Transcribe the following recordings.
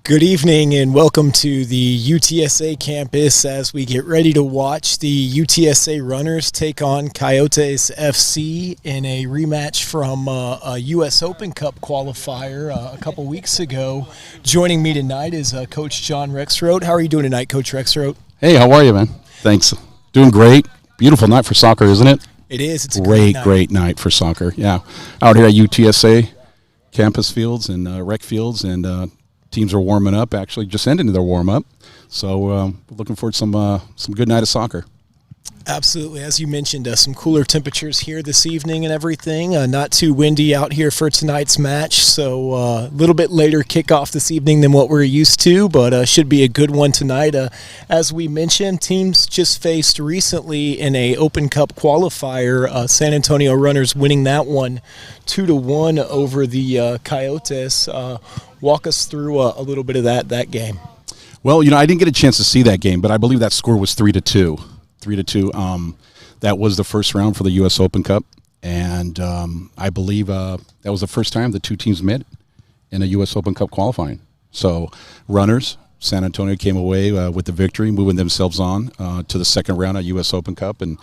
Good evening and welcome to the UTSA campus as we get ready to watch the UTSA Runners take on Coyotes FC in a rematch from a U.S. Open Cup qualifier a couple weeks ago. Joining me tonight is Coach John Rexroth. How are you doing tonight, Coach Rexroth? Hey, how are you, man? Thanks. Doing great. Beautiful night for soccer, isn't it? It is. It's a great night for soccer. Yeah, out here at UTSA campus fields and rec fields, and teams are warming up. Actually, just ending their warm up. So looking forward to some good night of soccer. Absolutely. As you mentioned, some cooler temperatures here this evening and everything. Not too windy out here for tonight's match, so a little bit later kickoff this evening than what we're used to, but should be a good one tonight. As we mentioned, teams just faced recently in a Open Cup qualifier. San Antonio Runners winning that one 2-1 over the Coyotes. Walk us through a little bit of that game. Well, I didn't get a chance to see that game, but I believe that score was 3-2. 3-2. That was the first round for the U.S. Open Cup, and I believe that was the first time the two teams met in a U.S. Open Cup qualifying. So, Runners, San Antonio came away with the victory, moving themselves on to the second round at U.S. Open Cup, and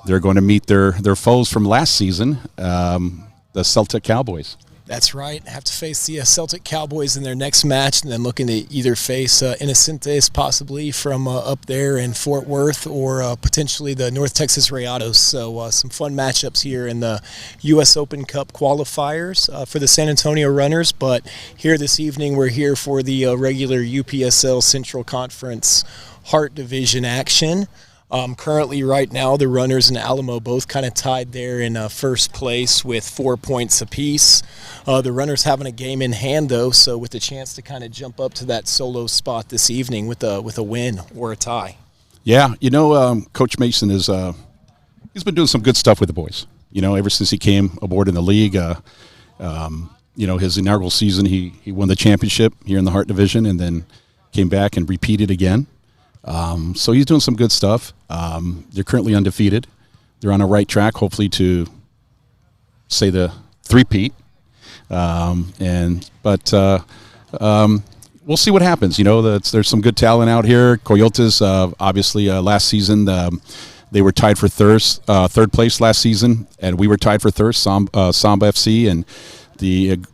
they're going to meet their foes from last season, the Celtic Cowboys. That's right. Have to face the Celtic Cowboys in their next match, and then looking to either face Inocentes possibly from up there in Fort Worth, or potentially the North Texas Rayados. So some fun matchups here in the U.S. Open Cup qualifiers for the San Antonio Runners. But here this evening, we're here for the regular UPSL Central Conference Heart Division action. Currently, right now, the Runners and Alamo both kind of tied there in first place with 4 points apiece. The Runners having a game in hand, though, so with a chance to kind of jump up to that solo spot this evening with a win or a tie. Yeah, Coach Mason is he's been doing some good stuff with the boys. Ever since he came aboard in the league, his inaugural season, he won the championship here in the Heart Division, and then came back and repeated again. So he's doing some good stuff. They're currently undefeated. They're on a right track, hopefully, to say the three-peat. But we'll see what happens. There's some good talent out here. Coyotes, obviously, last season they were tied for third place last season, and we were tied for third. Samba FC, and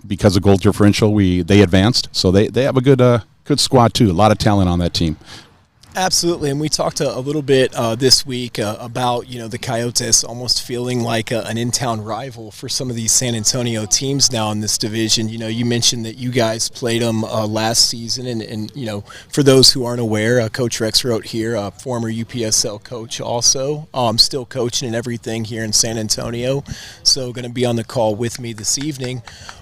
because of goal differential, they advanced. So they have a good squad too. A lot of talent on that team. Absolutely, and we talked a little bit this week about the Coyotes almost feeling like an in-town rival for some of these San Antonio teams now in this division. You mentioned that you guys played them last season, and for those who aren't aware, Coach Rexroth here, former UPSL coach also, still coaching and everything here in San Antonio, so going to be on the call with me this evening.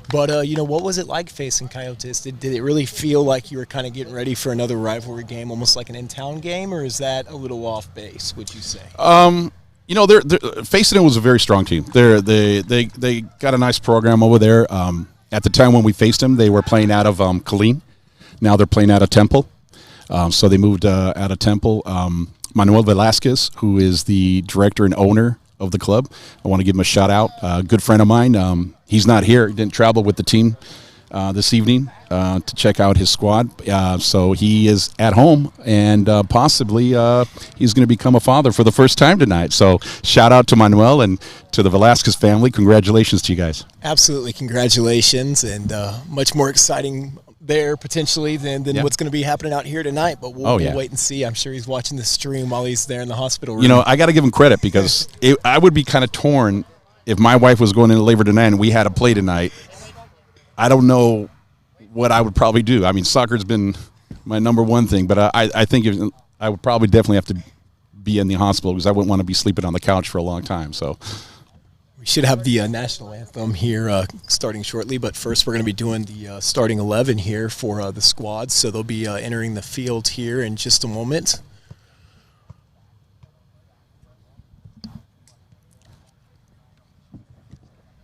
But, what was it like facing Coyotes? Did it really feel like you were kind of getting ready for another rivalry game, almost like an in-town game, or is that a little off base, would you say? They're facing it was a very strong team. They got a nice program over there. At the time when we faced them, they were playing out of Killeen. Now they're playing out of Temple. So they moved out of Temple. Manuel Velasquez, who is the director and owner of the club, I want to give him a shout out. A good friend of mine. He's not here. He didn't travel with the team this evening to check out his squad. So he is at home, and possibly he's going to become a father for the first time tonight. So shout out to Manuel and to the Velasquez family. Congratulations to you guys. Absolutely. Congratulations, and much more exciting there potentially than what's going to be happening out here tonight, but we'll wait and see. I'm sure he's watching the stream while he's there in the hospital room. I got to give him credit, because I would be kind of torn if my wife was going into labor tonight and we had a play tonight. I don't know what I would probably do. I mean, soccer's been my number one thing, but I think I would probably definitely have to be in the hospital, because I wouldn't want to be sleeping on the couch for a long time. So we should have the national anthem here starting shortly, but first we're going to be doing the starting 11 here for the squads, so they'll be entering the field here in just a moment.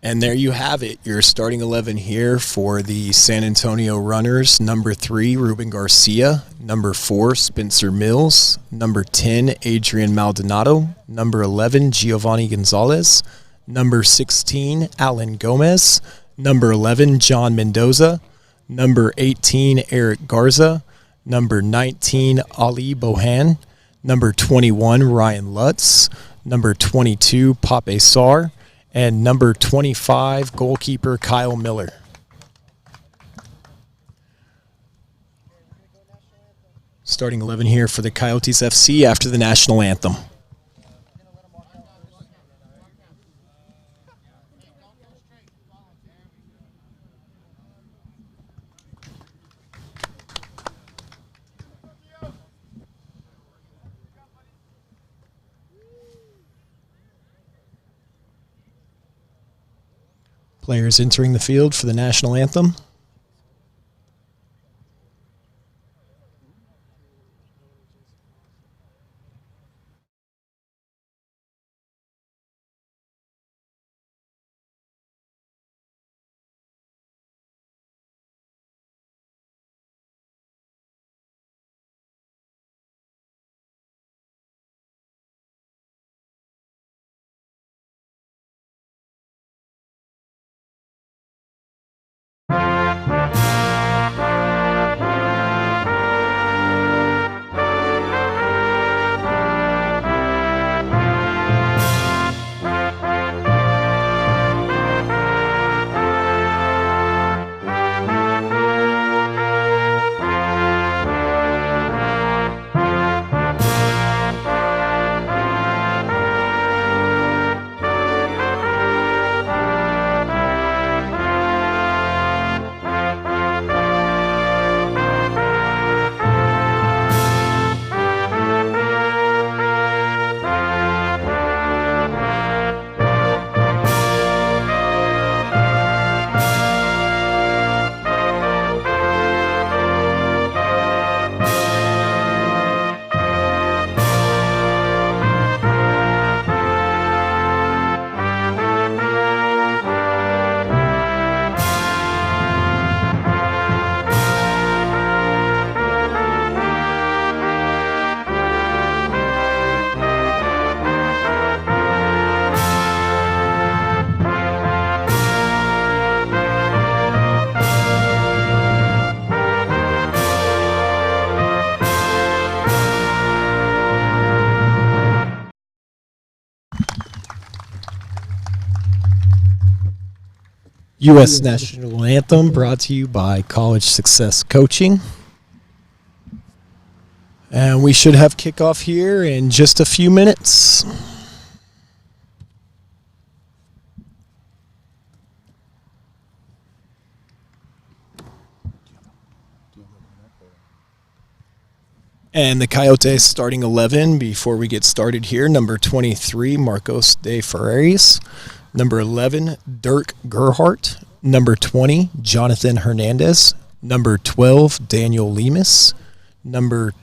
And there you have it, your starting 11 here for the San Antonio Runners. Number 3, Ruben Garcia. Number 4, Spencer Mills. Number 10, Adrian Maldonado. Number 11, Giovanni Gonzalez. Number 16, Alan Gomez. Number 11, John Mendoza. number 18, Eric Garza, number 19, Ali Bohan, number 21, Ryan Lutz, number 22, Pape Sarr, and number 25, goalkeeper Kyle Miller. Starting 11 here for the Coyotes FC after the national anthem. Players entering the field for the national anthem. U.S. National Anthem brought to you by College Success Coaching. And we should have kickoff here in just a few minutes. And the Coyotes starting 11 before we get started here. Number 23, Marcos de Ferreris. Number 11, Dirk Gerhardt. Number 20, Jonathan Hernandez. Number 12, Daniel Lemus. Number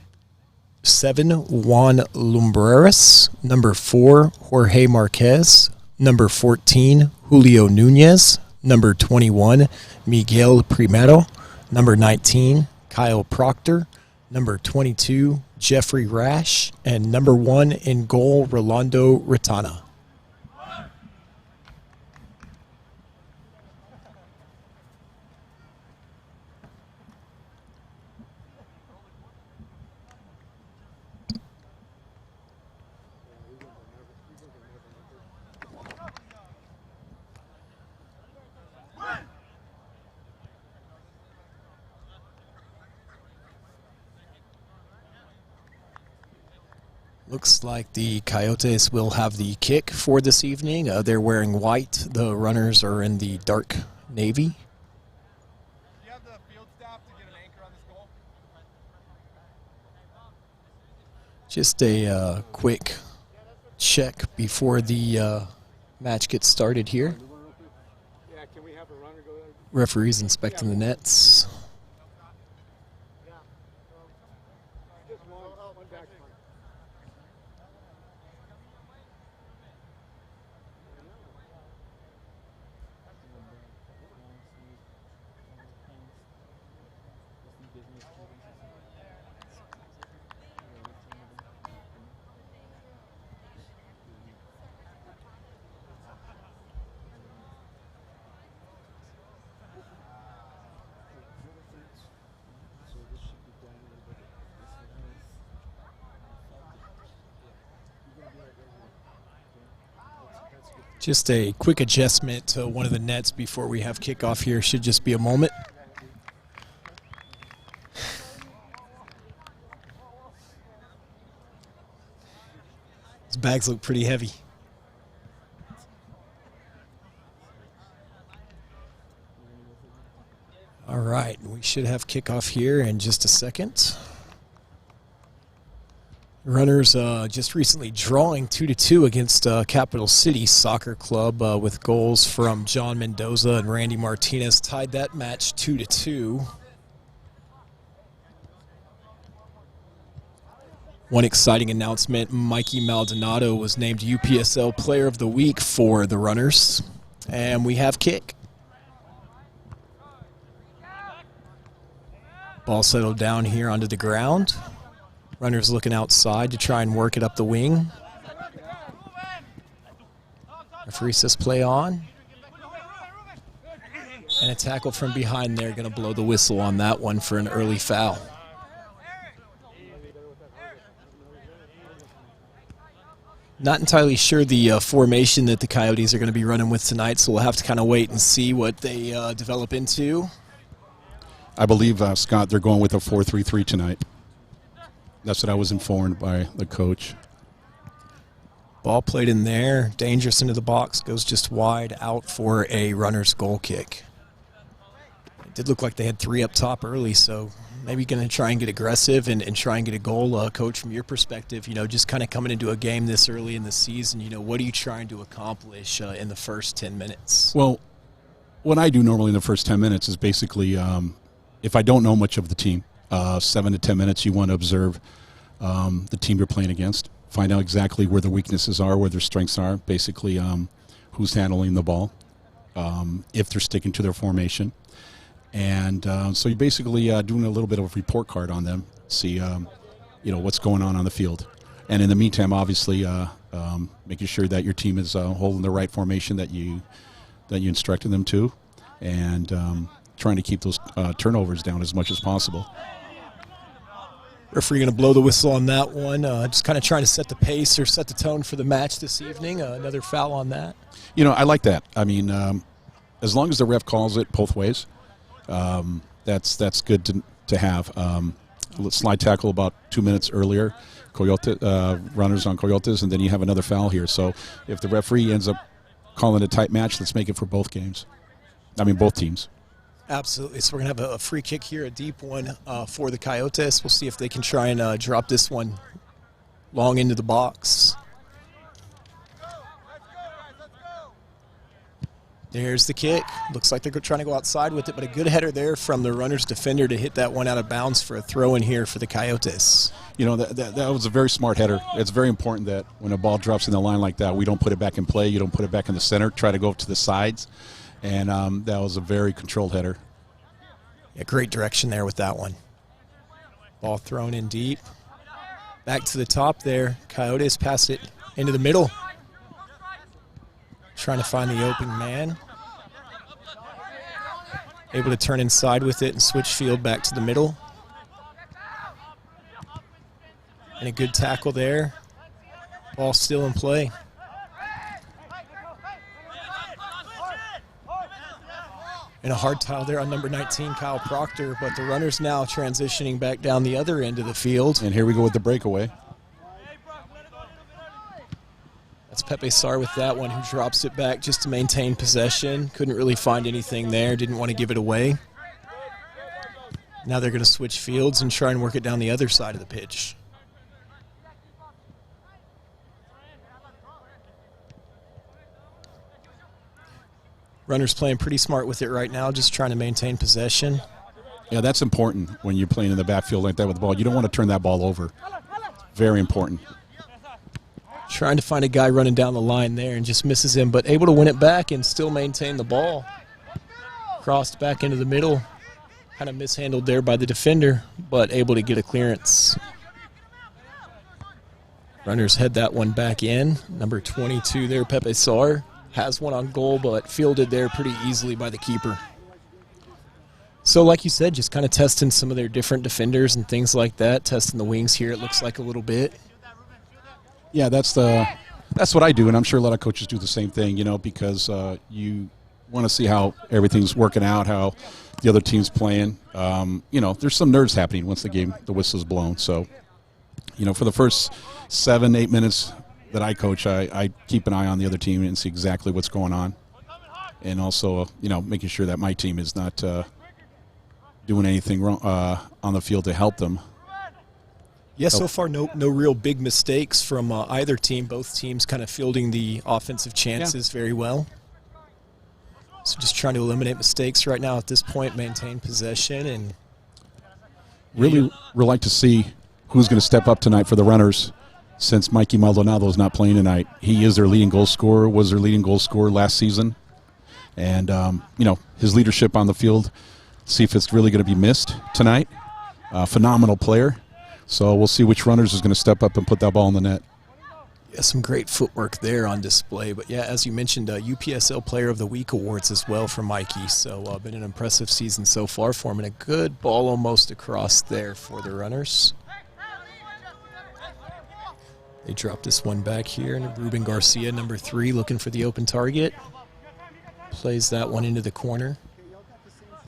7, Juan Lumbreras. Number 4, Jorge Marquez. Number 14, Julio Nunez. Number 21, Miguel Primero. Number 19, Kyle Proctor. Number 22, Jeffrey Rash. And number 1 in goal, Rolando Ritana. Looks like the Coyotes will have the kick for this evening. They're wearing white. The runners are in the dark navy. Do you have the field staff to get an anchor on this goal? Just a quick check before the match gets started here. Yeah, can we have a runner go there? Referees inspecting the nets. Just one back. Just a quick adjustment to one of the nets before we have kickoff here. Should just be a moment. These bags look pretty heavy. All right, we should have kickoff here in just a second. Runners just recently drawing 2-2 against Capital City Soccer Club with goals from John Mendoza and Randy Martinez. Tied that match 2-2. One exciting announcement, Mikey Maldonado was named UPSL Player of the Week for the Runners. And we have kick. Ball settled down here onto the ground. Runners looking outside to try and work it up the wing. Referee says play on. And a tackle from behind there, going to blow the whistle on that one for an early foul. Not entirely sure the formation that the Coyotes are going to be running with tonight, so we'll have to kind of wait and see what they develop into. I believe, Scott, they're going with a 4-3-3 tonight. That's what I was informed by the coach. Ball played in there, dangerous into the box, goes just wide out for a runner's goal kick. It did look like they had three up top early, so maybe going to try and get aggressive and try and get a goal. Coach, from your perspective, just kind of coming into a game this early in the season, what are you trying to accomplish in the first 10 minutes? Well, what I do normally in the first 10 minutes is basically, if I don't know much of the team, 7 to 10 minutes, you want to observe the team you're playing against, find out exactly where their weaknesses are, where their strengths are, basically who's handling the ball, if they're sticking to their formation. And so you're basically doing a little bit of a report card on them, see what's going on the field. And in the meantime, obviously, making sure that your team is holding the right formation that you instructed them to, and trying to keep those turnovers down as much as possible. Referee going to blow the whistle on that one. Just kind of trying to set the pace or set the tone for the match this evening. Another foul on that. I like that. I mean, as long as the ref calls it both ways, that's good to have. Slide tackle about 2 minutes earlier, runners on Coyotes, and then you have another foul here. So if the referee ends up calling a tight match, let's make it for both games. Both teams. Absolutely. So we're going to have a free kick here, a deep one for the Coyotes. We'll see if they can try and drop this one long into the box. There's the kick. Looks like they're trying to go outside with it, but a good header there from the runner's defender to hit that one out of bounds for a throw in here for the Coyotes. That was a very smart header. It's very important that when a ball drops in the line like that, we don't put it back in play. You don't put it back in the center. Try to go to the sides. And that was a very controlled header. Yeah, great direction there with that one. Ball thrown in deep. Back to the top there. Coyotes pass it into the middle. Trying to find the open man. Able to turn inside with it and switch field back to the middle. And a good tackle there. Ball still in play. And a hard tile there on number 19, Kyle Proctor, but the runner's now transitioning back down the other end of the field. And here we go with the breakaway. That's Pepe Sarr with that one, who drops it back just to maintain possession. Couldn't really find anything there, didn't want to give it away. Now they're going to switch fields and try and work it down the other side of the pitch. Runners playing pretty smart with it right now, just trying to maintain possession. Yeah, that's important when you're playing in the backfield like that with the ball. You don't want to turn that ball over. Very important. Trying to find a guy running down the line there and just misses him, but able to win it back and still maintain the ball. Crossed back into the middle. Kind of mishandled there by the defender, but able to get a clearance. Runners head that one back in. Number 22 there, Pepe Sarr, has one on goal, but fielded there pretty easily by the keeper. So like you said, just kind of testing some of their different defenders and things like that, testing the wings here, it looks like a little bit. Yeah, that's the That's what I do, and I'm sure a lot of coaches do the same thing, because you want to see how everything's working out, how the other team's playing. There's some nerves happening once the whistle's blown. So, for the first 7-8 minutes that I coach, I keep an eye on the other team and see exactly what's going on. And also, making sure that my team is not doing anything wrong on the field to help them. Yeah, so far no real big mistakes from either team. Both teams kind of fielding the offensive chances very well. So just trying to eliminate mistakes right now at this point, maintain possession. And really would like to see who's going to step up tonight for the Runners since Mikey Maldonado is not playing tonight. He is their leading goal scorer, was their leading goal scorer last season. And, his leadership on the field, see if it's really going to be missed tonight. Phenomenal player. So we'll see which Runners is going to step up and put that ball in the net. Yeah, some great footwork there on display. But, yeah, as you mentioned, UPSL Player of the Week awards as well for Mikey. So been an impressive season so far for him. And a good ball almost across there for the Runners. They drop this one back here. And Ruben Garcia, number 3, looking for the open target. Plays that one into the corner.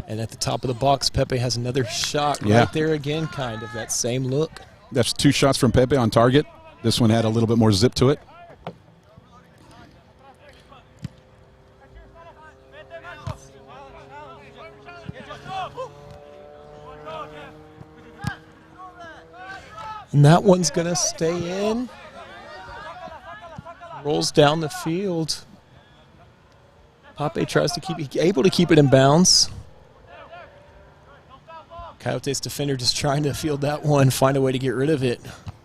And at the top of the box, Pepe has another shot right there again, kind of that same look. That's 2 shots from Pepe on target. This one had a little bit more zip to it. And that one's going to stay in. Rolls down the field. Pape tries to able to keep it in bounds. Coyotes defender just trying to field that one, find a way to get rid of it.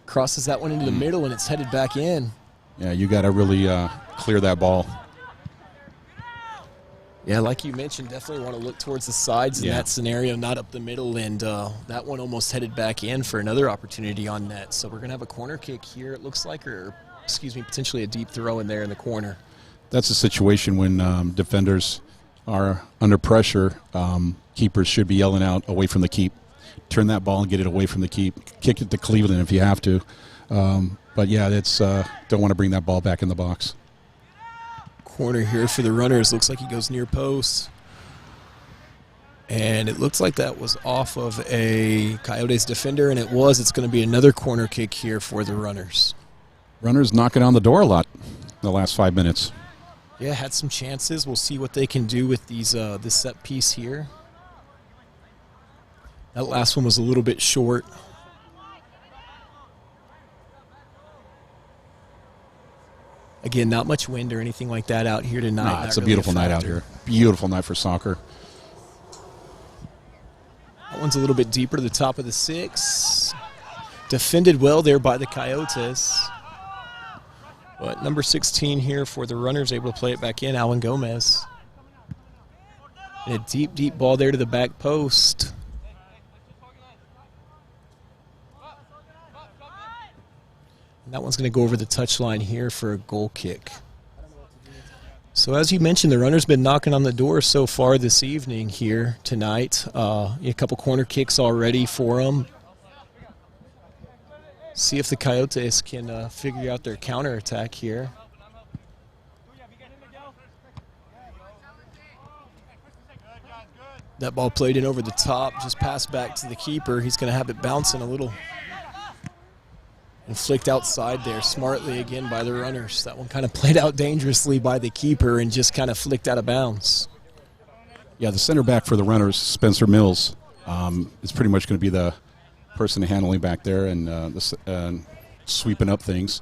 Crosses that one into the middle, and it's headed back in. Yeah, you got to really clear that ball. Yeah, like you mentioned, definitely want to look towards the sides in that scenario, not up the middle, and that one almost headed back in for another opportunity on net. So we're going to have a corner kick here, it looks like, or potentially a deep throw in there in the corner. That's a situation when defenders are under pressure. Keepers should be yelling out away from the keep. Turn that ball and get it away from the keep. Kick it to Cleveland if you have to. But, yeah, that's don't want to bring that ball back in the box. Corner here for the Runners. Looks like he goes near post. And it looks like that was off of a Coyotes defender, and it was. It's going to be another corner kick here for the Runners. Runners knocking on the door a lot in the last 5 minutes. Yeah, had some chances. We'll see what they can do with these this set piece here. That last one was a little bit short. Again, not much wind or anything like that out here tonight. It's a beautiful night out here. Beautiful night for soccer. That one's a little bit deeper to the top of the 6. Defended well there by the Coyotes. But number 16 here for the Runners, able to play it back in, Alan Gomez. And a deep, deep ball there to the back post. And that one's going to go over the touchline here for a goal kick. So as you mentioned, the Runners been knocking on the door so far this evening here tonight. A couple corner kicks already for them. See if the Coyotes can figure out their counterattack here. That ball played in over the top, just passed back to the keeper. He's going to have it bouncing a little. And flicked outside there smartly again by the Runners. That one kind of played out dangerously by the keeper and just kind of flicked out of bounds. Yeah, the center back for the Runners, Spencer Mills, is pretty much going to be the person handling back there and sweeping up things.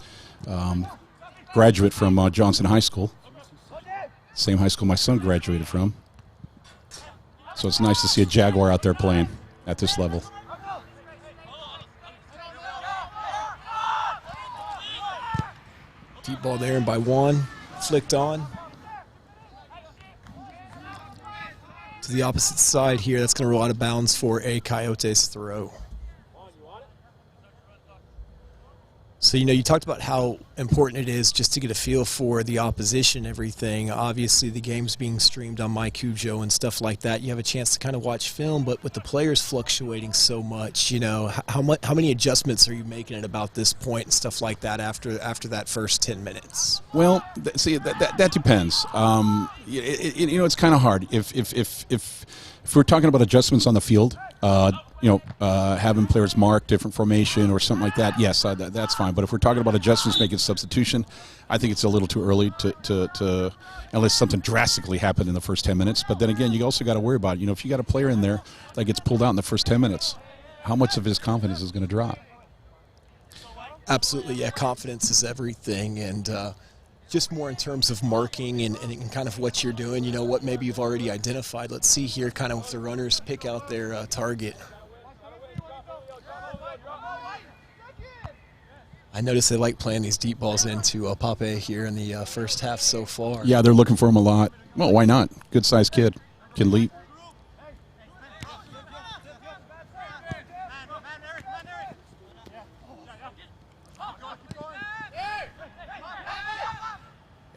Graduate from Johnson High School. Same high school my son graduated from. So it's nice to see a Jaguar out there playing at this level. Deep ball there and by one, flicked on. To the opposite side here, that's going to roll out of bounds for a Coyotes throw. So, you talked about how important it is just to get a feel for the opposition and everything. Obviously, the game's being streamed on MyCujo and stuff like that. You have a chance to kind of watch film, but with the players fluctuating so much, how many adjustments are you making at about this point and stuff like that after that first 10 minutes? Well, see, that depends. It's kind of hard. If we're talking about adjustments on the field, having players mark different formation or something like that, yes, that's fine. But if we're talking about adjustments, making substitution, I think it's a little too early to unless something drastically happened in the first 10 minutes. But then again, you also got to worry about, if you got a player in there that gets pulled out in the first 10 minutes, how much of his confidence is going to drop? Absolutely, yeah. Confidence is everything, and just more in terms of marking and kind of what you're doing, what maybe you've already identified. Let's see here kind of if the runners pick out their target. I noticed they like playing these deep balls into Pape here in the first half so far. Yeah, they're looking for him a lot. Well, why not? Good-sized kid. Can leap.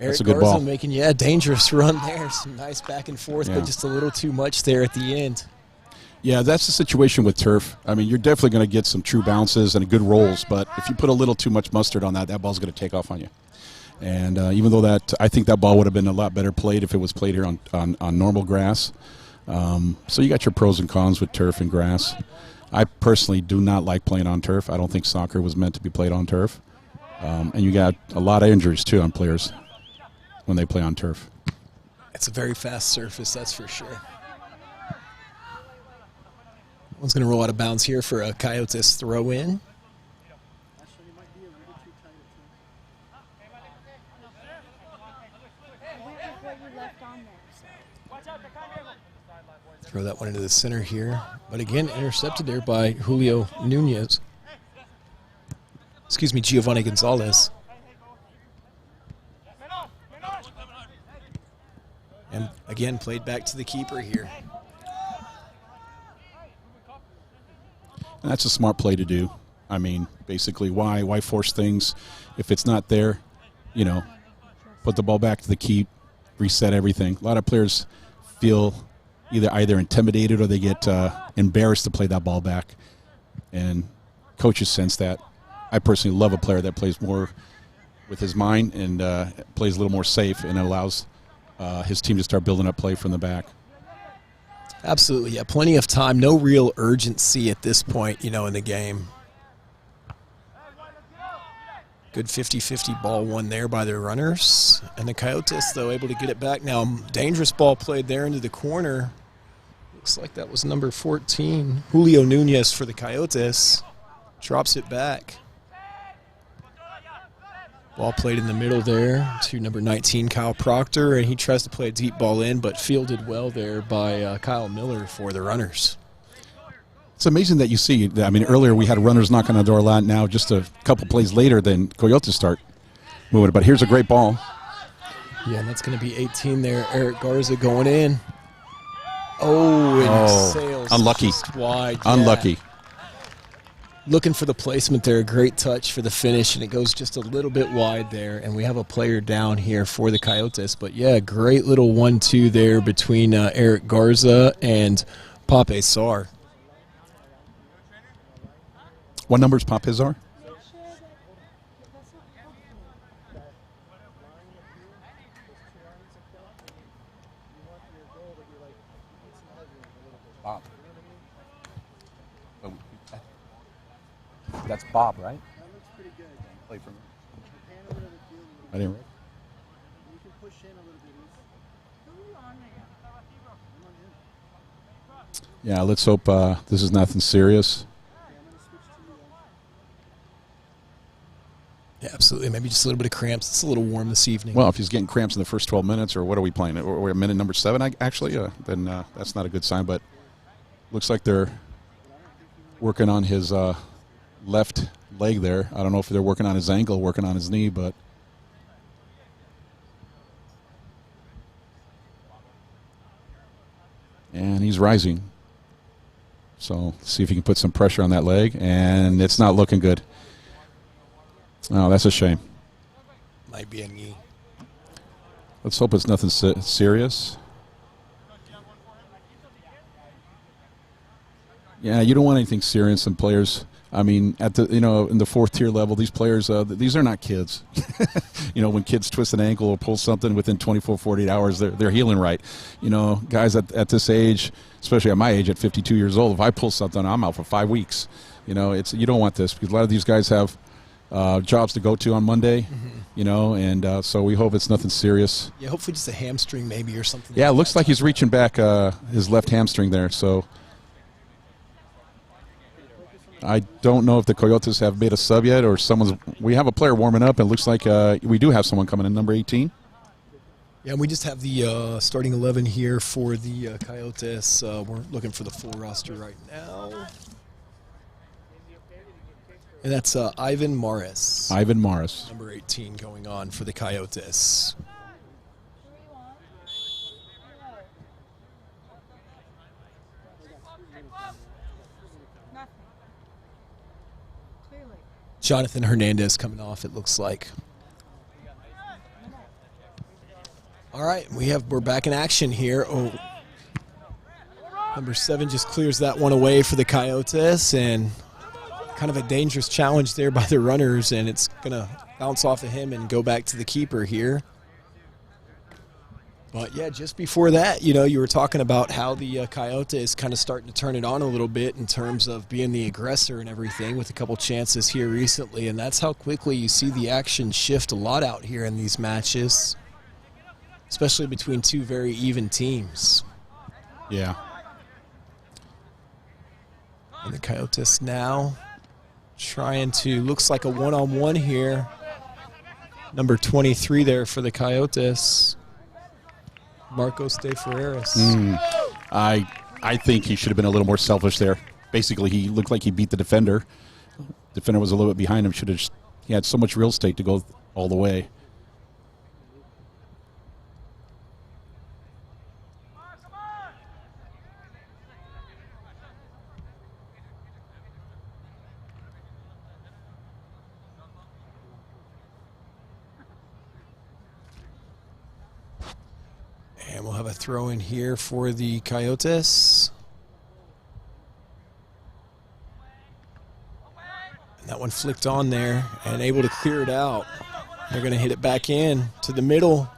Eric That's a good Garza ball. making a dangerous run there. Some nice back and forth, but just a little too much there at the end. Yeah, that's the situation with turf. I mean, you're definitely going to get some true bounces and good rolls, but if you put a little too much mustard on that ball's going to take off on you. And even though I think that ball would have been a lot better played if it was played here on normal grass. So you got your pros and cons with turf and grass. I personally do not like playing on turf. I don't think soccer was meant to be played on turf. And you got a lot of injuries, too, on players when they play on turf. It's a very fast surface, that's for sure. One's going to roll out of bounds here for a Coyotes throw in. Throw that one into the center here. But again, intercepted there by Julio Nunez. Excuse me, Giovanni Gonzalez. And again, played back to the keeper here. And that's a smart play to do. I mean, basically, why force things if it's not there? Put the ball back to the keep, reset everything. A lot of players feel either intimidated or they get embarrassed to play that ball back, and coaches sense that. I personally love a player that plays more with his mind and plays a little more safe, and it allows his team to start building up play from the back. Absolutely, yeah. Plenty of time. No real urgency at this point, in the game. Good 50-50 ball won there by the runners. And the Coyotes, though, able to get it back. Now, dangerous ball played there into the corner. Looks like that was number 14. Julio Nunez for the Coyotes. Drops it back. Ball played in the middle there to number 19, Kyle Proctor, and he tries to play a deep ball in, but fielded well there by Kyle Miller for the runners. It's amazing that you see. I mean, earlier we had runners knock on the door a lot. Now, just a couple plays later, then Coyotes start moving. But here's a great ball. Yeah, and that's going to be 18 there. Eric Garza going in. Oh, sails unlucky. Just wide. Yeah. Unlucky. Looking for the placement there. Great touch for the finish, and it goes just a little bit wide there. And we have a player down here for the Coyotes. But, yeah, great little 1-2 there between Eric Garza and Pape Sarr. What number is Pape Sarr? Bob. That's Bob, right? That looks pretty good. Play for me. Hand over the field. I didn't. You can push in a little bit. Yeah, let's hope this is nothing serious. Okay, I'm going to switch to you then. Yeah, absolutely. Maybe just a little bit of cramps. It's a little warm this evening. Well, if he's getting cramps in the first 12 minutes, or what are we playing? We're at minute number 7, actually, then that's not a good sign. But looks like they're working on his left leg there. I don't know if they're working on his ankle, working on his knee, but and he's rising. So see if he can put some pressure on that leg, and it's not looking good. Oh, that's a shame. Might be a knee. Let's hope it's nothing serious. Yeah, you don't want anything serious in players. I mean, at the in the fourth tier level, these players, these are not kids. When kids twist an ankle or pull something within 24, 48 hours, they're healing right. Guys at this age, especially at my age, at 52 years old, if I pull something, I'm out for 5 weeks. You don't want this because a lot of these guys have jobs to go to on Monday. And so we hope it's nothing serious. Yeah, hopefully just a hamstring maybe or something. Yeah, it looks like he's reaching back his left hamstring there. So I don't know if the Coyotes have made a sub yet or we have a player warming up, and it looks like we do have someone coming in, number 18. Yeah, and we just have the starting 11 here for the Coyotes. We're looking for the full roster right now. And that's Ivan Morris. Ivan Morris. Number 18 going on for the Coyotes. Jonathan Hernandez coming off, it looks like. All right, we're back in action here. Oh, number 7 just clears that one away for the Coyotes, and kind of a dangerous challenge there by the runners, and it's going to bounce off of him and go back to the keeper here. But, yeah, just before that, you were talking about how the Coyotes kind of starting to turn it on a little bit in terms of being the aggressor and everything with a couple chances here recently, and that's how quickly you see the action shift a lot out here in these matches, especially between two very even teams. Yeah. And the Coyotes now trying to, looks like a one-on-one here. Number 23 there for the Coyotes. Marcos de Ferreras. I think he should have been a little more selfish there. Basically, he looked like he beat the defender. Defender was a little bit behind him. He had so much real estate to go all the way. And we'll have a throw in here for the Coyotes. And that one flicked on there and able to clear it out. They're going to hit it back in to the middle.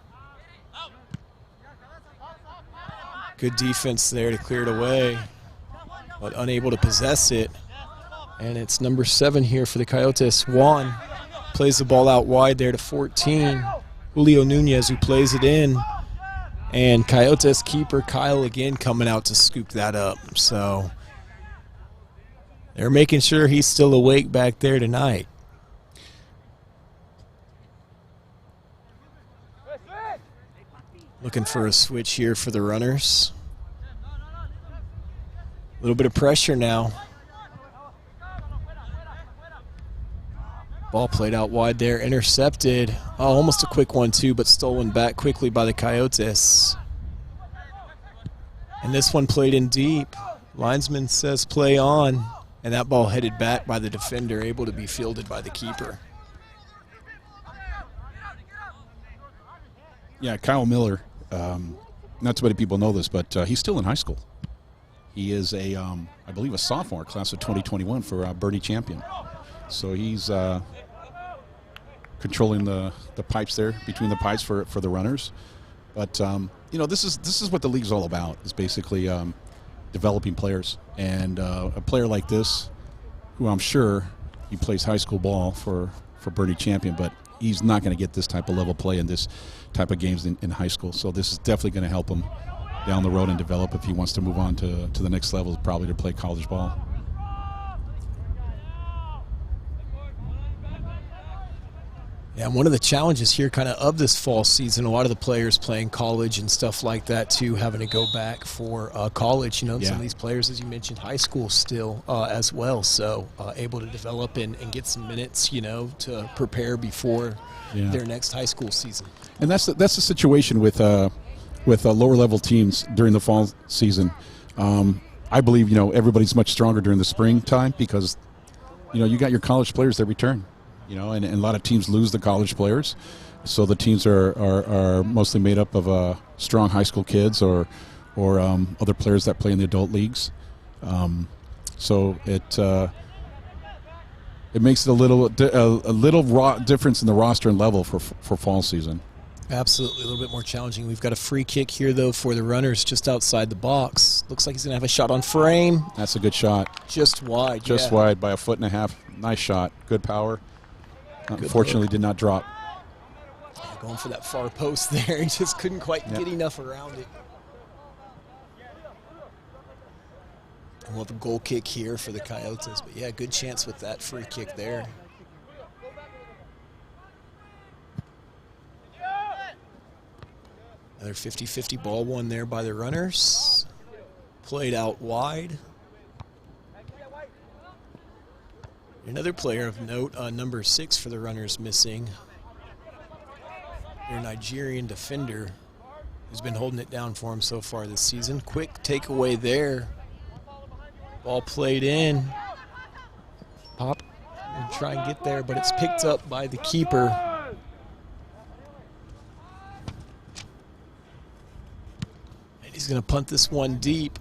Good defense there to clear it away, but unable to possess it. And it's number 7 here for the Coyotes. Juan plays the ball out wide there to 14. Julio Nunez, who plays it in. And Coyotes keeper Kyle again coming out to scoop that up. So they're making sure he's still awake back there tonight. Looking for a switch here for the runners. A little bit of pressure now. Ball played out wide there, intercepted. Oh, almost a quick one too, but stolen back quickly by the Coyotes. And this one played in deep. Linesman says play on, and that ball headed back by the defender, able to be fielded by the keeper. Yeah, Kyle Miller. Not too many people know this, but he's still in high school. He is I believe, a sophomore, class of 2021 for Bernie Champion. So he's controlling the pipes there, between the pipes for the runners. But this is what the league's all about. Is basically developing players, and a player like this, who I'm sure he plays high school ball for Bernie Champion, but he's not going to get this type of level play in this type of games in high school. So this is definitely going to help him down the road and develop if he wants to move on to the next level, probably to play college ball. Yeah, and one of the challenges here kind of this fall season, a lot of the players playing college and stuff like that too, having to go back for college. Some of these players, as you mentioned, high school still as well. So able to develop and get some minutes, to prepare before their next high school season. And that's the situation with lower level teams during the fall season. I believe, everybody's much stronger during the springtime because, you got your college players that return. and a lot of teams lose the college players. So the teams are mostly made up of strong high school kids or other players that play in the adult leagues. So it makes it a little difference in the roster and level for fall season. Absolutely, a little bit more challenging. We've got a free kick here, though, for the runners just outside the box. Looks like he's going to have a shot on frame. That's a good shot. Just wide. Just wide by 1.5 feet. Nice shot. Good power. Unfortunately, did not drop. Yeah, going for that far post there. He just couldn't quite get enough around it. And we'll have a goal kick here for the Coyotes. But, yeah, good chance with that free kick there. Another 50-50 ball won there by the runners. Played out wide. Another player of note, number 6 for the runners missing. Their Nigerian defender who's been holding it down for him so far this season. Quick takeaway there. Ball played in. Pop and try and get there, but it's picked up by the keeper. He's going to punt this one deep.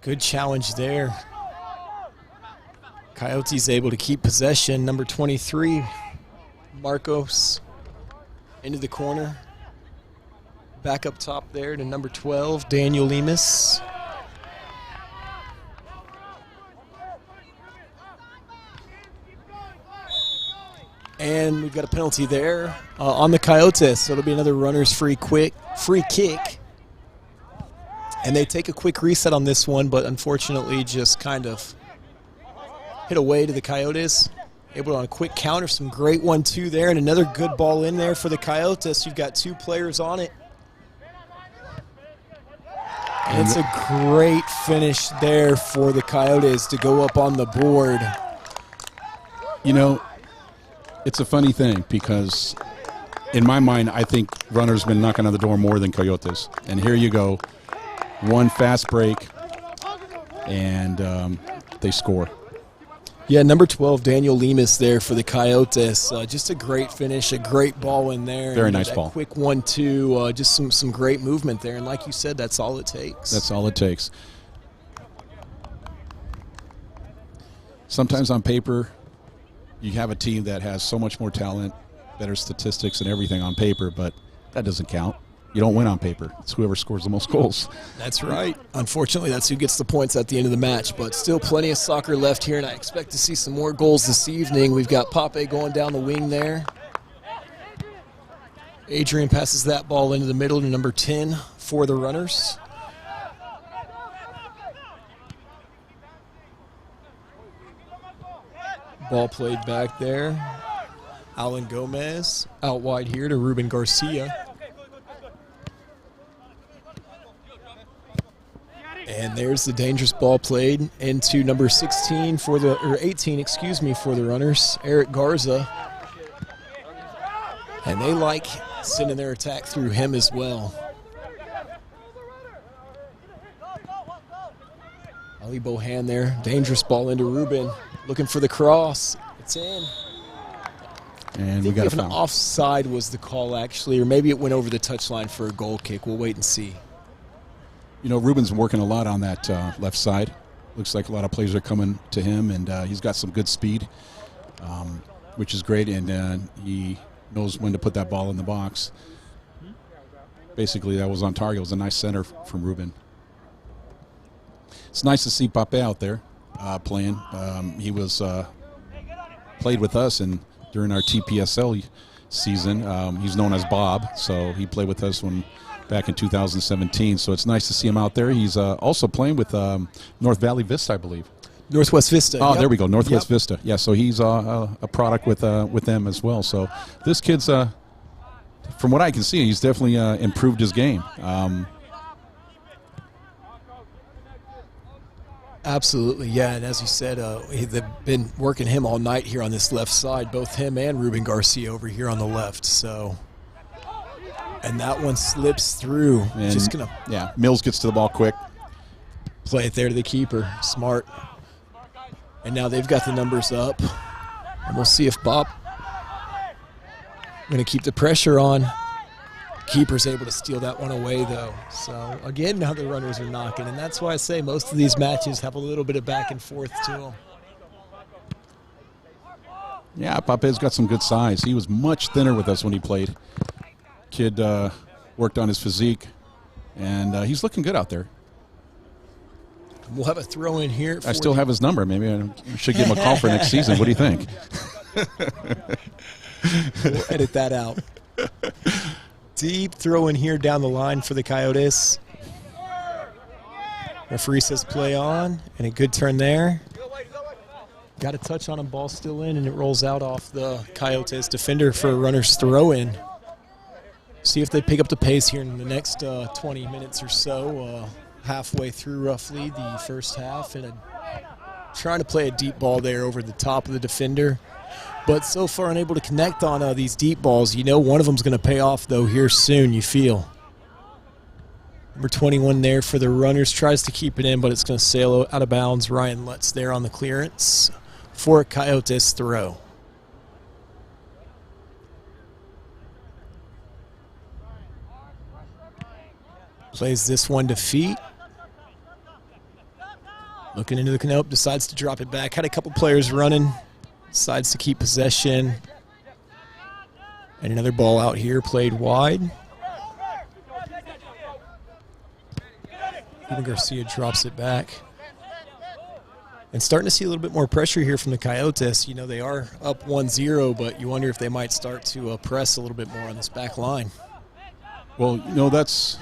Good challenge there. Coyotes able to keep possession. Number 23, Marcos, into the corner. Back up top there to number 12, Daniel Lemus. And we've got a penalty there on the Coyotes. So it'll be another runner's free kick. And they take a quick reset on this one, but unfortunately just kind of hit away to the Coyotes. Able on a quick counter, some great 1-2 there, and another good ball in there for the Coyotes. You've got 2 players on it. And it's a great finish there for the Coyotes to go up on the board. It's a funny thing because, in my mind, I think runners been knocking on the door more than Coyotes. And here you go, one fast break, and they score. Yeah, number 12, Daniel Lemus there for the Coyotes. Just a great finish, a great ball in there. Very nice ball. Quick 1-2, just some great movement there. And like you said, that's all it takes. That's all it takes. Sometimes on paper, you have a team that has so much more talent, better statistics and everything on paper, but that doesn't count. You don't win on paper. It's whoever scores the most goals. That's right. Unfortunately, that's who gets the points at the end of the match, but still plenty of soccer left here, and I expect to see some more goals this evening. We've got Pape going down the wing there. Adrian passes that ball into the middle to number 10 for the runners. Ball played back there. Alan Gomez out wide here to Ruben Garcia. And there's the dangerous ball played into number 16 for the, or 18, excuse me, for the runners, Eric Garza. And they like sending their attack through him as well. Ali Bohan there, dangerous ball into Ruben. Looking for the cross. It's in. And we got a foul. An offside was the call, actually, or maybe it went over the touchline for a goal kick. We'll wait and see. Ruben's working a lot on that left side. Looks like a lot of plays are coming to him, and he's got some good speed, which is great, and he knows when to put that ball in the box. Basically, that was on target. It was a nice center from Ruben. It's nice to see Pape out there playing. He was played with us during our TPSL season. He's known as Bob, so he played with us back in 2017. So it's nice to see him out there. He's also playing with North Valley Vista, I believe. Northwest Vista. Oh, yep. There we go, Northwest Vista. Yeah, so he's a product with them as well. So this kid's, from what I can see, he's definitely improved his game. Absolutely, yeah. And as you said, they've been working him all night here on this left side, both him and Ruben Garcia over here on the left. So, and that one slips through. And just gonna Mills gets to the ball quick. Play it there to the keeper. Smart. And now they've got the numbers up. And we'll see if Bob going to keep the pressure on. Keeper's able to steal that one away, though. So, again, now the runners are knocking. And that's why I say most of these matches have a little bit of back and forth to them. Yeah, Pape's got some good size. He was much thinner with us when he played. Kid worked on his physique, and he's looking good out there. We'll have a throw in here. I still have his number. Maybe I should give him a call for next season. What do you think? We'll edit that out. Deep throw in here down the line for the Coyotes. Referee says play on, and a good turn there. Got a touch on him, ball still in, and it rolls out off the Coyotes defender for a runner's throw in. See if they pick up the pace here in the next 20 minutes or so. Halfway through roughly the first half, and trying to play a deep ball there over the top of the defender. But so far unable to connect on these deep balls. You know one of them's going to pay off, though, here soon, you feel. Number 21 there for the runners. Tries to keep it in, but it's going to sail out of bounds. Ryan Lutz there on the clearance for a Coyotes throw. Plays this one to feet. Looking into the canop, decides to drop it back. Had a couple players running. Decides to keep possession. And another ball out here played wide. Even Garcia drops it back. And starting to see a little bit more pressure here from the Coyotes. You know, they are up 1-0, but you wonder if they might start to press a little bit more on this back line. Well, you know, that's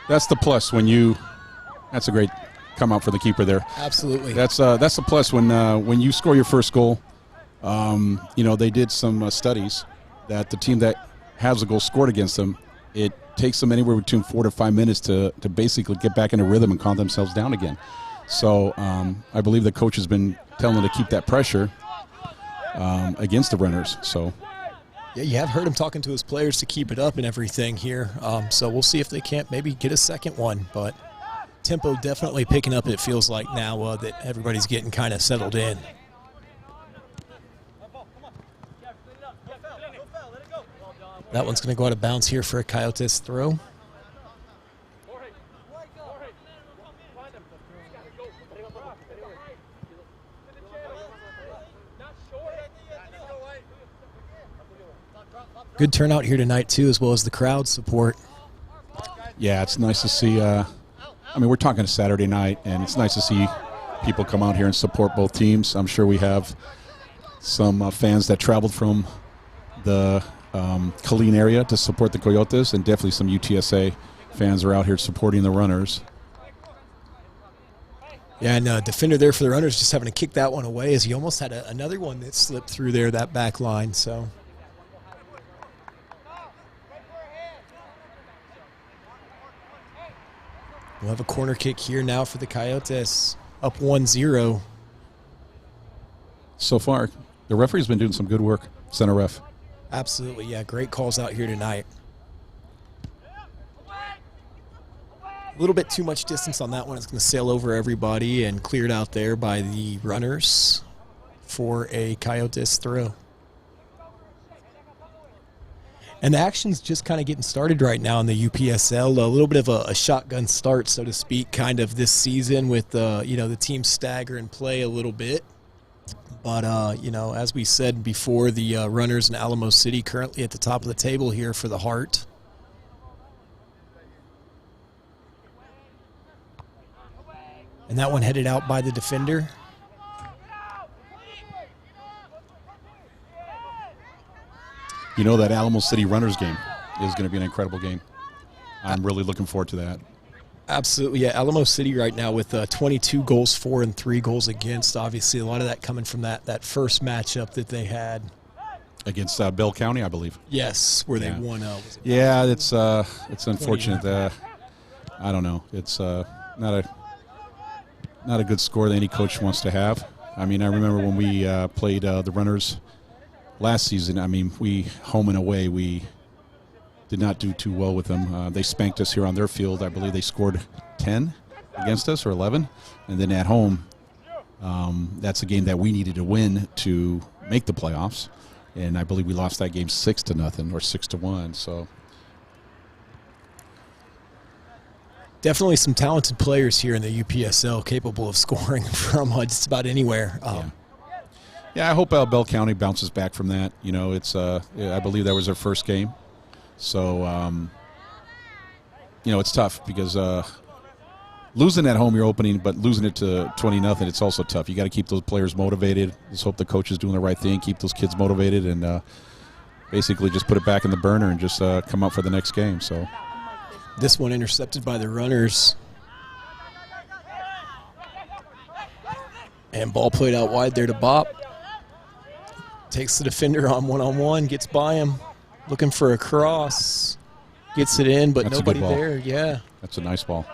the plus when you – that's a great come out for the keeper there. Absolutely. That's the plus when you score your first goal. You know, they did some studies that the team that has a goal scored against them, it takes them anywhere between 4 to 5 minutes to basically get back into rhythm and calm themselves down again. So I believe the coach has been telling them to keep that pressure against the runners. So. Yeah, you have heard him talking to his players to keep it up and everything here. So we'll see if they can't maybe get a second one. But tempo definitely picking up, it feels like now that everybody's getting kind of settled in. That one's going to go out of bounds here for a Coyotes throw. Good turnout here tonight, too, as well as the crowd support. Yeah, it's nice to see. I mean, we're talking a Saturday night, and it's nice to see people come out here and support both teams. I'm sure we have some fans that traveled from the Killeen area to support the Coyotes, and definitely some UTSA fans are out here supporting the runners. Yeah, and defender there for the runners just having to kick that one away as he almost had another one that slipped through there, that back line. So. We'll have a corner kick here now for the Coyotes, up 1-0. So far, the referee's been doing some good work, center ref. Absolutely, yeah, great calls out here tonight. A little bit too much distance on that one. It's going to sail over everybody and cleared out there by the runners for a Coyotes throw. And the action's just kind of getting started right now in the UPSL. A little bit of a shotgun start, so to speak, kind of this season with, the team stagger and play a little bit. But, as we said before, the runners in Alamo City currently at the top of the table here for the Heart. And that one headed out by the defender. You know, that Alamo City Runners game is going to be an incredible game. I'm really looking forward to that. Absolutely, yeah. Alamo City right now with 22 goals for and 3 goals against. Obviously, a lot of that coming from that first matchup that they had. Against Bell County, I believe. Yes, where they won. Yeah, it's unfortunate. I don't know. It's not a good score that any coach wants to have. I mean, I remember when we played the Runners last season. I mean, we home and away, we did not do too well with them. They spanked us here on their field. I believe they scored 10 against us or 11. And then at home, That's a game that we needed to win to make the playoffs, and I believe we lost that game 6-0 or 6-1. So Definitely some talented players here in the UPSL capable of scoring from just about anywhere. Yeah, I hope Bell County bounces back from that. You know, it's I believe that was their first game, so you know, it's tough because losing at home you're opening, but losing it to 20-0, it's also tough. You got to keep those players motivated. Just hope the coach is doing the right thing, keep those kids motivated, and basically just put it back in the burner and just come up for the next game. So this one intercepted by the runners. And ball played out wide there to Bop. Takes the defender on one-on-one, gets by him, looking for a cross. Gets it in, but That's nobody a good ball. there. Yeah. That's a nice ball.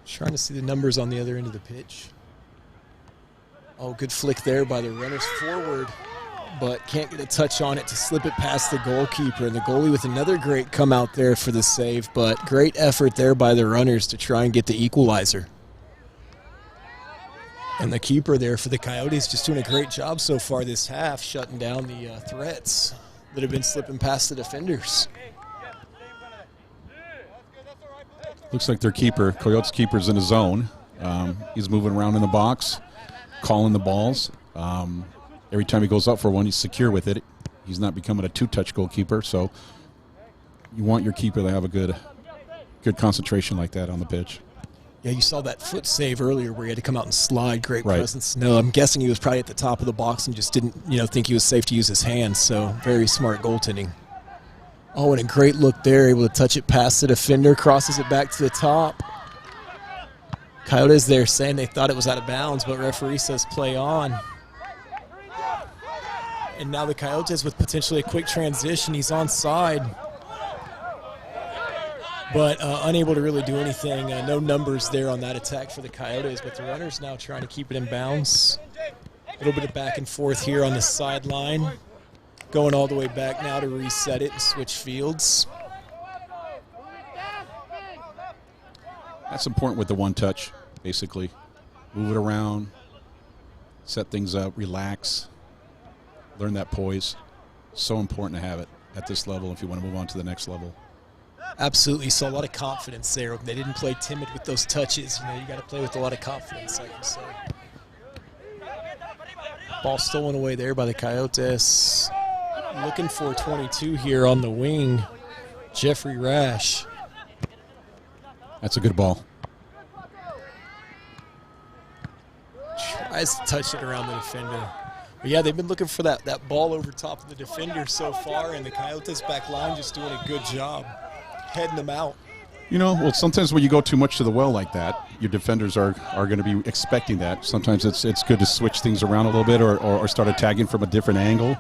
Trying to see the numbers on the other end of the pitch. Oh, good flick there by the runners forward, but can't get a touch on it to slip it past the goalkeeper. And the goalie with another great come out there for the save, but great effort there by the runners to try and get the equalizer. And the keeper there for the Coyotes just doing a great job so far this half, shutting down the threats that have been slipping past the defenders. Looks like their keeper, Coyotes keeper's in his zone. He's moving around in the box, calling the balls. Every time he goes up for one, he's secure with it. He's not becoming a two-touch goalkeeper, so you want your keeper to have a good concentration like that on the pitch. Yeah, you saw that foot save earlier where he had to come out and slide. Great Right. presence. No, I'm guessing he was probably at the top of the box and just didn't, think he was safe to use his hands. So very smart goaltending. Oh, and a great look there. Able to touch it past the defender, crosses it back to the top. Coyotes there saying they thought it was out of bounds, but referee says play on. And now the Coyotes with potentially a quick transition. He's onside, but unable to really do anything. No numbers there on that attack for the Coyotes, but the runners now trying to keep it in bounds. A little bit of back and forth here on the sideline. Going all the way back now to reset it and switch fields. That's important with the one touch, basically. Move it around, set things up, relax, learn that poise. So important to have it at this level if you want to move on to the next level. Absolutely. Saw a lot of confidence there. They didn't play timid with those touches. You got to play with a lot of confidence, like you said. Ball stolen away there by the Coyotes. Looking for 22 here on the wing, Jeffrey Rash. That's a good ball. Tries to touch it around the defender. But yeah, they've been looking for that ball over top of the defender so far, and the Coyotes back line just doing a good job heading them out. Well, sometimes when you go too much to the well like that, your defenders are going to be expecting that. Sometimes it's good to switch things around a little bit or start attacking from a different angle.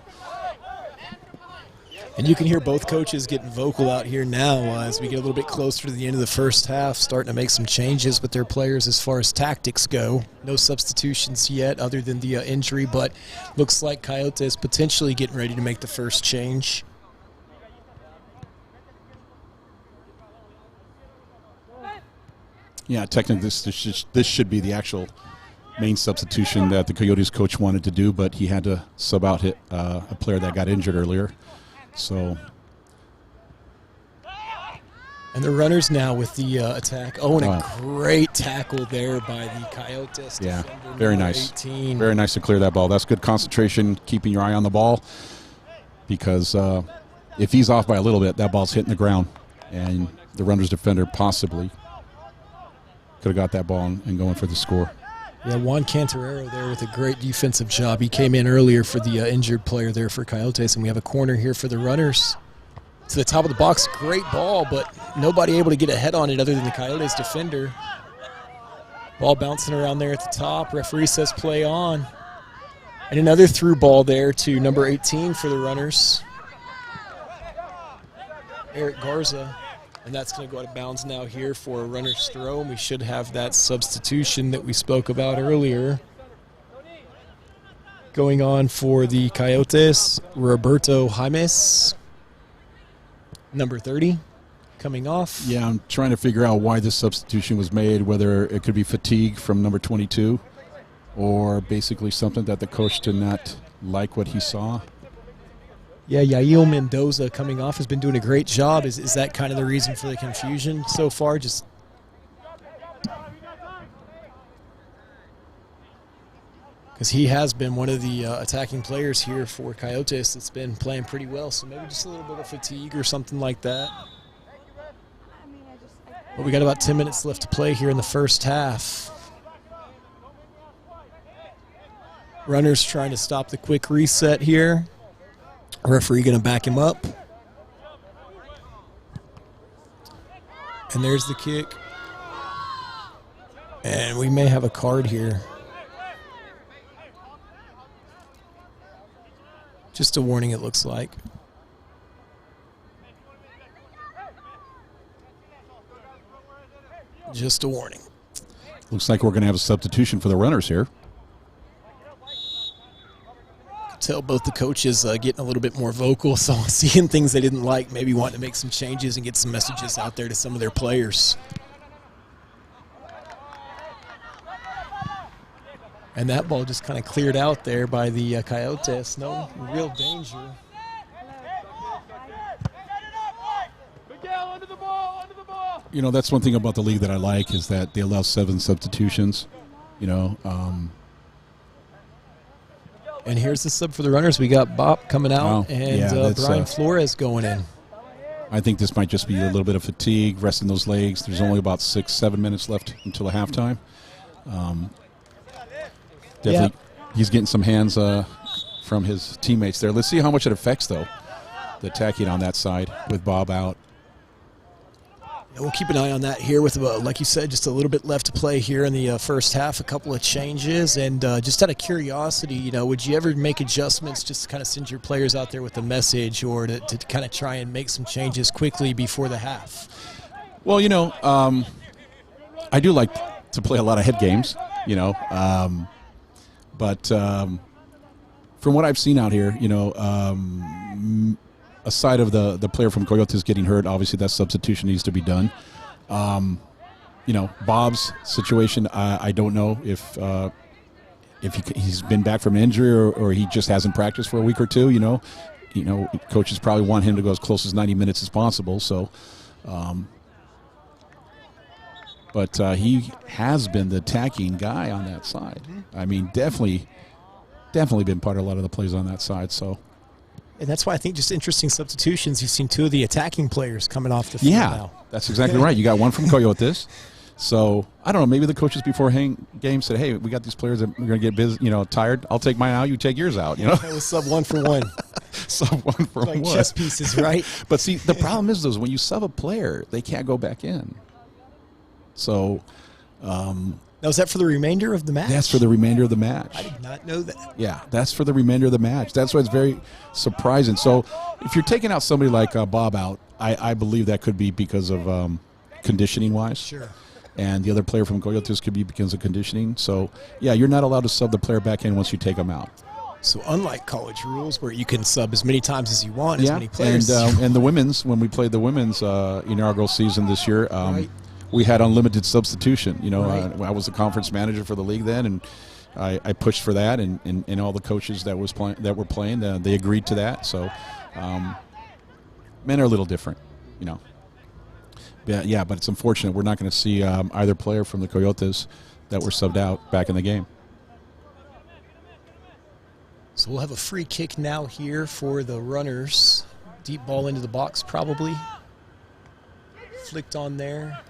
And you can hear both coaches getting vocal out here now as we get a little bit closer to the end of the first half, starting to make some changes with their players as far as tactics go. No substitutions yet other than the injury, but looks like Coyotes potentially getting ready to make the first change. Yeah, technically this should be the actual main substitution that the Coyotes coach wanted to do, but he had to sub out a player that got injured earlier. So, and the runners now with the attack. Oh, and a great tackle there by the Coyotes. Yeah, defender, very number nice. 18. Very nice to clear that ball. That's good concentration, keeping your eye on the ball, because if he's off by a little bit, that ball's hitting the ground, and the runners defender possibly could have got that ball and going for the score. Yeah, Juan Cantarero there with a great defensive job. He came in earlier for the injured player there for Coyotes, and we have a corner here for the runners. To the top of the box, great ball, but nobody able to get a head on it other than the Coyotes defender. Ball bouncing around there at the top. Referee says play on. And another through ball there to number 18 for the runners, Eric Garza. And that's going to go out of bounds now here for a runner's throw. And we should have that substitution that we spoke about earlier. Going on for the Coyotes, Roberto Jaimes, number 30. coming off. Yeah, I'm trying to figure out why this substitution was made, whether it could be fatigue from number 22 or basically something that the coach did not like what he saw. Yeah, Yael Mendoza coming off has been doing a great job. Is that kind of the reason for the confusion so far? Just because he has been one of the attacking players here for Coyotes that's been playing pretty well. So maybe just a little bit of fatigue or something like that. But we got about 10 minutes left to play here in the first half. Runners trying to stop the quick reset here. Referee going to back him up. And there's the kick. And we may have a card here. Just a warning, it looks like. Just a warning. Looks like we're going to have a substitution for the runners here. Tell both the coaches getting a little bit more vocal, so seeing things they didn't like, maybe wanting to make some changes and get some messages out there to some of their players. And that ball just kind of cleared out there by the Coyotes. No real danger. You know, that's one thing about the league that I like is that they allow 7 substitutions. You know, and here's the sub for the runners. We got Bob coming out and Brian Flores going in. I think this might just be a little bit of fatigue, resting those legs. There's only about 6-7 minutes left until the halftime. Definitely, he's getting some hands from his teammates there. Let's see how much it affects, though, the attacking on that side with Bob out. Yeah, we'll keep an eye on that here with, like you said, just a little bit left to play here in the first half, a couple of changes. And just out of curiosity, you know, would you ever make adjustments just to kind of send your players out there with a message or to kind of try and make some changes quickly before the half? Well, you know, I do like to play a lot of head games, you know. But from what I've seen out here, you know, aside of the player from Coyotes getting hurt, obviously that substitution needs to be done. You know, Bob's situation, I don't know if he's been back from injury or he just hasn't practiced for a week or two. You know, coaches probably want him to go as close as 90 minutes as possible. So, but he has been the attacking guy on that side. I mean, definitely been part of a lot of the plays on that side. So. And that's why I think just interesting substitutions. You've seen 2 of the attacking players coming off the field now. That's exactly right. You got one from Coyotes. So, I don't know, maybe the coaches before game said, hey, we got these players that we're going to get busy, you know, tired. I'll take mine out, you take yours out, you know. That was sub 1 for 1. Sub 1 for 1. Like chess pieces, right? But see, the problem is, when you sub a player, they can't go back in. So, now, is that for the remainder of the match? That's for the remainder of the match. I did not know that. Yeah, that's for the remainder of the match. That's why it's very surprising. So if you're taking out somebody like Bob out, I believe that could be because of conditioning-wise. Sure. And the other player from Coyotes could be because of conditioning. So, yeah, you're not allowed to sub the player back in once you take them out. So unlike college rules where you can sub as many times as you want, as many players. And the women's, when we played the women's inaugural season this year, right. We had unlimited substitution. You know, right. I was the conference manager for the league then, and I pushed for that, and all the coaches that were playing, they agreed to that. So, men are a little different, you know. Yeah, but it's unfortunate we're not going to see either player from the Coyotes that were subbed out back in the game. So we'll have a free kick now here for the runners. Deep ball into the box, probably. Flicked on there.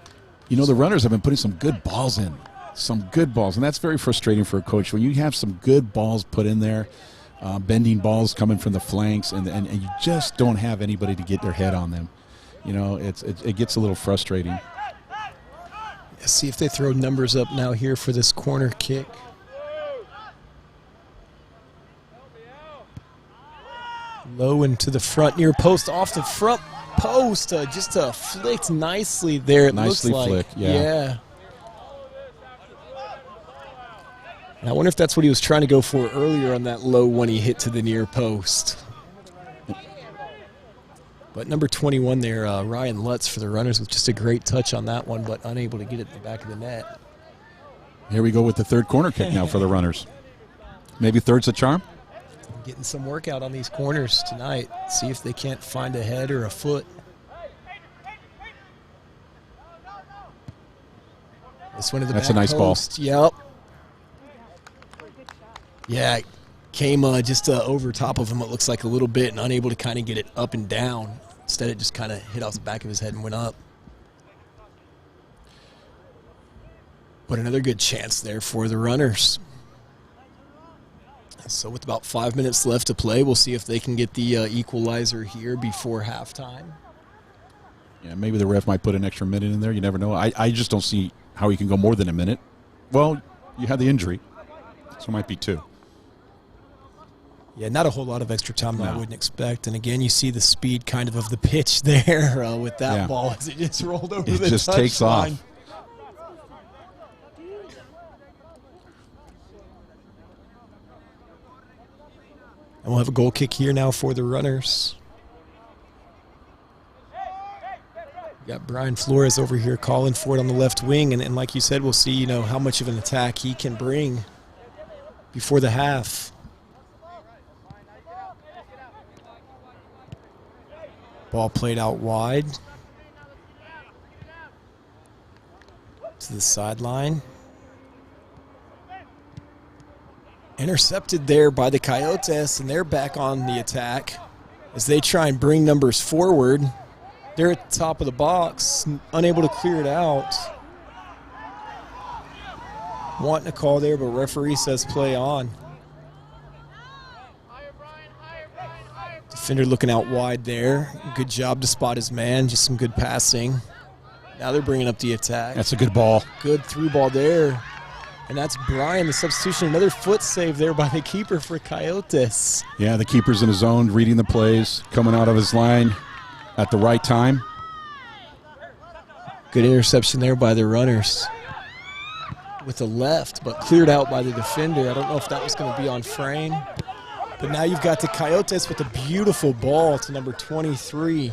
You know, the runners have been putting some good balls in. Some good balls. And that's very frustrating for a coach. When you have some good balls put in there, bending balls coming from the flanks, and you just don't have anybody to get their head on them. You know, it gets a little frustrating. Let's see if they throw numbers up now here for this corner kick. Low into the front, near post, off the front post, just flicked nicely there. It nicely looks like. Flicked, yeah. And I wonder if that's what he was trying to go for earlier on that low one he hit to the near post. But number 21 there, Ryan Lutz for the runners with just a great touch on that one, but unable to get it in the back of the net. Here we go with the third corner kick now for the runners. Maybe third's a charm? Getting some workout on these corners tonight. See if they can't find a head or a foot. This one to the That's back a nice post. Yep. Yeah, came just over top of him, it looks like a little bit, and unable to kind of get it up and down. Instead, it just kind of hit off the back of his head and went up. But another good chance there for the runners. So with about 5 minutes left to play, we'll see if they can get the equalizer here before halftime. Yeah, maybe the ref might put an extra minute in there. You never know. I just don't see how he can go more than a minute. Well, you had the injury, so it might be 2. Yeah, not a whole lot of extra time that I No. wouldn't expect. And again, you see the speed kind of the pitch there with that ball as it just rolled over It the just takes touchline. off. And we'll have a goal kick here now for the runners. We got Brian Flores over here calling for it on the left wing. And like you said, we'll see, how much of an attack he can bring before the half. Ball played out wide to the sideline. Intercepted there by the Coyotes, and they're back on the attack as they try and bring numbers forward. They're at the top of the box, unable to clear it out. Wanting a call there, but referee says play on. Defender looking out wide there. Good job to spot his man. Just some good passing. Now they're bringing up the attack. That's a good ball. Good through ball there. And that's Brian, the substitution. Another foot save there by the keeper for Coyotes. Yeah, the keeper's in his zone, reading the plays, coming out of his line at the right time. Good interception there by the runners with the left, but cleared out by the defender. I don't know if that was going to be on frame. But now you've got the Coyotes with a beautiful ball to number 23,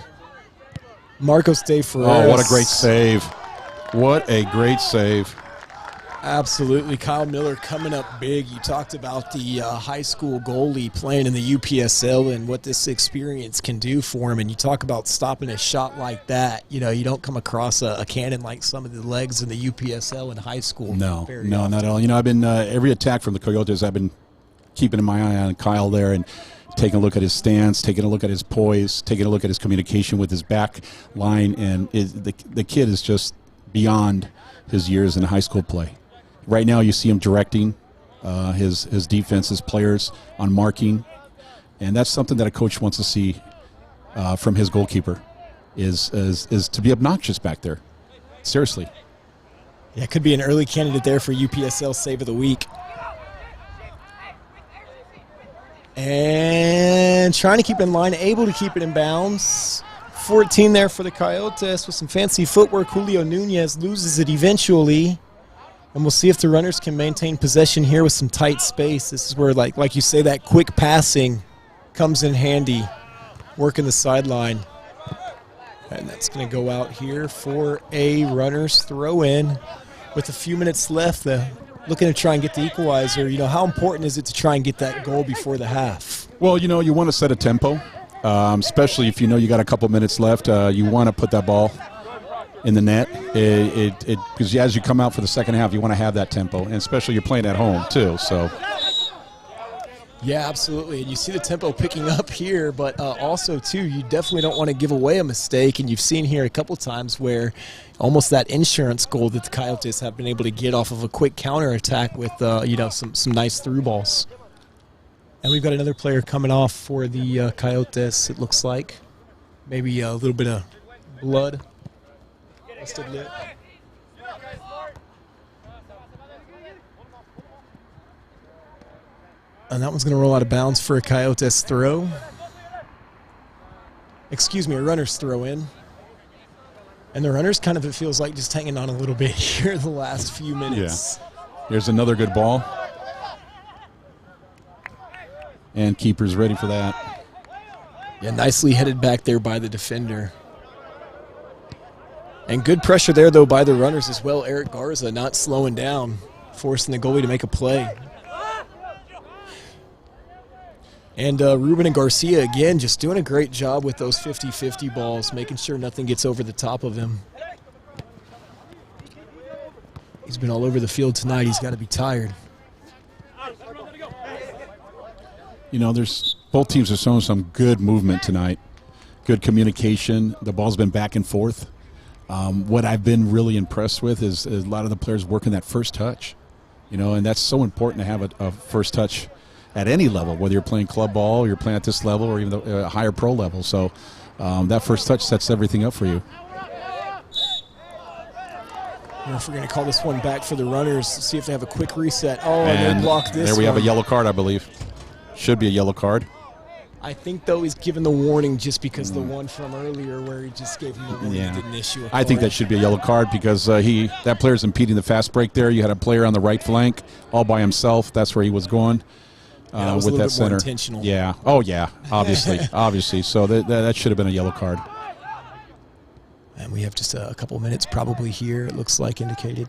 Marcos De Ferreira. Oh, what a great save. What a great save. Absolutely. Kyle Miller coming up big. You talked about the high school goalie playing in the UPSL and what this experience can do for him. And you talk about stopping a shot like that. You don't come across a cannon like some of the legs in the UPSL in high school. No, very not often. at all. I've been every attack from the Coyotes, I've been keeping my eye on Kyle there and taking a look at his stance, taking a look at his poise, taking a look at his communication with his back line. And the kid is just beyond his years in high school play. Right now you see him directing his defense, his players on marking. And that's something that a coach wants to see from his goalkeeper is to be obnoxious back there. Seriously. Yeah, could be an early candidate there for UPSL Save of the Week. And trying to keep in line, able to keep it in bounds. 14 there for the Coyotes with some fancy footwork. Julio Nunez loses it eventually. And we'll see if the runners can maintain possession here with some tight space. This is where, like you say, that quick passing comes in handy. Working the sideline. And that's going to go out here for a runner's throw-in. With a few minutes left, looking to try and get the equalizer. How important is it to try and get that goal before the half? Well, you want to set a tempo, especially if you got a couple minutes left. You want to put that ball in the net. Because as you come out for the second half, you want to have that tempo, and especially you're playing at home too. So. Yeah, absolutely. And you see the tempo picking up here, but also, too, you definitely don't want to give away a mistake. And you've seen here a couple times where almost that insurance goal that the Coyotes have been able to get off of a quick counterattack with, some nice through balls. And we've got another player coming off for the Coyotes, it looks like. Maybe a little bit of blood. Busted lip. And that one's going to roll out of bounds for a Coyotes throw. Excuse me, a runner's throw in. And the runners kind of, it feels like, just hanging on a little bit here the last few minutes. Yeah. Here's another good ball. And keeper's ready for that. Yeah, nicely headed back there by the defender. And good pressure there, though, by the runners as well. Eric Garza not slowing down, forcing the goalie to make a play. And Ruben and Garcia, again, just doing a great job with those 50-50 balls, making sure nothing gets over the top of him. He's been all over the field tonight. He's got to be tired. You know, both teams are showing some good movement tonight, good communication. The ball's been back and forth. What I've been really impressed with is a lot of the players working that first touch, and that's so important to have a first touch at any level, whether you're playing club ball, or you're playing at this level, or even a higher pro level. So that first touch sets everything up for you. If we're going to call this one back for the runners, see if they have a quick reset. Oh, and they blocked this. There we have a yellow card, I believe. Should be a yellow card. I think, though, he's given the warning just because the one from earlier where he just gave him a warning, he didn't issue a card. I think that should be a yellow card because that player's impeding the fast break there. You had a player on the right flank all by himself. That's where he was going that was with a little that bit center. More intentional. Yeah. Oh, yeah. Obviously. So that should have been a yellow card. And we have just a couple minutes probably here, it looks like indicated.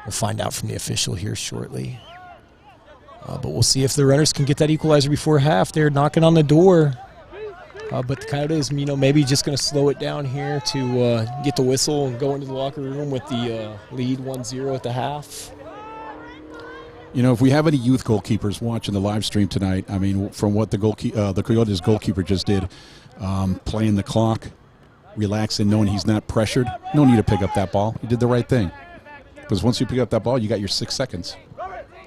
We'll find out from the official here shortly. But we'll see if the runners can get that equalizer before half. They're knocking on the door. But the Coyotes, maybe just going to slow it down here to get the whistle and go into the locker room with the lead 1-0 at the half. If we have any youth goalkeepers watching the live stream tonight, from what the Coyotes goalkeeper just did, playing the clock, relaxing, knowing he's not pressured, no need to pick up that ball. He did the right thing. Because once you pick up that ball, you got your 6 seconds.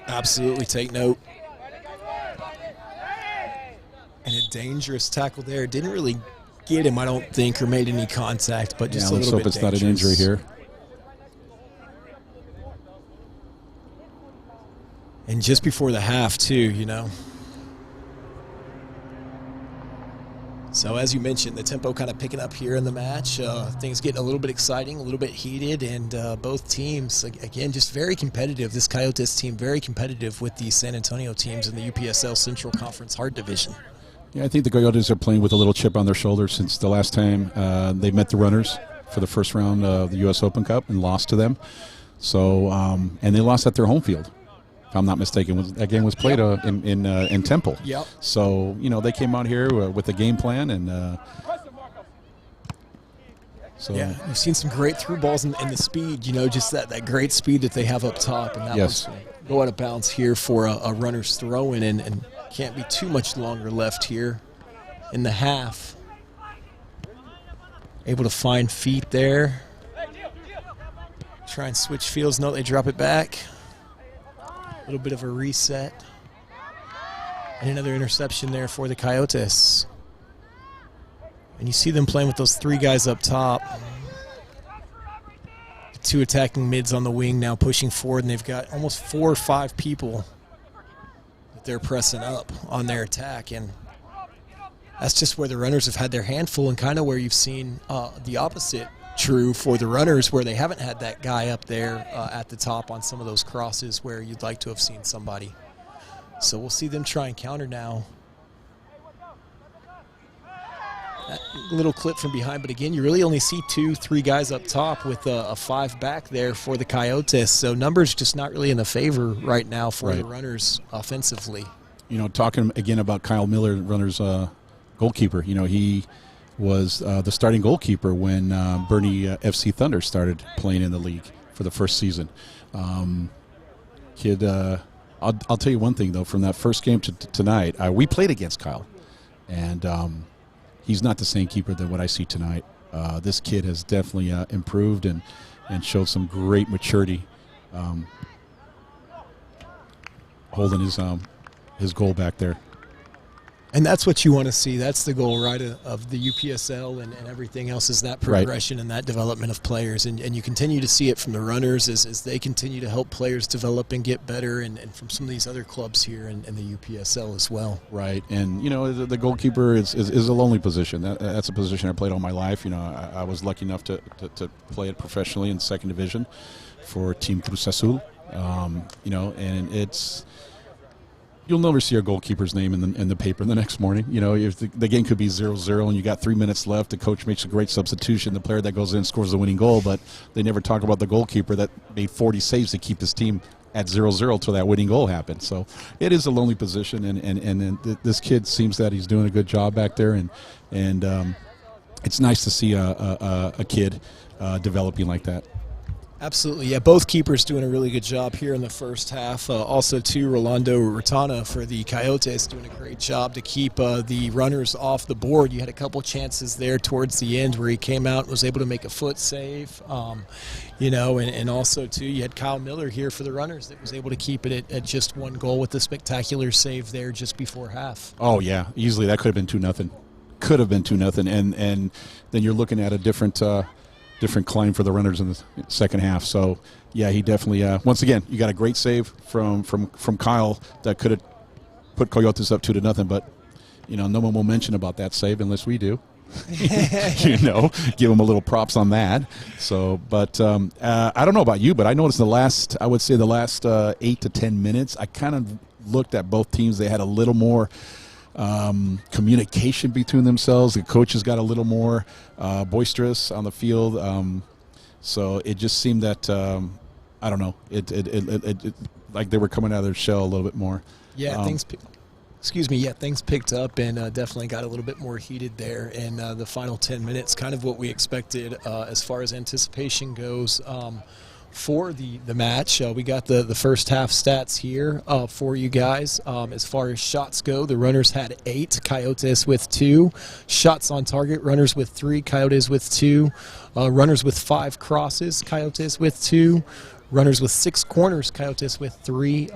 Absolutely, take note. And a dangerous tackle there. Didn't really get him, I don't think, or made any contact, but just a little bit dangerous. Let's hope it's not an injury here. And just before the half, too, So as you mentioned, the tempo kind of picking up here in the match. Things getting a little bit exciting, a little bit heated, and both teams, again, just very competitive. This Coyotes team, very competitive with the San Antonio teams in the UPSL Central Conference Hard Division. Yeah, I think the Coyotes are playing with a little chip on their shoulder since the last time they met the runners for the first round of the U.S. Open Cup and lost to them. So, and they lost at their home field. If I'm not mistaken, that game was played in Temple. Yep. So, they came out here with a game plan, and yeah, we've seen some great through balls and the speed, just that great speed that they have up top. And that was go out of bounds here for a runner's throw-in, and can't be too much longer left here in the half. Able to find feet there. Try and switch fields. No, they drop it back. A little bit of a reset. And another interception there for the Coyotes. And you see them playing with those 3 guys up top. 2 attacking mids on the wing now pushing forward, and they've got almost 4 or 5 people that they're pressing up on their attack. And that's just where the runners have had their handful, and kind of where you've seen the opposite true for the runners, where they haven't had that guy up there at the top on some of those crosses where you'd like to have seen somebody. So we'll see them try and counter now. That little clip from behind, but again, you really only see 2, 3 guys up top with a 5 back there for the Coyotes. So numbers just not really in the favor right now for the runners offensively. Talking again about Kyle Miller, runners goalkeeper, he was the starting goalkeeper when Bernie FC Thunder started playing in the league for the first season. Kid, I'll tell you one thing, though, from that first game to tonight, we played against Kyle, and he's not the same keeper than what I see tonight. This kid has definitely improved and showed some great maturity, holding his goal back there. And that's what you want to see. That's the goal, right, of the UPSL and everything else, is that progression and that development of players. And you continue to see it from the runners as they continue to help players develop and get better, and from some of these other clubs here in the UPSL as well. Right. And, the goalkeeper is a lonely position. That's a position I played all my life. I was lucky enough to play it professionally in second division for Team Cruz Azul. And You'll never see our goalkeeper's name in the paper the next morning. You know, if the game could be 0-0 and you got 3 minutes left, the coach makes a great substitution. The player that goes in scores the winning goal, but they never talk about the goalkeeper that made 40 saves to keep his team at 0-0 till that winning goal happened. So it is a lonely position, and this kid seems that he's doing a good job back there, and it's nice to see a kid developing like that. Absolutely, yeah. Both keepers doing a really good job here in the first half. Also, too, Rolando Rotana for the Coyotes doing a great job to keep the runners off the board. You had a couple chances there towards the end where he came out and was able to make a foot save. And also, too, you had Kyle Miller here for the runners that was able to keep it at just one goal with a spectacular save there just before half. Oh, yeah, easily. That could have been 2-0. Could have been 2-0, and then you're looking at a different climb for the runners in the second half. So, yeah, he definitely, once again, you got a great save from Kyle that could have put Coyotes up 2-0, but, no one will mention about that save unless we do. Give him a little props on that. So, but I don't know about you, but I noticed the last 8 to 10 minutes, I kind of looked at both teams. They had a little more communication between themselves. The coaches got a little more boisterous on the field, so it just seemed that I don't know. It like they were coming out of their shell a little bit more. Yeah, things picked up and definitely got a little bit more heated there in the final 10 minutes. Kind of what we expected as far as anticipation goes. For the match, we got the first half stats here for you guys. As far as shots go, the runners had 8, Coyotes with 2. Shots on target, runners with 3, Coyotes with 2. Runners with 5 crosses, Coyotes with 2. Runners with 6 corners, Coyotes with 3.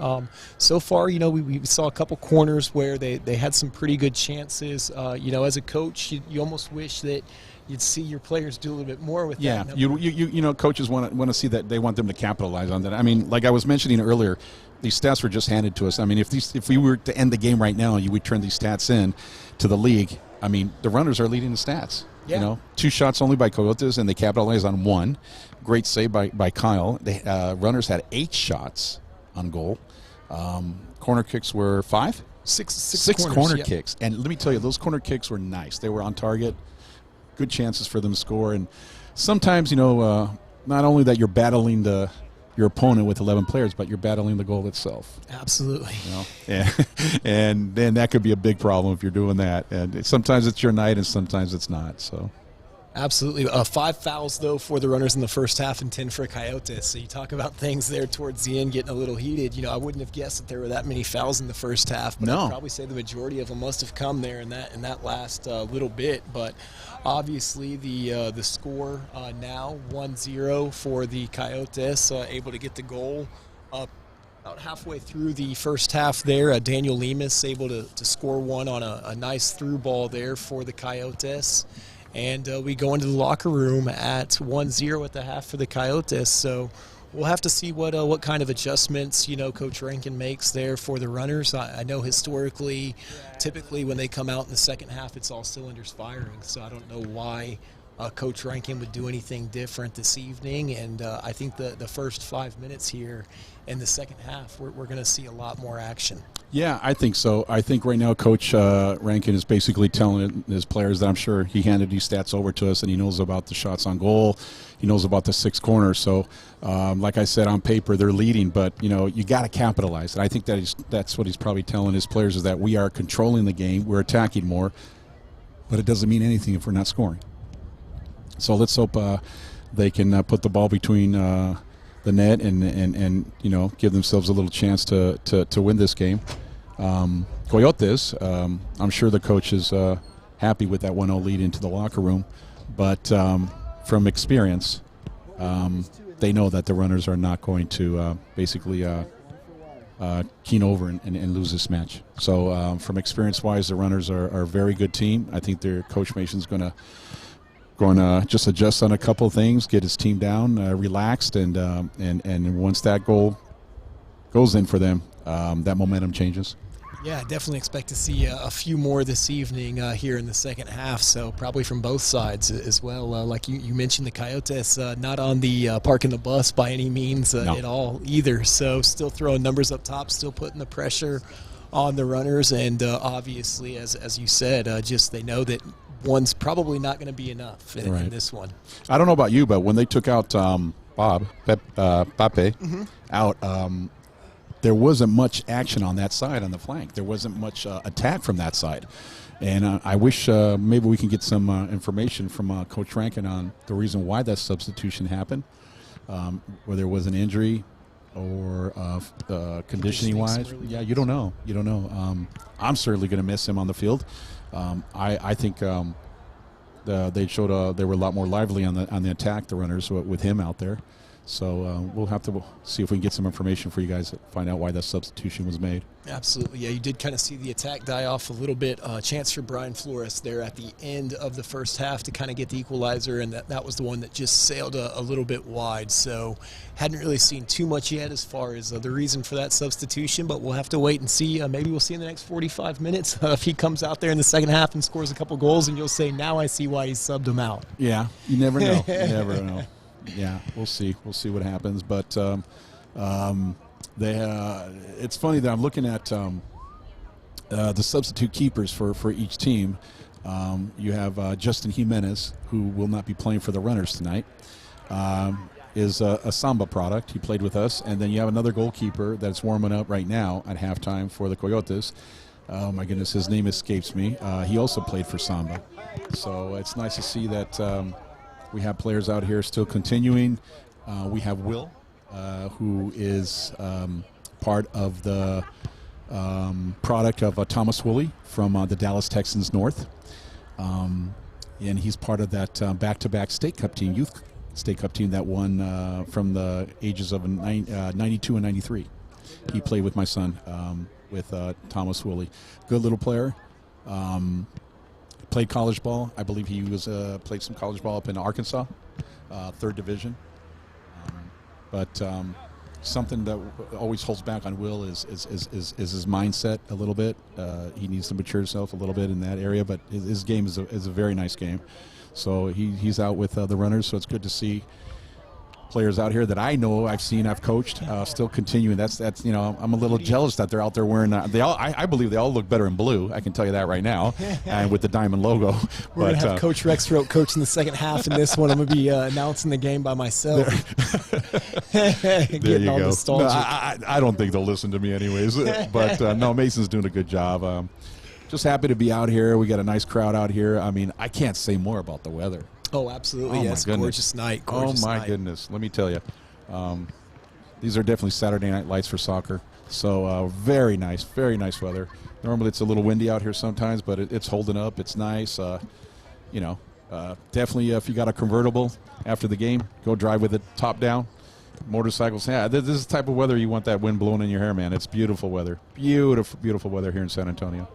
So far, we saw a couple corners where they had some pretty good chances. As a coach, you almost wish that you'd see your players do a little bit more with that. Yeah, coaches want to see that. They want them to capitalize on that. I mean, like I was mentioning earlier, these stats were just handed to us. I mean, if we were to end the game right now, you would turn these stats in to the league. I mean, the runners are leading the stats. Yeah. 2 shots only by Coyotes, and they capitalized on 1. Great save by Kyle. Runners had 8 shots on goal. Corner kicks were 5? 6 corner kicks. And let me tell you, those corner kicks were nice. They were on target. Good chances for them to score. And sometimes, not only that you're battling your opponent with 11 players, but you're battling the goal itself. Absolutely. And then that could be a big problem if you're doing that. And sometimes it's your night and sometimes it's not. So. Absolutely. 5 fouls, though, for the runners in the first half and 10 for Coyotes. So you talk about things there towards the end getting a little heated. I wouldn't have guessed that there were that many fouls in the first half. But I'd probably say the majority of them must have come there in that last little bit. But obviously the score now 1-0 for the Coyotes, able to get the goal about halfway through the first half there. Daniel Lemus able to score one on a nice through ball there for the Coyotes. And we go into the locker room at 1-0 at the half for the Coyotes. So we'll have to see what kind of adjustments, Coach Rankin makes there for the runners. I know historically, typically when they come out in the second half, it's all cylinders firing. So I don't know why Coach Rankin would do anything different this evening. And I think the first 5 minutes here in the second half, we're going to see a lot more action. Yeah, I think so. I think right now Coach Rankin is basically telling his players that I'm sure he handed these stats over to us, and he knows about the shots on goal. He knows about the 6 corners. So, like I said, on paper they're leading, but you got to capitalize. And I think that's what he's probably telling his players, is that we are controlling the game, we're attacking more, but it doesn't mean anything if we're not scoring. So let's hope they can put the ball between the net and give themselves a little chance to win this game. Coyotes, I'm sure the coach is happy with that 1-0 lead into the locker room, but from experience, they know that the runners are not going to basically keen over and lose this match. So from experience-wise, the runners are a very good team. I think their coach Mason's going to just adjust on a couple of things, get his team down, relaxed, and once that goal goes in for them, that momentum changes. Yeah, definitely expect to see a few more this evening here in the second half, so probably from both sides as well. Like you mentioned, the Coyotes not on the parking the bus by any means at all either, so still throwing numbers up top, still putting the pressure on the runners, and obviously, as you said, just they know that one's probably not going to be enough in this one. I don't know about you, but when they took out Pape out, there wasn't much action on that side on the flank. There wasn't much attack from that side. And I wish maybe we can get some information from Coach Rankin on the reason why that substitution happened, whether it was an injury or conditioning-wise. Yeah, you don't know. You don't know. I'm certainly going to miss him on the field. I think they showed they were a lot more lively on the attack, the runners, with him out there. So we'll have to see if we can get some information for you guys to find out why that substitution was made. Absolutely. Yeah, you did kind of see the attack die off a little bit. Chance for Brian Flores there at the end of the first half to kind of get the equalizer, and that was the one that just sailed a little bit wide. So hadn't really seen too much yet as far as the reason for that substitution, but we'll have to wait and see. Maybe we'll see in the next 45 minutes if he comes out there in the second half and scores a couple goals, and you'll say, now I see why he subbed him out. Yeah, you never know. You never know. Yeah, we'll see. We'll see what happens. But it's funny that I'm looking at the substitute keepers for each team. You have Justin Jimenez, who will not be playing for the Runners tonight, is a Samba product. He played with us. And then you have another goalkeeper that's warming up right now at halftime for the Coyotes. Oh, my goodness, his name escapes me. He also played for Samba. So it's nice to see that we have players out here still continuing. We have Will, who is part of the product of Thomas Woolley from the Dallas Texans North. And he's part of that back-to-back State Cup team, youth State Cup team that won from the ages of 92 and 93. He played with my son, with Thomas Woolley. Good little player. Played college ball. I believe he was played some college ball up in Arkansas, 3rd division. But something that always holds back on Will is his mindset a little bit. He needs to mature himself a little bit in that area. But his game is a very nice game. So he's out with the Runners. So it's good to see players out here that I know, I've seen, I've coached, still continuing. That's I'm a little jealous that they're out there wearing. I believe they all look better in blue. I can tell you that right now, and with the diamond logo. We're gonna have Coach Rexroth coaching the second half in this one. I'm gonna be announcing the game by myself. Getting all nostalgic. No, I don't think they'll listen to me anyways. But no, Mason's doing a good job. Just happy to be out here. We got a nice crowd out here. I mean, I can't say more about the weather. Oh, absolutely. Yes, gorgeous night. Gorgeous night. Goodness. Let me tell you. These are definitely Saturday night lights for soccer. So very nice weather. Normally it's a little windy out here sometimes, but it's holding up. It's nice. Definitely if you got a convertible after the game, go drive with it top down. Motorcycles. Yeah, this is the type of weather you want that wind blowing in your hair, man. It's beautiful weather. Beautiful weather here in San Antonio.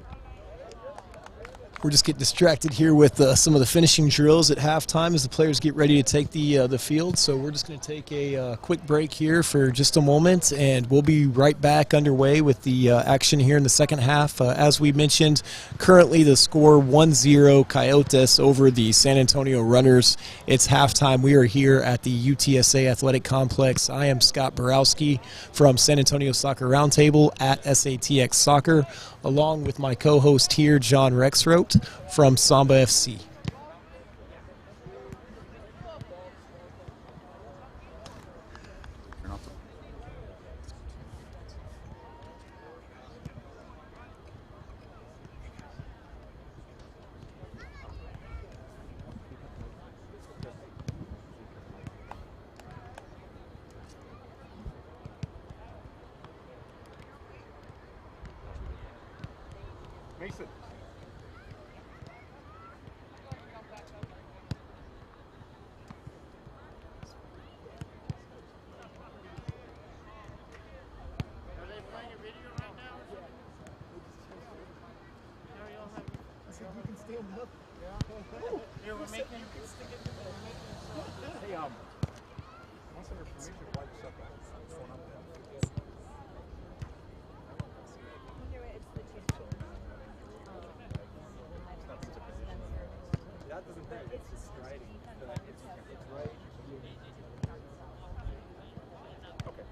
We're just getting distracted here with some of the finishing drills at halftime as the players get ready to take the field. So we're just going to take a quick break here for just a moment, and we'll be right back underway with the action here in the second half. As we mentioned, currently the score 1-0 Coyotes over the San Antonio Runners. It's halftime. We are here at the UTSA Athletic Complex. I am Scott Borowski from San Antonio Soccer Roundtable at SATX Soccer, along with my co-host here, John Rexroth from Samba FC. Mason. Hey, what's the information? Why the shut down? What's going on there? That doesn't hurt. It's just striding. It's right. Okay.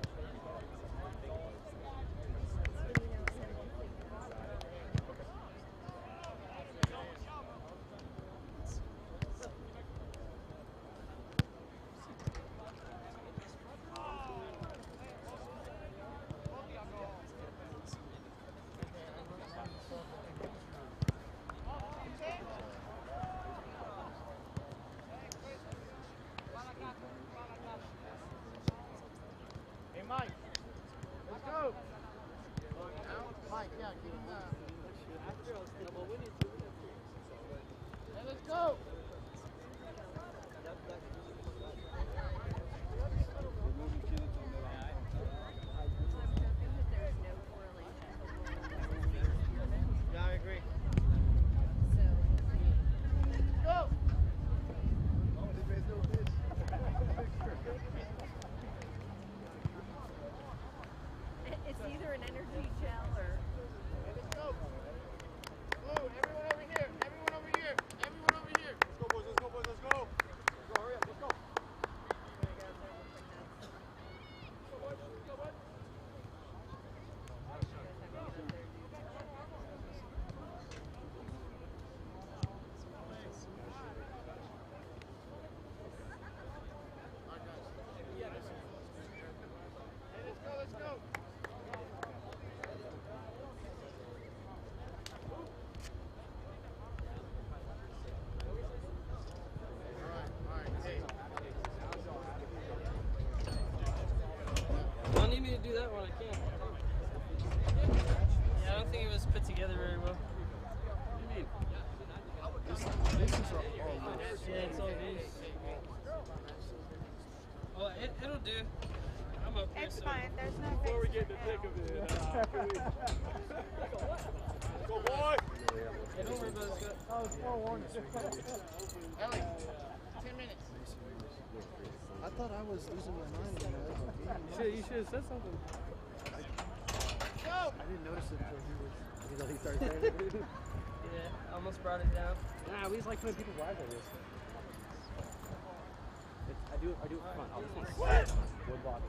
could do that one, I can. Yeah, I don't think it was put together very well. This is all loose. Yeah, it's all loose. Well, it'll do. I'm up here, It's so. fine. There's no Before we fixing get in the it thick now. of it. Go, boy! Yeah, don't worry about it. Oh, it's 4-1. Ellie, 10 minutes. I thought I was losing my mind when I was You should have said something. I didn't notice it until he started saying it. Yeah, almost brought it down. Nah, we just like when people brag on this. I do it for fun. I'll just wood block.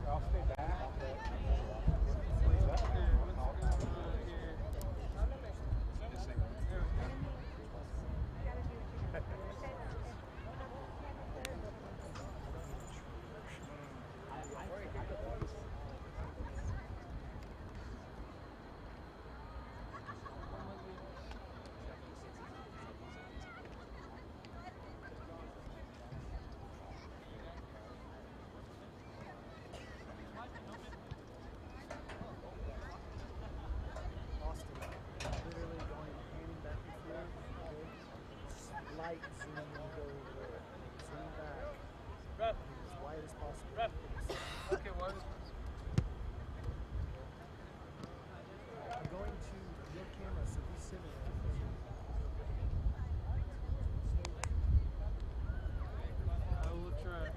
I'll stay back. Literally going handing back and forth. Light zoom and go there. Zoom back. As wide as possible. Okay, what? I'm going to your camera, so be sitting there. I will try.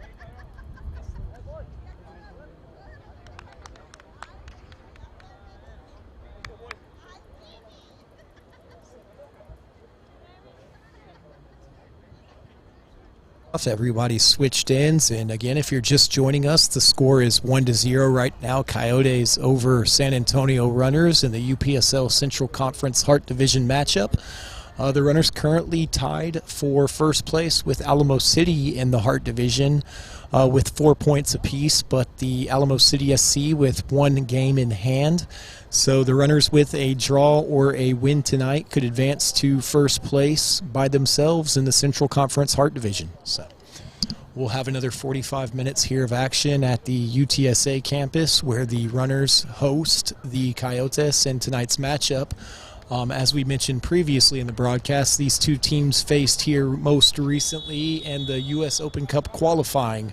Everybody switched ends, and again, if you're just joining us, the score is 1-0 right now. Coyotes over San Antonio Runners in the UPSL Central Conference Heart Division matchup. The Runners currently tied for first place with Alamo City in the Heart Division with 4 points apiece, but the Alamo City SC with one game in hand. So the Runners with a draw or a win tonight could advance to first place by themselves in the Central Conference Heart Division. So we'll have another 45 minutes here of action at the UTSA campus where the Runners host the Coyotes in tonight's matchup. As we mentioned previously in the broadcast, these two teams faced here most recently in the U.S. Open Cup qualifying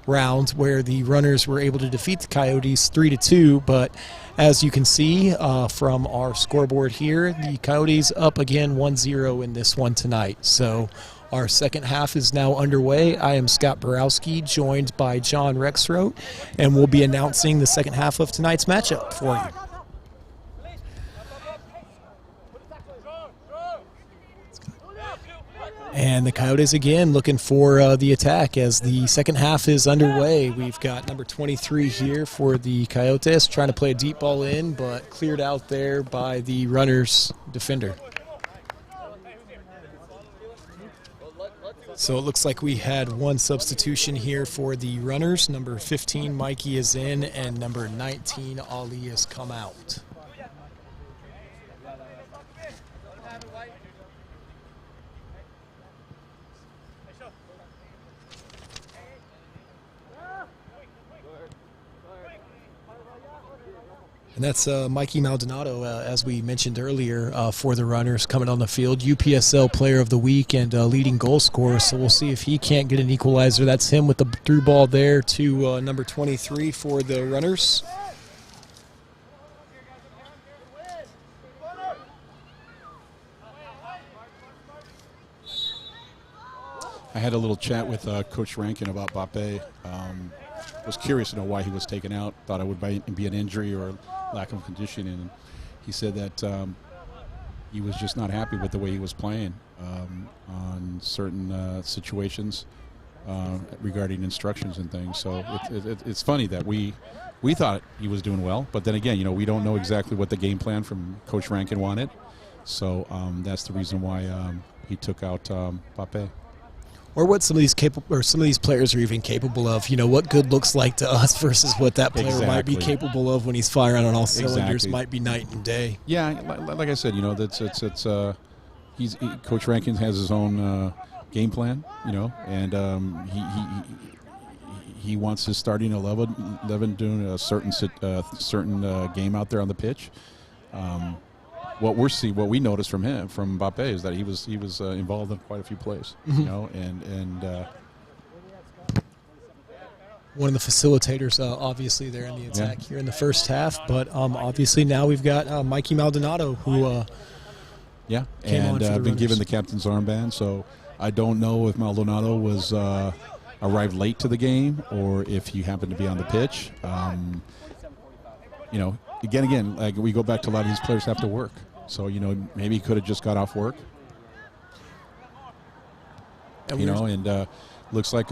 round where the Runners were able to defeat the Coyotes 3-2, but as you can see from our scoreboard here, the Coyotes up again 1-0 in this one tonight. So our second half is now underway. I am Scott Borowski, joined by John Rexroth, and we'll be announcing the second half of tonight's matchup for you. And the Coyotes again looking for the attack as the second half is underway. We've got number 23 here for the Coyotes trying to play a deep ball in, but cleared out there by the Runners defender. So it looks like we had one substitution here for the Runners. Number 15, Mikey, is in, and number 19, Ali, has come out. And that's Mikey Maldonado, as we mentioned earlier, for the Runners coming on the field. UPSL Player of the Week and leading goal scorer. So we'll see if he can't get an equalizer. That's him with the through ball there to number 23 for the Runners. I had a little chat with Coach Rankin about Bape. Was curious to know why he was taken out. Thought it would be an injury or lack of conditioning. And he said that he was just not happy with the way he was playing on certain situations regarding instructions and things. So it's funny that we thought he was doing well, but then again, we don't know exactly what the game plan from Coach Rankin wanted. So that's the reason why he took out Bape. Or what some of these players are even capable of. What good looks like to us versus what that player might be capable of when he's firing on all cylinders might be night and day. Yeah, like I said, Coach Rankin has his own game plan, and he wants his starting 11 doing a certain game out there on the pitch. What we noticed from Mbappe, is that he was involved in quite a few plays, and one of the facilitators, obviously, there in the attack here in the first half. But obviously now we've got Mikey Maldonado, who came on for the been given the captain's armband. So I don't know if Maldonado was arrived late to the game or if he happened to be on the pitch. Again, like we go back to a lot of these players have to work. So maybe he could have just got off work. And looks like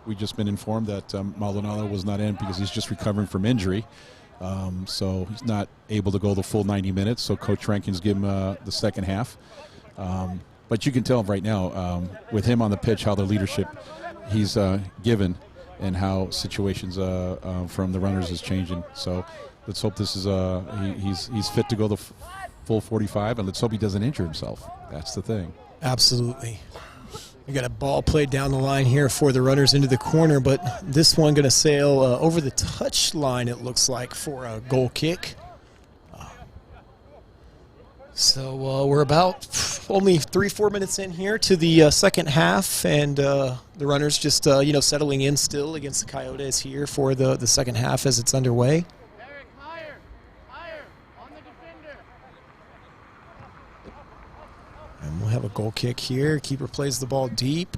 we just been informed that Maldonado was not in because he's just recovering from injury. So he's not able to go the full 90 minutes. So Coach Rankins give him the second half. But you can tell right now with him on the pitch how the leadership he's given and how situations from the runners is changing. So let's hope this is he's fit to go the full 45, and let's hope he doesn't injure himself. That's the thing. Absolutely. We got a ball played down the line here for the runners into the corner, but this one going to sail over the touch line, it looks like, for a goal kick. So we're about only 3-4 minutes in here to the second half, and the runners just settling in still against the Coyotes here for the second half as it's underway. Eric, higher, on the defender. And we'll have a goal kick here. Keeper plays the ball deep.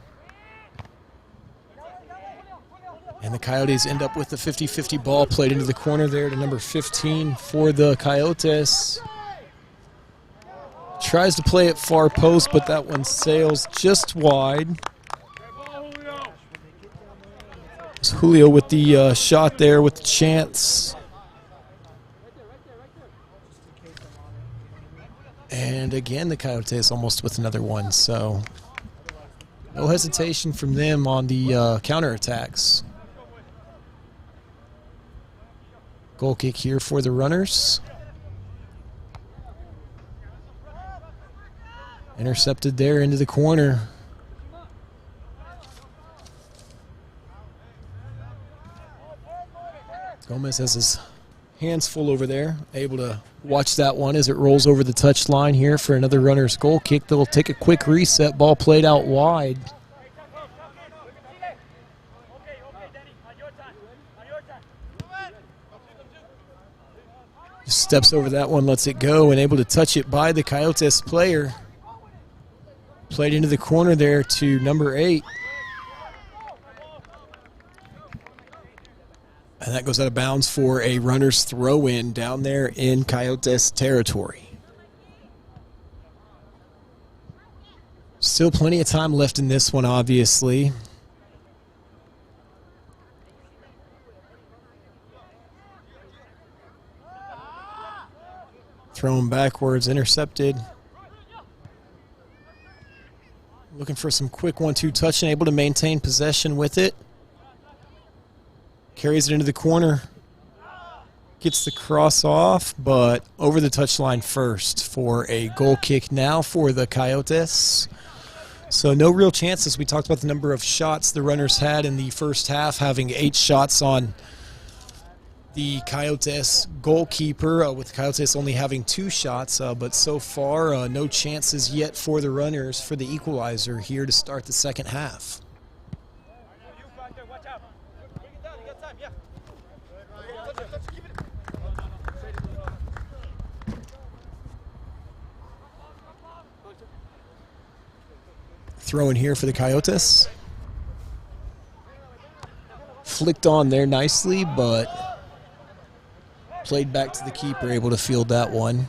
And the Coyotes end up with the 50-50 ball played into the corner there to number 15 for the Coyotes. Tries to play it far post, but that one sails just wide. It's Julio with the shot there with the chance. And again, the Coyotes almost with another one, so no hesitation from them on the counterattacks. Goal kick here for the runners. Intercepted there into the corner. Gomez has his hands full over there, able to watch that one as it rolls over the touch line here for another runner's goal kick. They'll take a quick reset, ball played out wide. Steps over that one, lets it go, and able to touch it by the Coyotes player. Played into the corner there to number 8. And that goes out of bounds for a runner's throw-in down there in Coyotes territory. Still plenty of time left in this one, obviously. Thrown backwards, intercepted. Looking for some quick 1-2 touch and able to maintain possession with it. Carries it into the corner. Gets the cross off, but over the touchline first for a goal kick now for the Coyotes. So no real chances. We talked about the number of shots the runners had in the first half, having 8 shots on the Coyotes goalkeeper, with the Coyotes only having 2 shots, but so far no chances yet for the runners for the equalizer here to start the second half. Throw in here for the Coyotes. Flicked on there nicely, but played back to the keeper, able to field that one.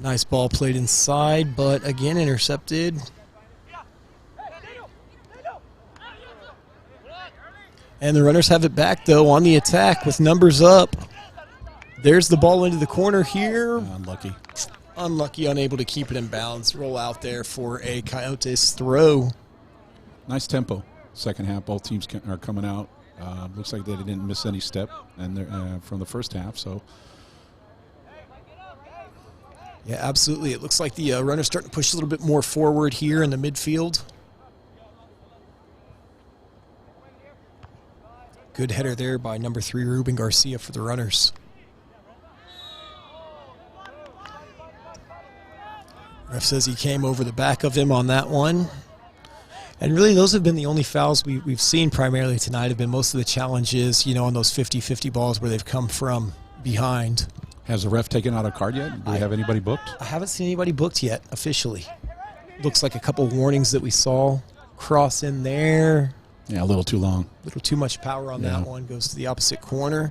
Nice ball played inside, but again intercepted. And the runners have it back, though, on the attack with numbers up. There's the ball into the corner here. Unlucky, unable to keep it in bounds. Roll out there for a Coyotes throw. Nice tempo. Second half, both teams are coming out. Looks like they didn't miss any step and from the first half. So Yeah, absolutely. It looks like the runner's starting to push a little bit more forward here in the midfield. Good header there by number 3, Ruben Garcia for the runners. Ref says he came over the back of him on that one. And really, those have been the only fouls we've seen primarily tonight, have been most of the challenges, on those 50-50 balls where they've come from behind. Has the ref taken out a card yet? Do we have anybody booked? I haven't seen anybody booked yet, officially. Looks like a couple warnings that we saw. Cross in there. Yeah, a little too long. A little too much power on that one. Goes to the opposite corner.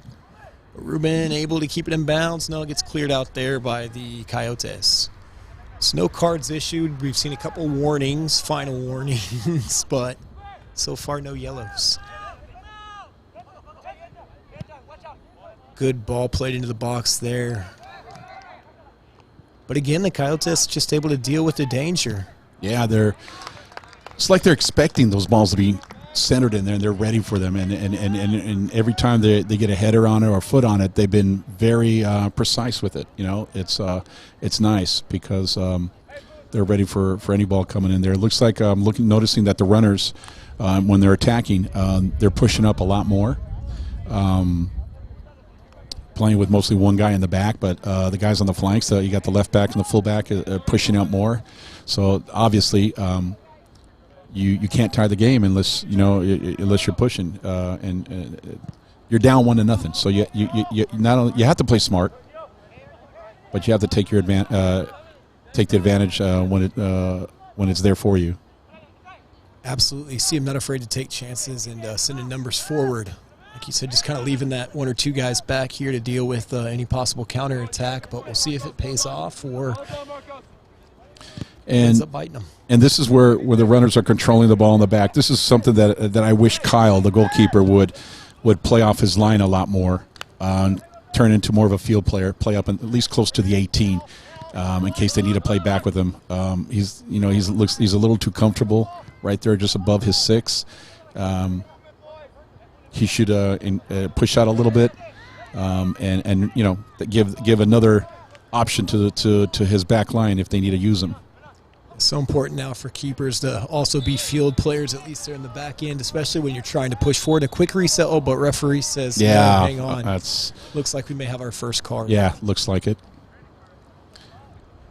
Ruben able to keep it in bounds. No, it gets cleared out there by the Coyotes. So no cards issued. We've seen a couple warnings, final warnings, but so far no yellows. Good ball played into the box there. But again, the Coyotes just able to deal with the danger. Yeah, it's like they're expecting those balls to be centered in there, and they're ready for them. And every time they get a header on it or a foot on it, they've been very precise with it. It's nice because they're ready for any ball coming in there. It looks like I'm noticing that the runners, when they're attacking, they're pushing up a lot more. Playing with mostly one guy in the back, but the guys on the flanks, you got the left back and the full back pushing out more. So obviously, you can't tie the game unless you're pushing, and you're down 1-0. So you not only you have to play smart, but you have to take the advantage when it's there for you. Absolutely. See him not afraid to take chances and sending numbers forward. Like you said, just kind of leaving that 1 or 2 guys back here to deal with any possible counterattack, but we'll see if it pays off or ends up biting them. And this is where the runners are controlling the ball in the back. This is something that I wish Kyle, the goalkeeper, would play off his line a lot more, turn into more of a field player, play up at least close to the 18, in case they need to play back with him. He's a little too comfortable right there, just above his 6. He should push out a little bit, and give another option to his back line if they need to use him. It's so important now for keepers to also be field players, at least they're in the back end, especially when you're trying to push forward. A quick reset. Oh, but referee says, no, hang on. Looks like we may have our first card. Yeah, looks like it.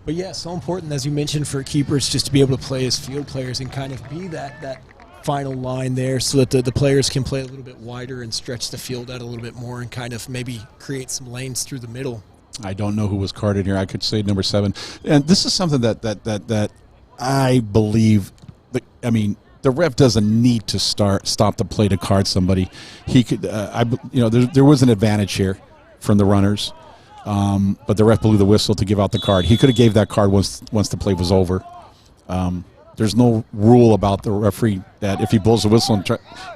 But yeah, so important, as you mentioned, for keepers just to be able to play as field players and kind of be that final line there so that the players can play a little bit wider and stretch the field out a little bit more and kind of maybe create some lanes through the middle. I don't know who was carded here. I could say number 7. And this is something that I believe the ref doesn't need to stop the play to card somebody. He could there was an advantage here from the runners. But the ref blew the whistle to give out the card. He could have gave that card once the play was over. There's no rule about the referee that if he blows the whistle,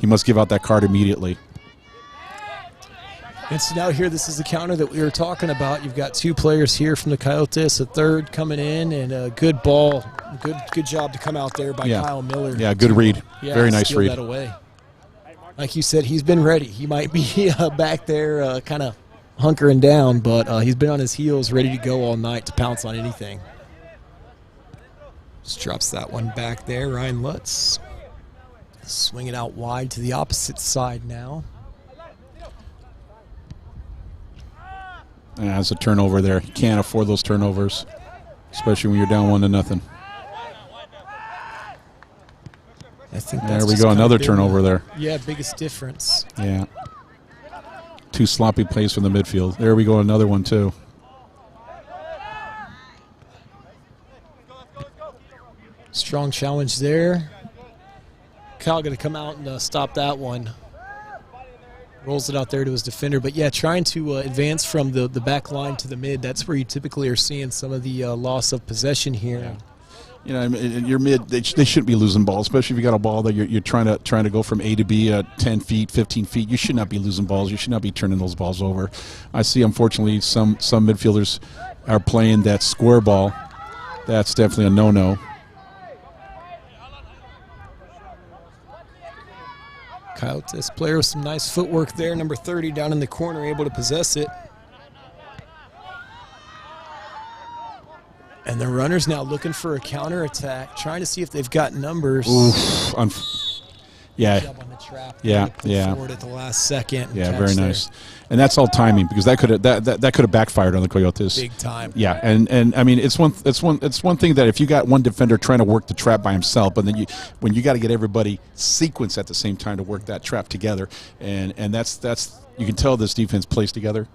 he must give out that card immediately. And so now here, this is the counter that we were talking about. You've got 2 players here from the Coyotes, a third coming in, and a good ball. Good job to come out there by Kyle Miller. Yeah, good read. Very nice read. That away. Like you said, he's been ready. He might be back there kind of hunkering down, but he's been on his heels, ready to go all night to pounce on anything. Just drops that one back there. Ryan Lutz swing it out wide to the opposite side now. Yeah, it's a turnover there. You can't afford those turnovers, especially when you're down 1-0. I think there we go, another turnover there. Yeah, biggest difference. Yeah. 2 sloppy plays from the midfield. There we go, another one too. Strong challenge there. Kyle going to come out and stop that one. Rolls it out there to his defender. But, yeah, trying to advance from the back line to the mid. That's where you typically are seeing some of the loss of possession here. Yeah. Your mid, they shouldn't be losing balls, especially if you got a ball that you're trying to go from A to B at 10 feet, 15 feet. You should not be losing balls. You should not be turning those balls over. I see, unfortunately, some midfielders are playing that square ball. That's definitely a no-no. Coyotes player with some nice footwork there. Number 30 down in the corner, able to possess it. And the runners now looking for a counterattack, trying to see if they've got numbers. Oof. Yeah. Job on the trap. Yeah, Put yeah. forward at the last second. Yeah, Catch very there. nice. And that's all timing, because that could have backfired on the Coyotes. Big time. Yeah, and I mean it's one thing that if you got one defender trying to work the trap by himself, but then when you got to get everybody sequenced at the same time to work that trap together, and that's you can tell this defense plays together,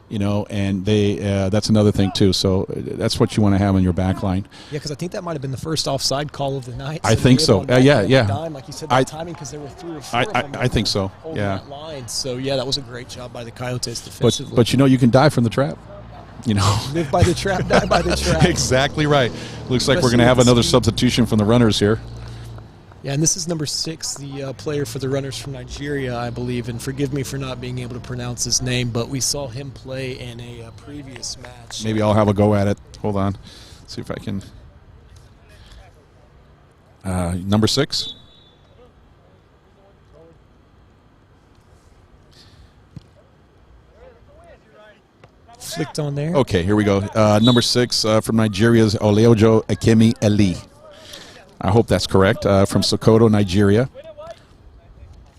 you know, and they that's another thing too. So that's what you want to have on your back line. Yeah, because I think that might have been the first offside call of the night. I think so. Yeah. Dime, like you said, that timing, because there were 3 or 4 of them I think so. holding Yeah. that line. So yeah, that was a great job by the Coyotes defensively. But you know, you can die from the trap. You know, live by the trap, die by the trap. Exactly right. Looks like we're Especially going to have with the another speed. substitution from the runners here. Yeah, and this is number 6, the player for the runners from Nigeria, I believe. And forgive me for not being able to pronounce his name, but we saw him play in a previous match. Maybe I'll have a go at it. Hold on. See if I can. Number 6. Flicked on there. Okay, here we go. Number 6 from Nigeria's Oleojo Ekemi Eli. I hope that's correct. From Sokoto, Nigeria.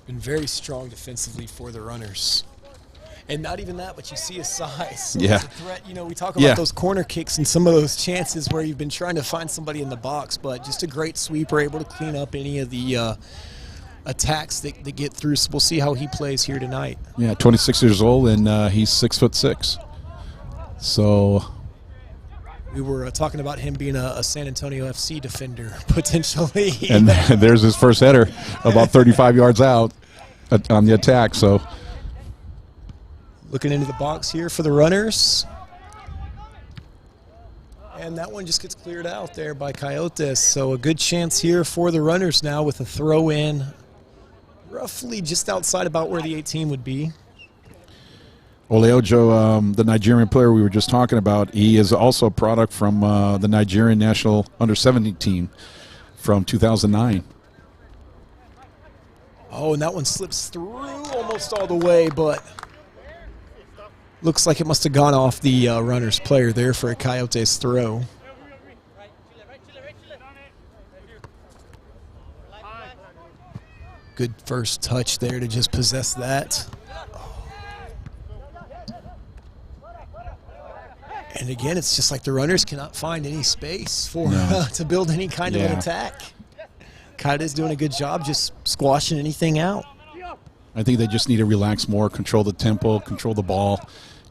Been very strong defensively for the runners. And not even that, but you see his size. So Yeah. it's a threat. You know, we talk about Yeah. those corner kicks and some of those chances where you've been trying to find somebody in the box, but just a great sweeper, able to clean up any of the attacks that get through. So we'll see how he plays here tonight. Yeah, 26 years old, and he's 6'6". So We were talking about him being a San Antonio FC defender, potentially. and there's his first header, about 35 yards out on the attack. So Looking into the box here for the runners. And that one just gets cleared out there by Coyotes. So a good chance here for the runners now with a throw in roughly just outside about where the 18 would be. Oleojo, the Nigerian player we were just talking about, he is also a product from the Nigerian national under-17 team from 2009. Oh, and that one slips through almost all the way, but looks like it must have gone off the runner's player there for a Coyotes throw. Good first touch there to just possess that. And again, it's just like the runners cannot find any space for to build any kind of an attack. Coyotes doing a good job just squashing anything out. I think they just need to relax more, control the tempo, control the ball,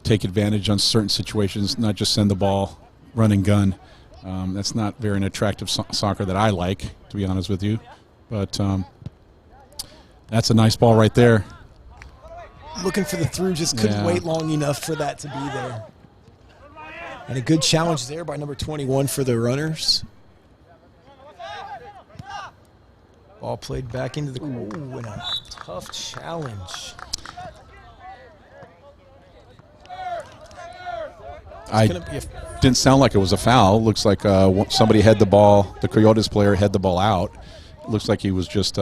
take advantage on certain situations, not just send the ball, run and gun. That's not very an attractive soccer that I like, to be honest with you. But that's a nice ball right there. Looking for the through, just couldn't wait long enough for that to be there. And a good challenge there by number 21 for the runners. Ball played back into the... Ooh, and a tough challenge. Didn't sound like it was a foul. Looks like somebody had the ball. The Coyotes player had the ball out. Looks like he was just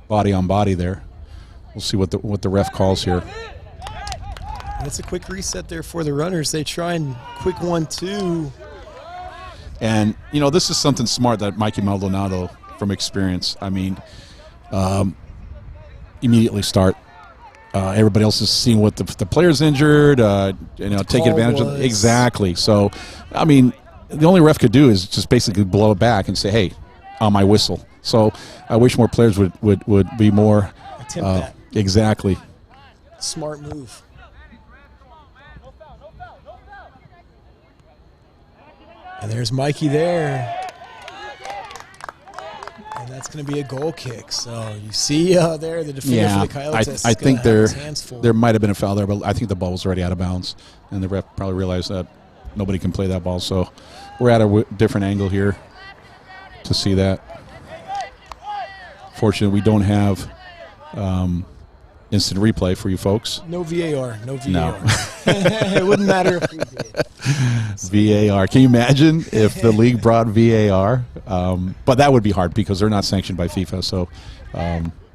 body on body there. We'll see what the ref calls here. And it's a quick reset there for the runners. They try and quick 1-2. And, you know, this is something smart that Mikey Maldonado, from experience, I mean, immediately start. Everybody else is seeing what the player's injured, take advantage of it. Exactly. So, I mean, the only ref could do is just basically blow it back and say, hey, on my whistle. So I wish more players would be more. Attempt that. Exactly. Smart move. And there's Mikey there. And that's going to be a goal kick. So you see there the defender for the Coyotes. I think there might have been a foul there, but I think the ball was already out of bounds. And the ref probably realized that nobody can play that ball. So we're at a different angle here to see that. Fortunately, we don't have instant replay for you folks. No VAR. No VAR. No. It wouldn't matter if we did. VAR. Can you imagine if the league brought VAR? But that would be hard because they're not sanctioned by FIFA, so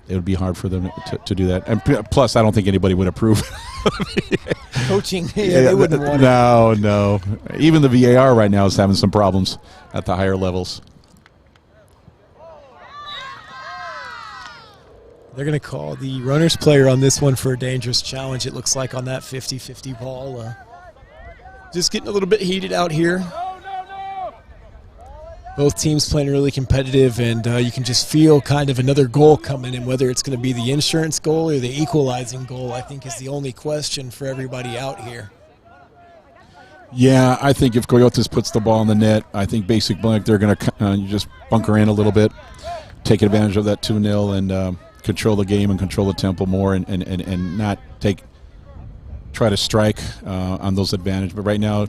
it would be hard for them to do that. And plus, I don't think anybody would approve Coaching, they wouldn't want it. No. Even the VAR right now is having some problems at the higher levels. They're going to call the runners player on this one for a dangerous challenge, it looks like, on that 50-50 ball. Just getting a little bit heated out here. Both teams playing really competitive, and you can just feel kind of another goal coming in. Whether it's going to be the insurance goal or the equalizing goal, I think is the only question for everybody out here. Yeah, I think if Coyotes puts the ball in the net, I think basic blank, they're going to just bunker in a little bit, take advantage of that 2-0 and control the game and control the tempo more and not try to strike on those advantages. But right now,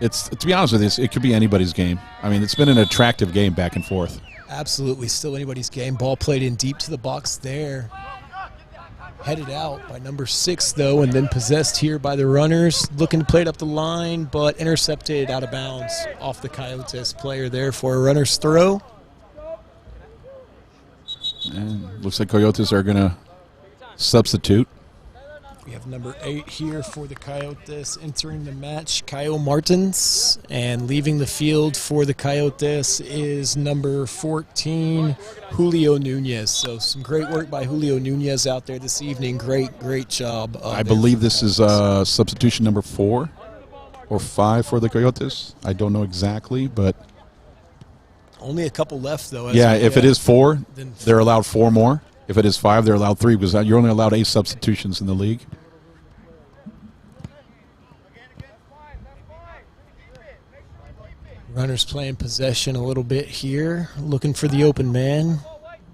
to be honest with you, it could be anybody's game. I mean, it's been an attractive game back and forth. Absolutely, still anybody's game. Ball played in deep to the box there. Headed out by number 6, though, and then possessed here by the runners. Looking to play it up the line, but intercepted out of bounds off the Coyotes player there for a runner's throw. And looks like Coyotes are going to substitute. We have number 8 here for the Coyotes entering the match, Kyle Martins. And leaving the field for the Coyotes is number 14, Julio Nunez. So some great work by Julio Nunez out there this evening. Great job. I believe this is substitution number 4 or 5 for the Coyotes. I don't know exactly, but... Only a couple left, though. Yeah, if it is 4, they're allowed 4 more. If it is 5, they're allowed 3, because you're only allowed 8 substitutions in the league. Runners playing possession a little bit here, looking for the open man,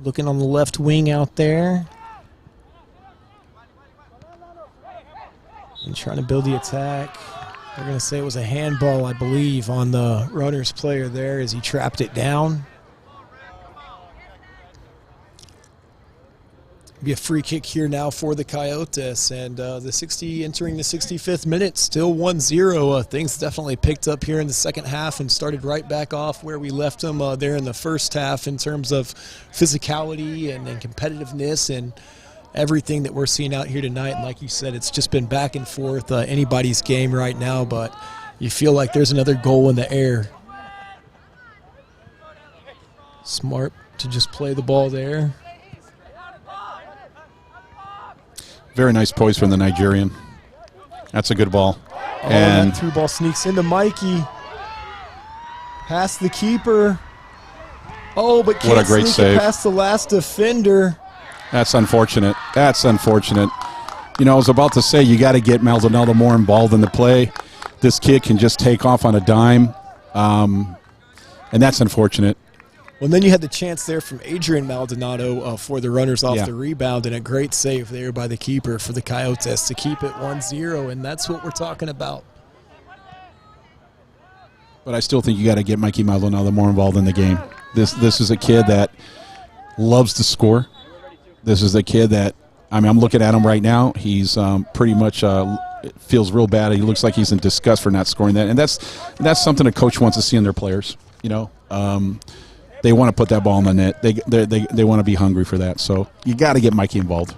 looking on the left wing out there. And trying to build the attack. They're going to say it was a handball, I believe, on the runners player there as he trapped it down. Be a free kick here now for the Coyotes, and entering the 65th minute, still 1-0. Things definitely picked up here in the second half and started right back off where we left them there in the first half in terms of physicality and competitiveness and everything that we're seeing out here tonight. And like you said, it's just been back and forth, anybody's game right now, but you feel like there's another goal in the air. Smart to just play the ball there. Very nice poise from the Nigerian. That's a good ball. And that through ball sneaks into Mikey. Past the keeper. Oh, but can't what a great sneak save. It past the last defender. That's unfortunate. That's unfortunate. You know, I was about to say you got to get Maldonado more involved in the play. This kid can just take off on a dime, and that's unfortunate. Well, and then you had the chance there from Adrian Maldonado for the runners off Yeah. the rebound, and a great save there by the keeper for the Coyotes to keep it 1-0, and that's what we're talking about. But I still think you got to get Mikey Maldonado more involved in the game. This is a kid that loves to score. This is a kid that, I mean, I'm looking at him right now. He's pretty much feels real bad. He looks like he's in disgust for not scoring that, and that's something a coach wants to see in their players. You know, they want to put that ball in the net. They want to be hungry for that. So you got to get Mikey involved.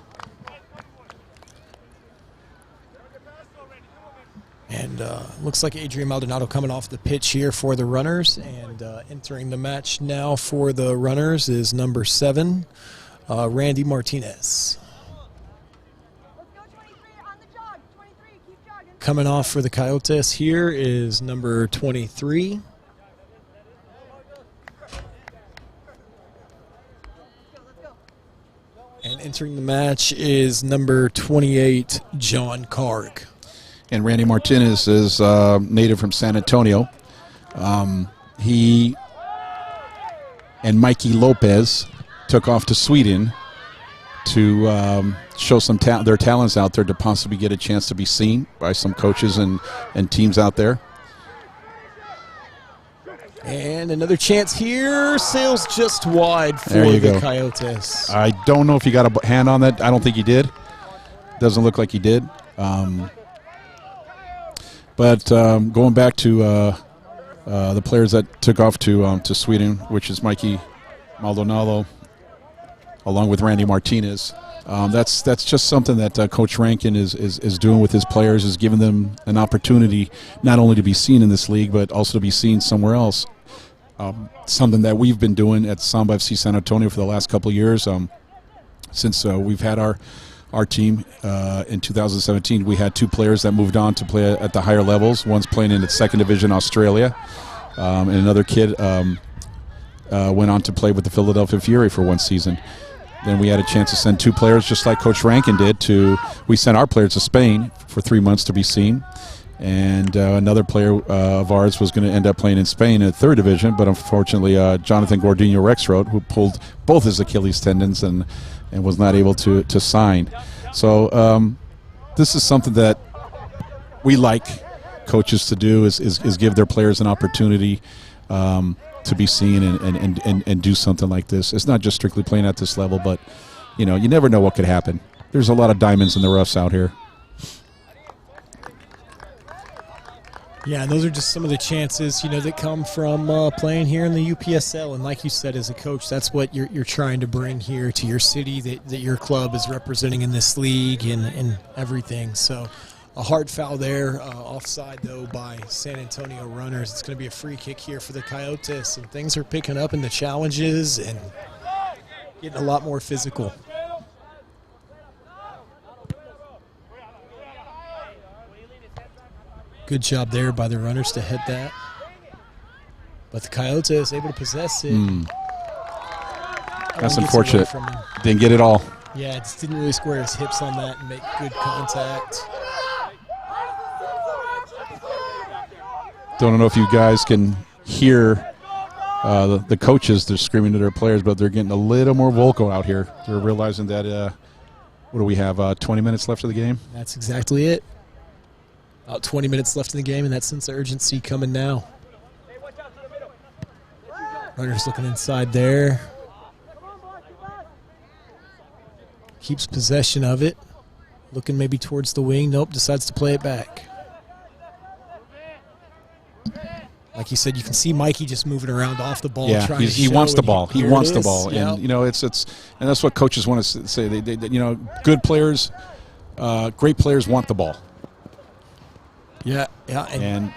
And looks like Adrian Maldonado coming off the pitch here for the runners, and entering the match now for the runners is number 7, Randy Martinez. Coming off for the Coyotes here is number 23. And entering the match is number 28, John Karg. And Randy Martinez is native from San Antonio. He and Mikey Lopez took off to Sweden to show some their talents out there to possibly get a chance to be seen by some coaches and teams out there. And another chance here. Sails just wide for There you the go. Coyotes. I don't know if he got a hand on that. I don't think he did. Doesn't look like he did. But going back to the players that took off to Sweden, which is Mikey Maldonado, along with Randy Martinez. That's just something that Coach Rankin is doing with his players, is giving them an opportunity not only to be seen in this league, but also to be seen somewhere else. Something that we've been doing at Samba FC San Antonio for the last couple of years. Since we've had our team in 2017, we had 2 players that moved on to play at the higher levels. One's playing in the 2nd Division Australia, and another kid went on to play with the Philadelphia Fury for 1 season. Then we had a chance to send 2 players, just like Coach Rankin did. We sent our players to Spain for 3 months to be seen, and another player of ours was going to end up playing in Spain in the 3rd Division, but unfortunately Jonathan Gordino Rexroad, who pulled both his Achilles tendons and was not able to sign. So this is something that we like coaches to do, is give their players an opportunity to be seen and do something like this. It's not just strictly playing at this level, but you never know what could happen. There's a lot of diamonds in the roughs out here. Yeah, and those are just some of the chances, that come from playing here in the UPSL. And like you said, as a coach, that's what you're trying to bring here to your city, that your club is representing in this league and everything. So a hard foul there, offside, though, by San Antonio runners. It's going to be a free kick here for the Coyotes, and things are picking up in the challenges and getting a lot more physical. Good job there by the runners to head that. But the Coyotes able to possess it. That's unfortunate. Didn't get it all. Yeah, just didn't really square his hips on that and make good contact. Don't know if you guys can hear the coaches. They're screaming to their players, but they're getting a little more vocal out here. They're realizing that, what do we have, 20 minutes left of the game? That's exactly it. About 20 minutes left in the game, and that sense of urgency coming now. Runners looking inside there. Keeps possession of it. Looking maybe towards the wing. Nope, decides to play it back. Like you said, you can see Mikey just moving around off the ball. Yeah, he wants the ball. He wants the ball, and and that's what coaches want to say. They good players, great players want the ball. Yeah, and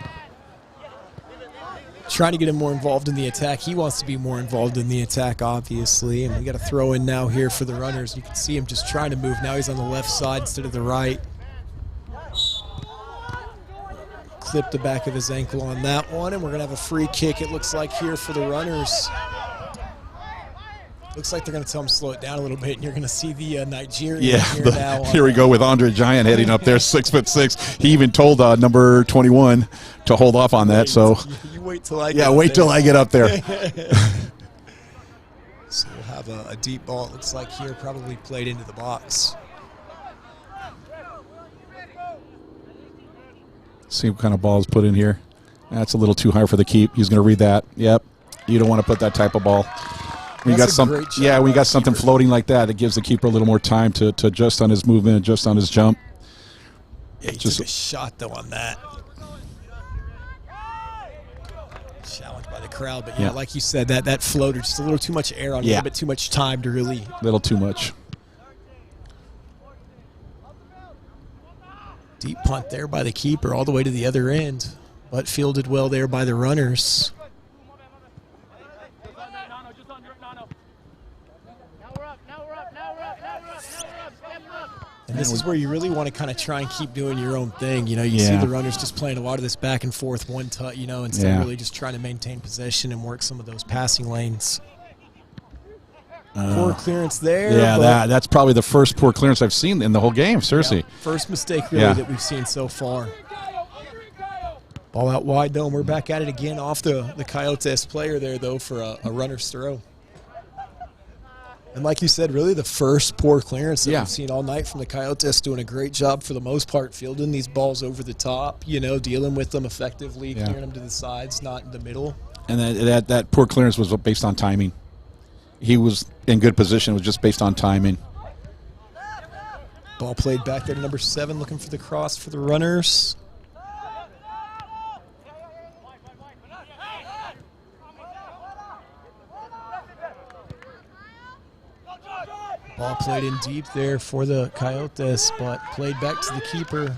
trying to get him more involved in the attack. He wants to be more involved in the attack, obviously, and we got to throw in now here for the runners. You can see him just trying to move. Now he's on the left side instead of the right. Clipped the back of his ankle on that one, and we're going to have a free kick, it looks like, here for the runners. Looks like they're going to tell him to slow it down a little bit, and you're going to see the Nigerian here now. Here we go with Andre Giant heading up there, 6'6". He even told number 21 to hold off on that. So you wait till I get up there. So we'll have a deep ball, it looks like here, probably played into the box. See what kind of ball is put in here. That's a little too high for the keep. He's going to read that. Yep. You don't want to put that type of ball. We got something floating like that. It gives the keeper a little more time to adjust on his movement, adjust on his jump. Yeah, he took a shot, though, on that. Challenged by the crowd, but like you said, that floater, just a little too much air on it, a little bit too much time to really. A little too much. Deep punt there by the keeper all the way to the other end, but fielded well there by the runners. And this is where you really want to kind of try and keep doing your own thing. You see the runners just playing a lot of this back and forth one touch, instead of really just trying to maintain possession and work some of those passing lanes. Poor clearance there. Yeah, that's probably the first poor clearance I've seen in the whole game, seriously. Yeah, first mistake, really, that we've seen so far. Ball out wide, though, and we're back at it again off the Coyotes player there, though, for a runner's throw. And like you said, really the first poor clearance that we've seen all night from the Coyotes, doing a great job for the most part, fielding these balls over the top, dealing with them effectively, clearing them to the sides, not in the middle. And that poor clearance was based on timing. He was in good position. It was just based on timing. Ball played back there to number 7, looking for the cross for the runners. Ball played in deep there for the Coyotes, but played back to the keeper.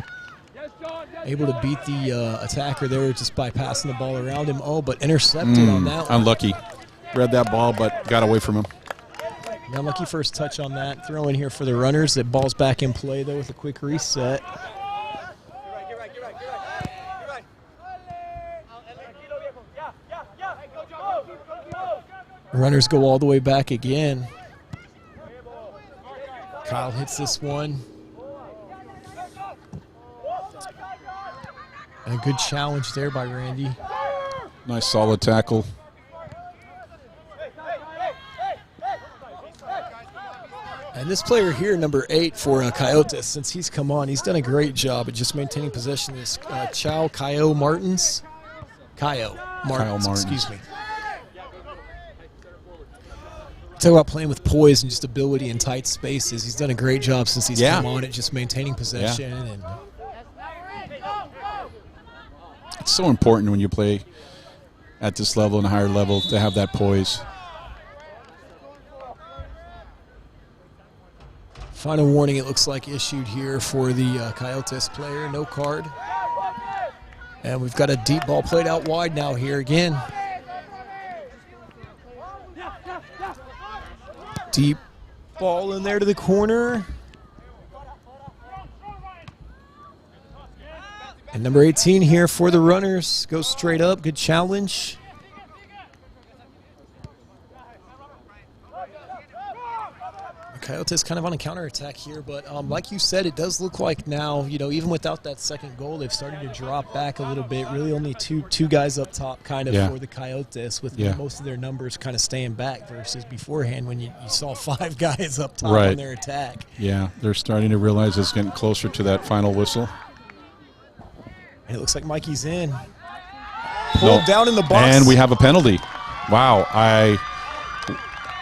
Able to beat the attacker there just by passing the ball around him. Oh, but intercepted on that one. Unlucky. Read that ball, but got away from him. Unlucky first touch on that. Throw in here for the runners. That ball's back in play, though, with a quick reset. Runners go all the way back again. Kyle hits this one. And a good challenge there by Randy. Nice solid tackle. And this player here, number 8 for Coyotes, since he's come on, he's done a great job at just maintaining possession. This Kyle Martins. Excuse me. Talk about playing with poise and just ability in tight spaces. He's done a great job since he's come on at just maintaining possession. And it's so important when you play at this level and a higher level to have that poise. Final warning, it looks like, issued here for the Coyotes player. No card. And we've got a deep ball played out wide now here again. Deep ball in there to the corner. And number 18 here for the runners. Goes straight up. Good challenge. Coyotes kind of on a counterattack here, but like you said, it does look like now, you know, even without that second goal, they've started to drop back a little bit. Really only two guys up top kind of for the Coyotes, with most of their numbers kind of staying back versus beforehand when you saw 5 guys up top on their attack. Yeah, they're starting to realize it's getting closer to that final whistle. And it looks like Mikey's in. Pulled down in the box. And we have a penalty. Wow, I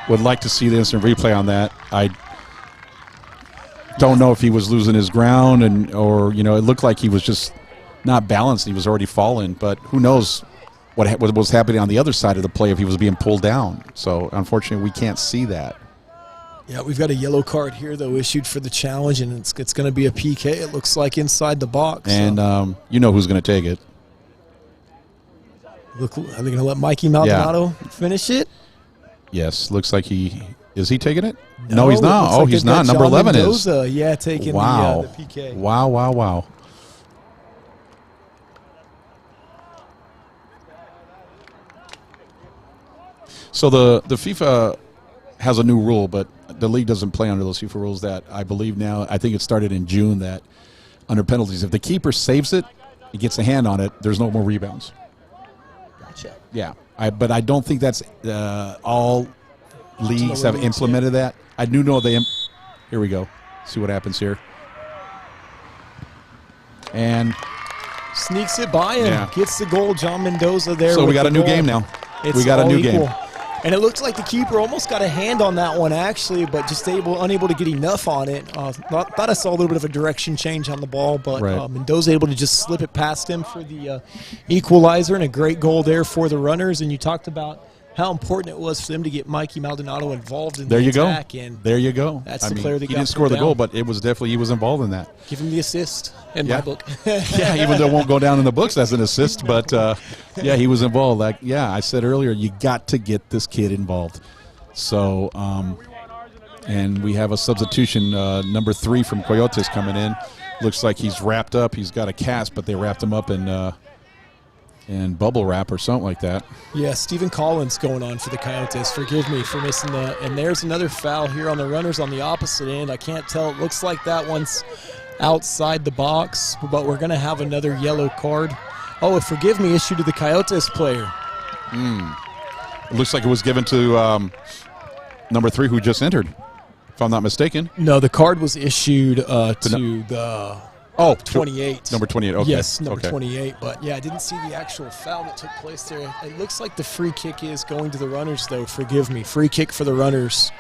would like to see the instant replay on that. I don't know if he was losing his ground or you know, it looked like he was just not balanced. He was already falling, but who knows what was happening on the other side of the play if he was being pulled down. So unfortunately, we can't see that. Yeah, we've got a yellow card here, though, issued for the challenge, and it's going to be a PK, it looks like, inside the box. And you know who's going to take it. Are they going to let Mikey Maldonado finish it? Yes, looks like is he taking it? No, he's not. Like he's not. Number 11 Mendoza, is. Yeah, taking the PK. Wow. So the FIFA has a new rule, but the league doesn't play under those FIFA rules that I believe now, I think it started in June, that under penalties, if the keeper saves it, he gets a hand on it, there's no more rebounds. Gotcha. Yeah, but I don't think that's all leagues have implemented that. I do know they. Here we go. See what happens here. And sneaks it by him. Gets the goal. John Mendoza there. So we got a new game now. We got a new game. And it looked like the keeper almost got a hand on that one, actually, but just unable to get enough on it. Thought I saw a little bit of a direction change on the ball, but Mendoza able to just slip it past him for the equalizer, and a great goal there for the runners. And you talked about how important it was for them to get Mikey Maldonado involved in the attack. And there you go. That's the player that he didn't score the goal, but it was definitely he was involved in that. Give him the assist in my book. Yeah, even though it won't go down in the books as an assist, but yeah, he was involved. Like I said earlier, you got to get this kid involved. So, and we have a substitution, number 3 from Coyotes coming in. Looks like he's wrapped up. He's got a cast, but they wrapped him up in bubble wrap or something like that. Yeah, Stephen Collins going on for the Coyotes. Forgive me for missing that. And there's another foul here on the runners on the opposite end. I can't tell. It looks like that one's outside the box, but we're going to have another yellow card. Oh, and forgive me, issued to the Coyotes player. It looks like it was given to number 3 who just entered, if I'm not mistaken. No, the card was issued to the... 28. Number 28, okay. Yes, number 28. But, yeah, I didn't see the actual foul that took place there. It looks like the free kick is going to the runners, though. Forgive me. Free kick for the runners.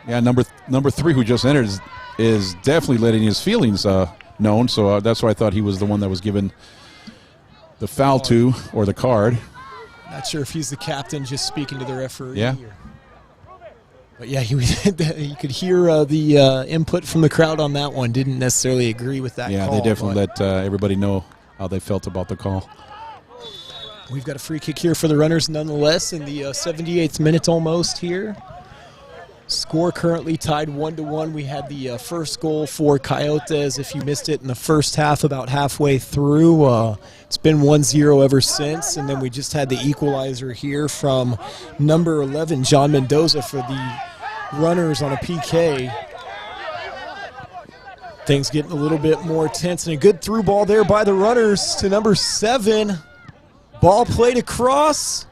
Yeah, number 3 who just entered is definitely letting his feelings known. So that's why I thought he was the one that was given the foul to, or the card. Not sure if he's the captain just speaking to the referee. Yeah. But yeah, you could hear the input from the crowd on that one. Didn't necessarily agree with that Yeah, call. they definitely let everybody know how they felt about the call. We've got a free kick here for the Runners nonetheless in the 78th minute almost here. Score currently tied 1-1. We had the first goal for Coyotes, if you missed it, in the first half, about halfway through. It's been 1-0 ever since, and then we just had the equalizer here from number 11, John Mendoza, for the Runners on a PK. Things getting a little bit more tense, and a good through ball there by the Runners to number 7. Ball played across.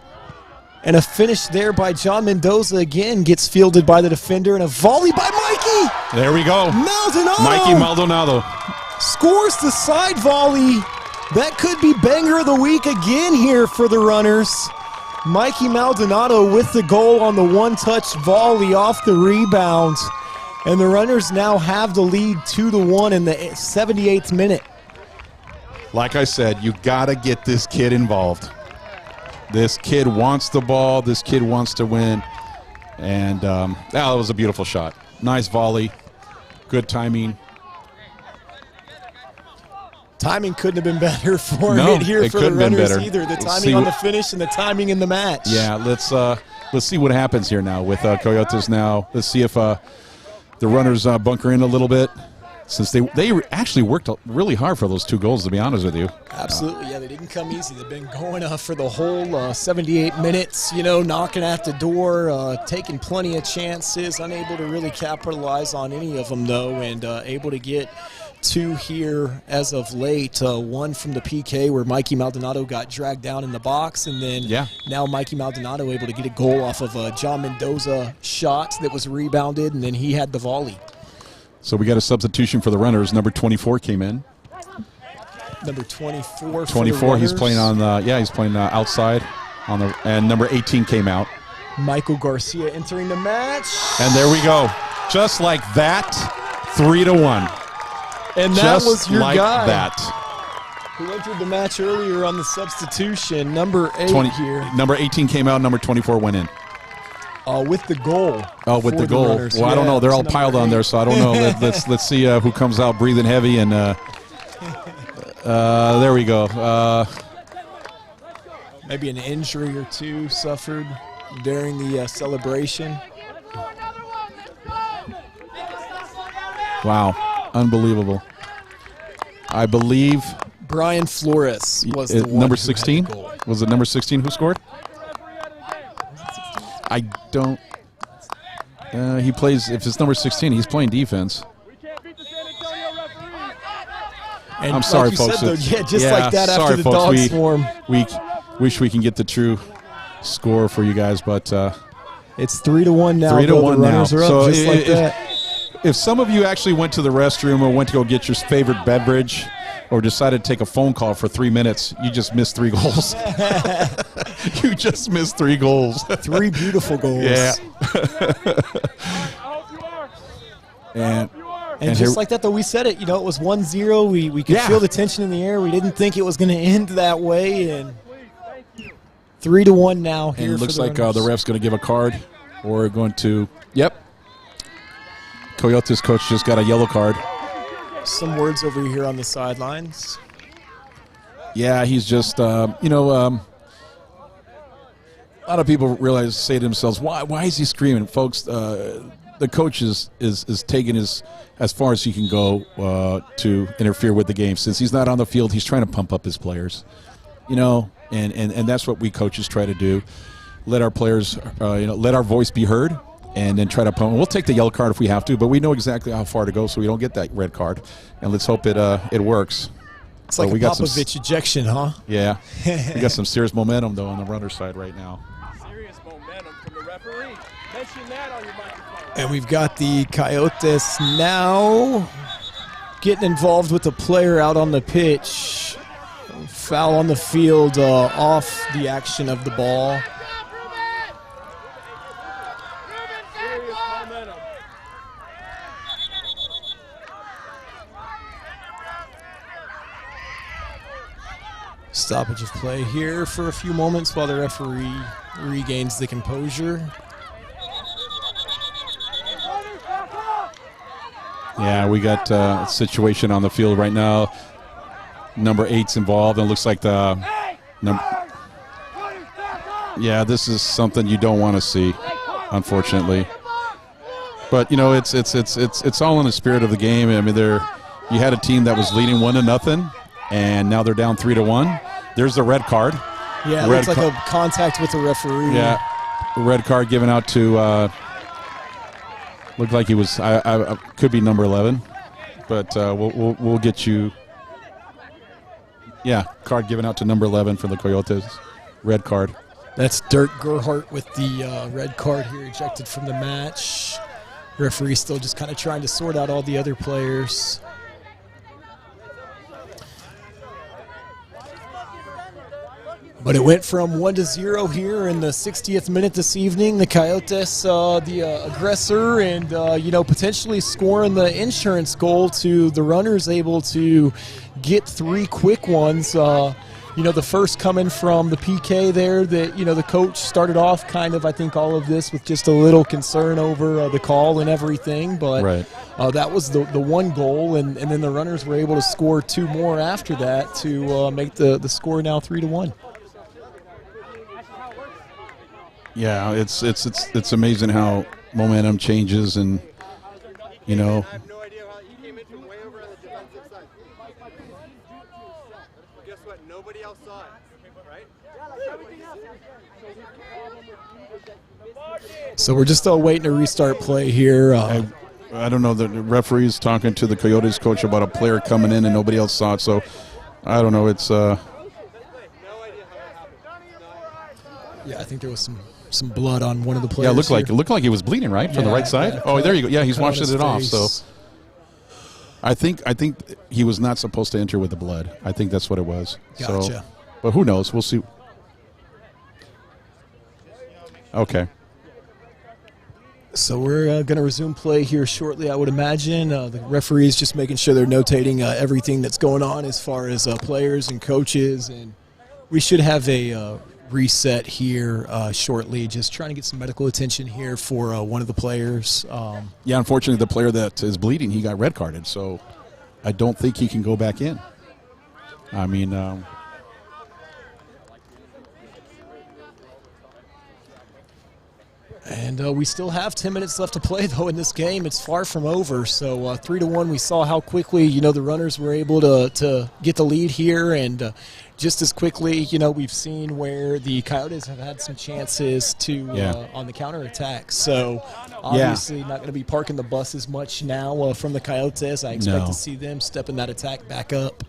And a finish there by John Mendoza again gets fielded by the defender, and a volley by Mikey There we go. Maldonado. Mikey Maldonado. Scores the side volley. That could be banger of the week again here for the Runners. Mikey Maldonado with the goal on the one-touch volley off the rebound. And the Runners now have the lead 2-1 in the 78th minute. Like I said, you got to get this kid involved. This kid wants the ball. This kid wants to win. And that was a beautiful shot. Nice volley. Good timing. Timing couldn't have been better for No, it here it for the couldn't been Runners better. either. The Let's timing see on what- the finish and the timing in the match. Yeah, let's see what happens here now with Coyotes now. Let's see if the Runners bunker in a little bit. Since they actually worked really hard for those 2 goals, to be honest with you. Absolutely, yeah, they didn't come easy. They've been going for the whole 78 minutes, knocking at the door, taking plenty of chances, unable to really capitalize on any of them, though, and able to get 2 here as of late. 1 from the PK where Mikey Maldonado got dragged down in the box, and then now Mikey Maldonado able to get a goal off of a John Mendoza shot that was rebounded, and then he had the volley. So we got a substitution for the Runners. Number 24 came in. Number 24 for 24, the he's Runners. playing on he's playing outside and number 18 came out. Michael Garcia entering the match. And there we go. Just like that, 3-1. And that Just was your like guy that. who entered the match earlier on the substitution. Number 8 here. Number 18 came out, number 24 went in. With the goal. Oh, with for the goal. Runners. Well, I don't know. They're all it's piled number on 8. there, so I don't know. Let's see who comes out breathing heavy. And there we go. Maybe an injury or 2 suffered during the celebration. Wow, unbelievable. I believe Brian Flores was the one number who had the 16. goal. Was it number 16 who scored? I don't. He plays. If it's number 16, he's playing defense. And I'm sorry, like you folks. said, though, It's- just like that sorry, after the folks. dog swarm. We wish we can get the true score for you guys, but It's 3-1 now. 3-1 though. The Runners now. are up So just like that. if some of you actually went to the restroom or went to go get your favorite beverage or decided to take a phone call for 3 minutes, you just missed 3 goals. You just missed 3 goals. 3 beautiful goals. Yeah. And And just here- like that, though, we said it. It was 1-0. We could Yeah. feel the tension in the air. We didn't think it was going to end that way. And 3-1 now here. And it for looks the like Runners. the ref's going to give a card or going to, yep. Coyotes coach just got a yellow card. Some words over here on the sidelines. Yeah, he's just, a lot of people say to themselves, why is he screaming? Folks, the coach is taking as far as he can go to interfere with the game. Since he's not on the field, he's trying to pump up his players, and that's what we coaches try to do. Let our players, let our voice be heard, and then try to pump. We'll take the yellow card if we have to, but we know exactly how far to go, so we don't get that red card. And let's hope it works. It's like we a got some Popovich ejection, huh? Yeah, we got some serious momentum though on the runner side right now. Serious momentum from the referee. Mention that on your microphone. And we've got the Coyotes now getting involved with the player out on the pitch. Foul on the field off the action of the ball. Serious momentum. Stoppage of play here for a few moments while the referee regains the composure. Yeah, we got a situation on the field right now. Number 8's involved, and it looks like the yeah, this is something you don't want to see, unfortunately. But you know, it's all in the spirit of the game. I mean, you had a team that was leading 1-0, and now they're down 3-1. There's the red card. Yeah, it looks like a contact with the referee. Yeah, red card given out to looked like he was. I could be number 11, but we'll get you. Yeah, card given out to number 11 for the Coyotes. Red card. That's Dirk Gerhardt with the red card here, ejected from the match. Referee still just kind of trying to sort out all the other players. But it went from 1-0 here in the 60th minute this evening. The Coyotes, the aggressor, and potentially scoring the insurance goal to the Runners, able to get 3 quick ones. The first coming from the PK there that, the coach started off kind of, I think, all of this with just a little concern over the call and everything. But right. That was the one goal, and then the Runners were able to score 2 more after that to make the score now 3-1. Yeah, it's amazing how momentum changes, and I have no idea how he came in from way over on the defensive side. Guess what? Nobody else saw it, right? So we're just waiting to restart play here. I don't know. The referee's talking to the Coyotes coach about a player coming in and nobody else saw it. So I don't know. It's No idea how it happened. Yeah, I think there was some blood on one of the players. yeah. It here. looked like he was bleeding, right, from the Yeah, right side. yeah, Oh, there you go. Yeah, he's cut on washing his it off. So face. I think he was not supposed to enter with the blood. I think that's what it was. So, Gotcha. but who knows? We'll see. Okay. So we're going to resume play here shortly, I would imagine. The referees just making sure they're notating everything that's going on as far as players and coaches. And we should have a reset here shortly, just trying to get some medical attention here for one of the players. Yeah, unfortunately, the player that is bleeding, he got red carded. So I don't think he can go back in. I mean, And we still have 10 minutes left to play, though, in this game. It's far from over. So 3-1, we saw how quickly, the Runners were able to get the lead here. And just as quickly, we've seen where the Coyotes have had some chances to on the counterattack. So obviously not going to be parking the bus as much now from the Coyotes. I expect to see them stepping that attack back up.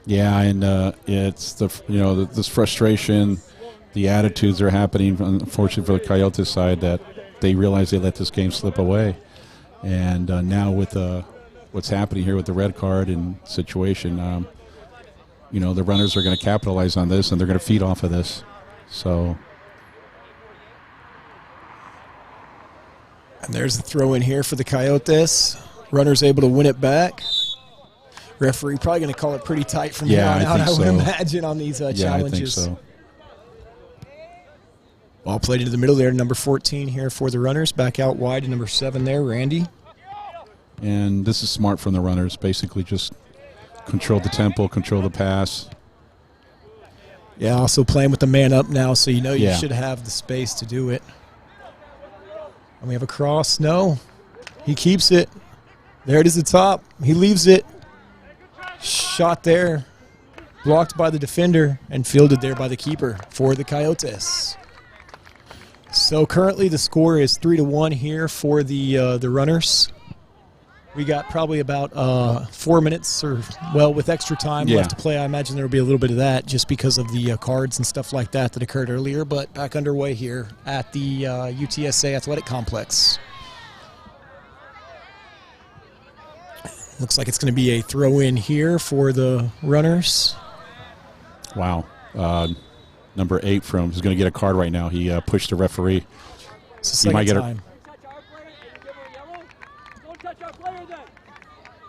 yeah, and it's this frustration. The attitudes are happening, unfortunately, for the Coyotes side, that they realize they let this game slip away. And now with what's happening here with the red card and situation, the Runners are going to capitalize on this, and they're going to feed off of this. So, And there's the throw in here for the Coyotes. Runners able to win it back. Referee probably going to call it pretty tight from here on out, I would imagine, on these challenges. yeah, I think so. Ball played into the middle there, number 14 here for the Runners. Back out wide to number 7 there, Randy. And this is smart from the Runners. Basically just control the tempo, control the pass. Yeah, also playing with the man up now, so you Yeah. should have the space to do it. And we have a cross. No, he keeps it. There it is at the top. He leaves it. Shot there. Blocked by the defender and fielded there by the keeper for the Coyotes. So currently the score is 3-1 here for the Runners. We got probably about 4 minutes, with extra time left to play. I imagine there will be a little bit of that just because of the cards and stuff like that occurred earlier. But back underway here at the UTSA Athletic Complex. Looks like it's going to be a throw-in here for the Runners. Wow. Number 8 he's going to get a card right now. He pushed the referee. It's the second time. Don't touch our player then.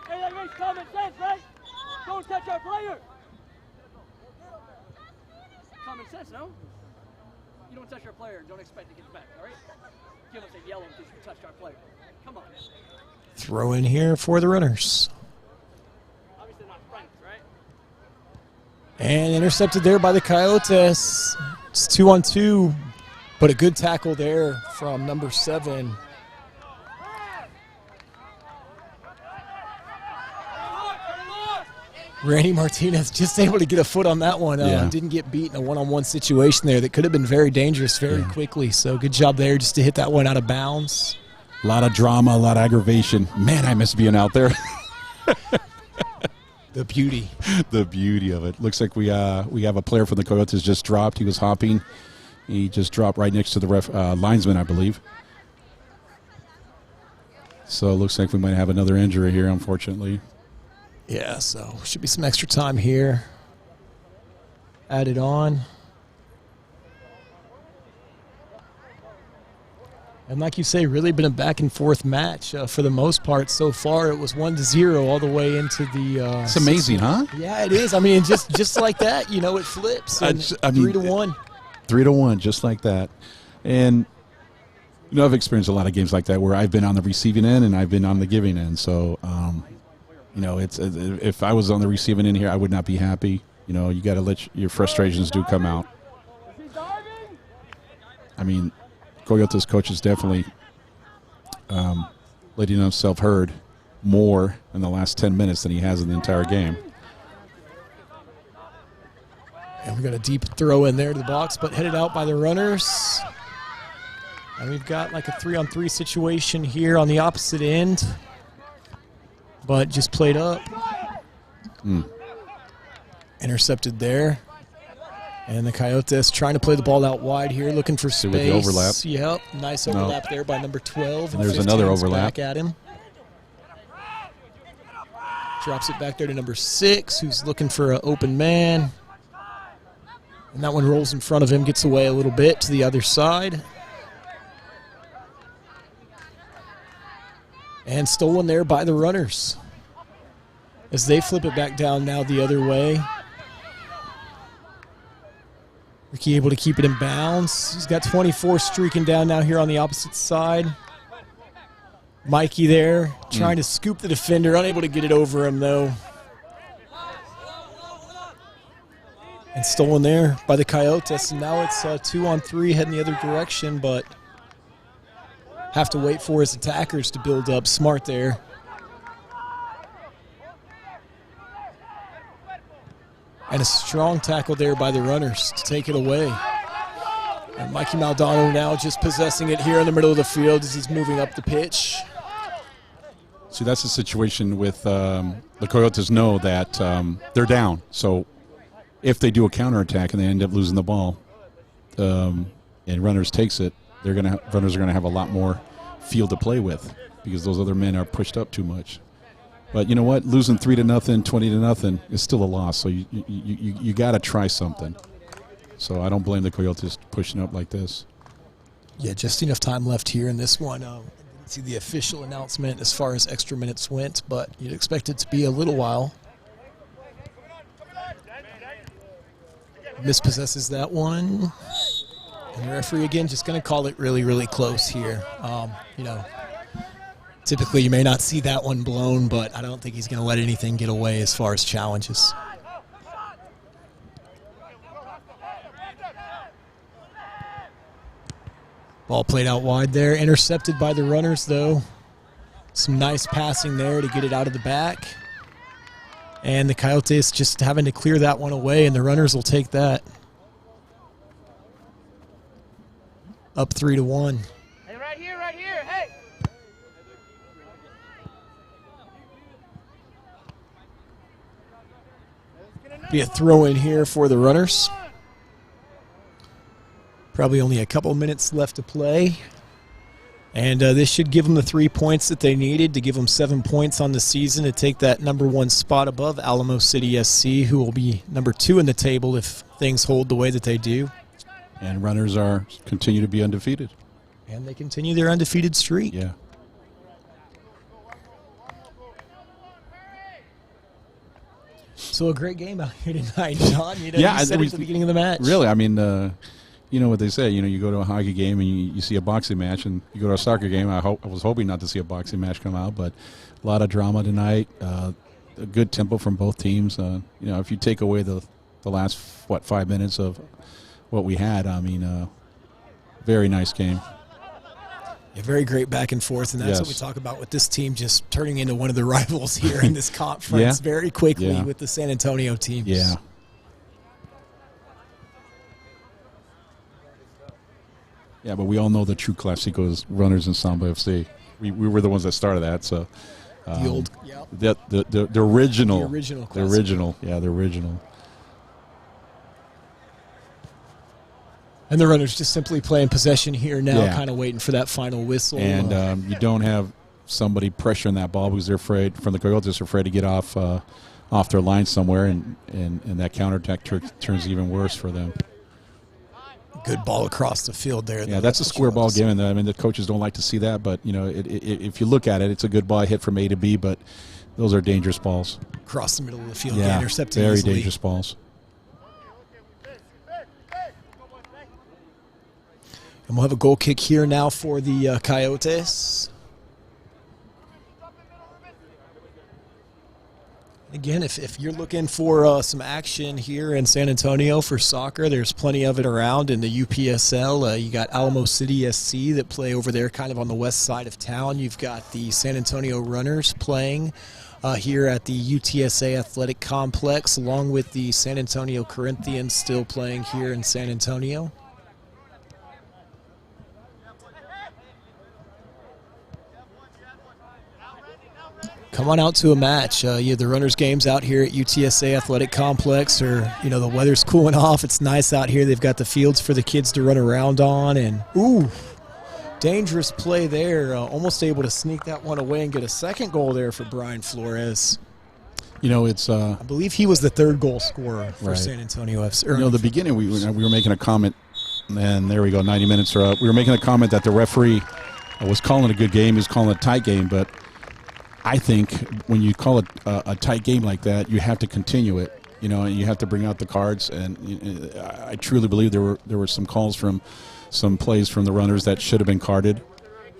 Hey, that makes common sense, right? Don't touch our player. Common sense, no? You don't touch our player and don't expect to get it back, all right? Give us a yellow because you touched our player. Come on. Throw in here for the runners. And intercepted there by the Coyotes. It's 2-on-2, but a good tackle there from number 7. Randy Martinez just able to get a foot on that one. Didn't get beat in a one-on-one situation there that could have been very dangerous very quickly. So good job there just to hit that one out of bounds. A lot of drama, a lot of aggravation. Man, I miss being out there. The beauty. The beauty of it. Looks like we have a player from the Coyotes just dropped. He was hopping. He just dropped right next to the linesman, I believe. So it looks like we might have another injury here, unfortunately. Yeah, so should be some extra time here. Added on. And like you say, really been a back-and-forth match for the most part so far. It was 1-0 all the way into the. It's amazing, huh? Yeah, it is. I mean, just like that, it flips. And 3-1. 3-1, just like that. And I've experienced a lot of games like that where I've been on the receiving end and I've been on the giving end. So, it's if I was on the receiving end here, I would not be happy. You got to let your frustrations come out. I mean, Coyotes coach is definitely letting himself heard more in the last 10 minutes than he has in the entire game. And we got a deep throw in there to the box, but headed out by the runners. And we've got like a 3-on-3 situation here on the opposite end, but just played up. Intercepted there. And the Coyotes trying to play the ball out wide here, looking for space. With the overlap. Yep, nice overlap there by number 12. And there's another overlap. Back at him. Drops it back there to number 6, who's looking for an open man. And that one rolls in front of him, gets away a little bit to the other side. And stolen there by the runners. As they flip it back down now the other way. Ricky able to keep it in bounds. He's got 24 streaking down now here on the opposite side. Mikey there trying to scoop the defender, unable to get it over him though. And stolen there by the Coyotes. And now it's 2-on-3 heading the other direction, but have to wait for his attackers to build up. Smart there. And a strong tackle there by the runners to take it away. And Mikey Maldonado now just possessing it here in the middle of the field as he's moving up the pitch. See, that's the situation with the Coyotes know that they're down. So if they do a counterattack and they end up losing the ball and runners takes it, runners are going to have a lot more field to play with because those other men are pushed up too much. But you know what? Losing 3-0, 20-0 is still a loss. So you got to try something. So I don't blame the Coyotes pushing up like this. Yeah, just enough time left here in this one. I didn't see the official announcement as far as extra minutes went, but you'd expect it to be a little while. Mispossesses that one. And the referee again just going to call it really, really close here. Typically, you may not see that one blown, but I don't think he's going to let anything get away as far as challenges. Ball played out wide there. Intercepted by the runners, though. Some nice passing there to get it out of the back. And the Coyotes just having to clear that one away, and the runners will take that. Up 3-1. Hey, right here, hey! Be a throw in here for the runners. Probably only a couple minutes left to play. And this should give them the 3 points that they needed to give them 7 points on the season to take that #1 spot above Alamo City SC, who will be #2 in the table if things hold the way that they do. And runners continue to be undefeated. And they continue their undefeated streak. Yeah. So a great game out here tonight, John. You said it at the beginning of the match. Really, I mean, you know what they say. You go to a hockey game and you see a boxing match, and you go to a soccer game. I was hoping not to see a boxing match come out, but a lot of drama tonight. A good tempo from both teams. If you take away the last 5 minutes of what we had, very nice game. Yeah, very great back and forth, and that's what we talk about with this team just turning into one of the rivals here in this conference very quickly with the San Antonio teams. Yeah. Yeah, but we all know the true Clasico is Runners and Samba FC. We were the ones that started that, so the old, the original, the original, the original, the original. And the Runners just simply playing possession here now, kind of waiting for that final whistle. And you don't have somebody pressuring that ball because they're afraid, from the Coyotes, are afraid to get off their line somewhere, and that counterattack turns even worse for them. Good ball across the field there. Yeah, that's a square ball game. The coaches don't like to see that, but if you look at it, it's a good ball hit from A to B, but those are dangerous balls. Across the middle of the field, intercepted very easily. Dangerous balls. And we'll have a goal kick here now for the Coyotes. Again, if you're looking for some action here in San Antonio for soccer, there's plenty of it around in the UPSL. You got Alamo City SC that play over there kind of on the west side of town. You've got the San Antonio Runners playing here at the UTSA Athletic Complex, along with the San Antonio Corinthians still playing here in San Antonio. Come on out to a match. You have the Runners games out here at UTSA Athletic Complex, or, the weather's cooling off. It's nice out here. They've got the fields for the kids to run around on. And, dangerous play there. Almost able to sneak that one away and get a second goal there for Brian Flores. It's I believe he was the third goal scorer for San Antonio FC. The beginning we were making a comment, and there we go, 90 minutes are up. We were making a comment that the referee was calling a good game. He was calling a tight game, but I think when you call it a tight game like that, you have to continue it, and you have to bring out the cards. And I truly believe there were some calls from some plays from the Runners that should have been carded,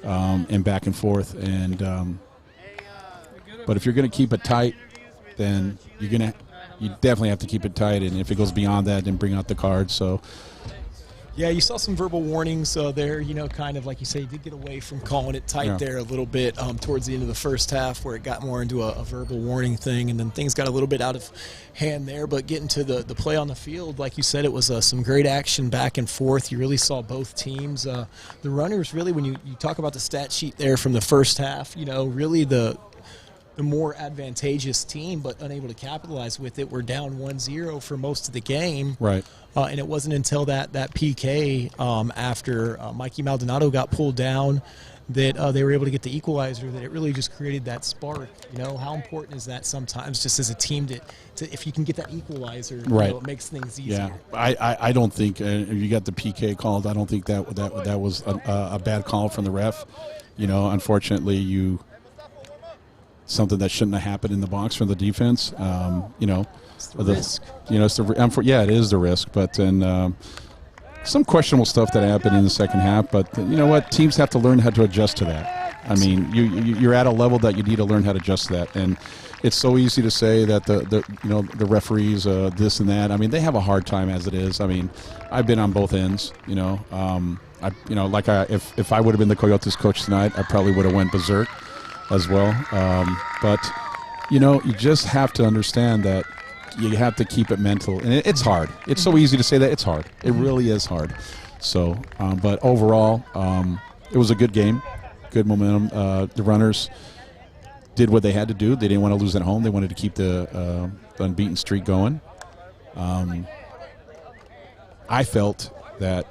and back and forth. And but if you're going to keep it tight, then you definitely have to keep it tight. And if it goes beyond that, then bring out the cards. So. Yeah, you saw some verbal warnings there, kind of like you say, you did get away from calling it tight there a little bit towards the end of the first half, where it got more into a verbal warning thing, and then things got a little bit out of hand there. But getting to the play on the field, like you said, it was some great action back and forth. You really saw both teams. The Runners, really, when you talk about the stat sheet there from the first half, really the more advantageous team, but unable to capitalize with it. We're down 1-0 for most of the game. Right. And it wasn't until that PK after Mikey Maldonado got pulled down that they were able to get the equalizer, that it really just created that spark. How important is that sometimes just as a team to if you can get that equalizer, it makes things easier. Yeah, I don't think if you got the PK called, I don't think that was a bad call from the ref. Unfortunately, something that shouldn't have happened in the box from the defense. It's the risk. It is the risk. But then some questionable stuff that happened in the second half. But you know what? Teams have to learn how to adjust to that. I mean, you're at a level that you need to learn how to adjust to that. And it's so easy to say that the referees this and that. I mean, they have a hard time as it is. I mean, I've been on both ends. If I would have been the Coyotes coach tonight, I probably would have went berserk as well. But you just have to understand that you have to keep it mental, and it's hard. It's so easy to say that. It's hard. It really is hard. So, but overall, it was a good game, good momentum. The Runners did what they had to do. They didn't want to lose at home. They wanted to keep the unbeaten streak going. I felt that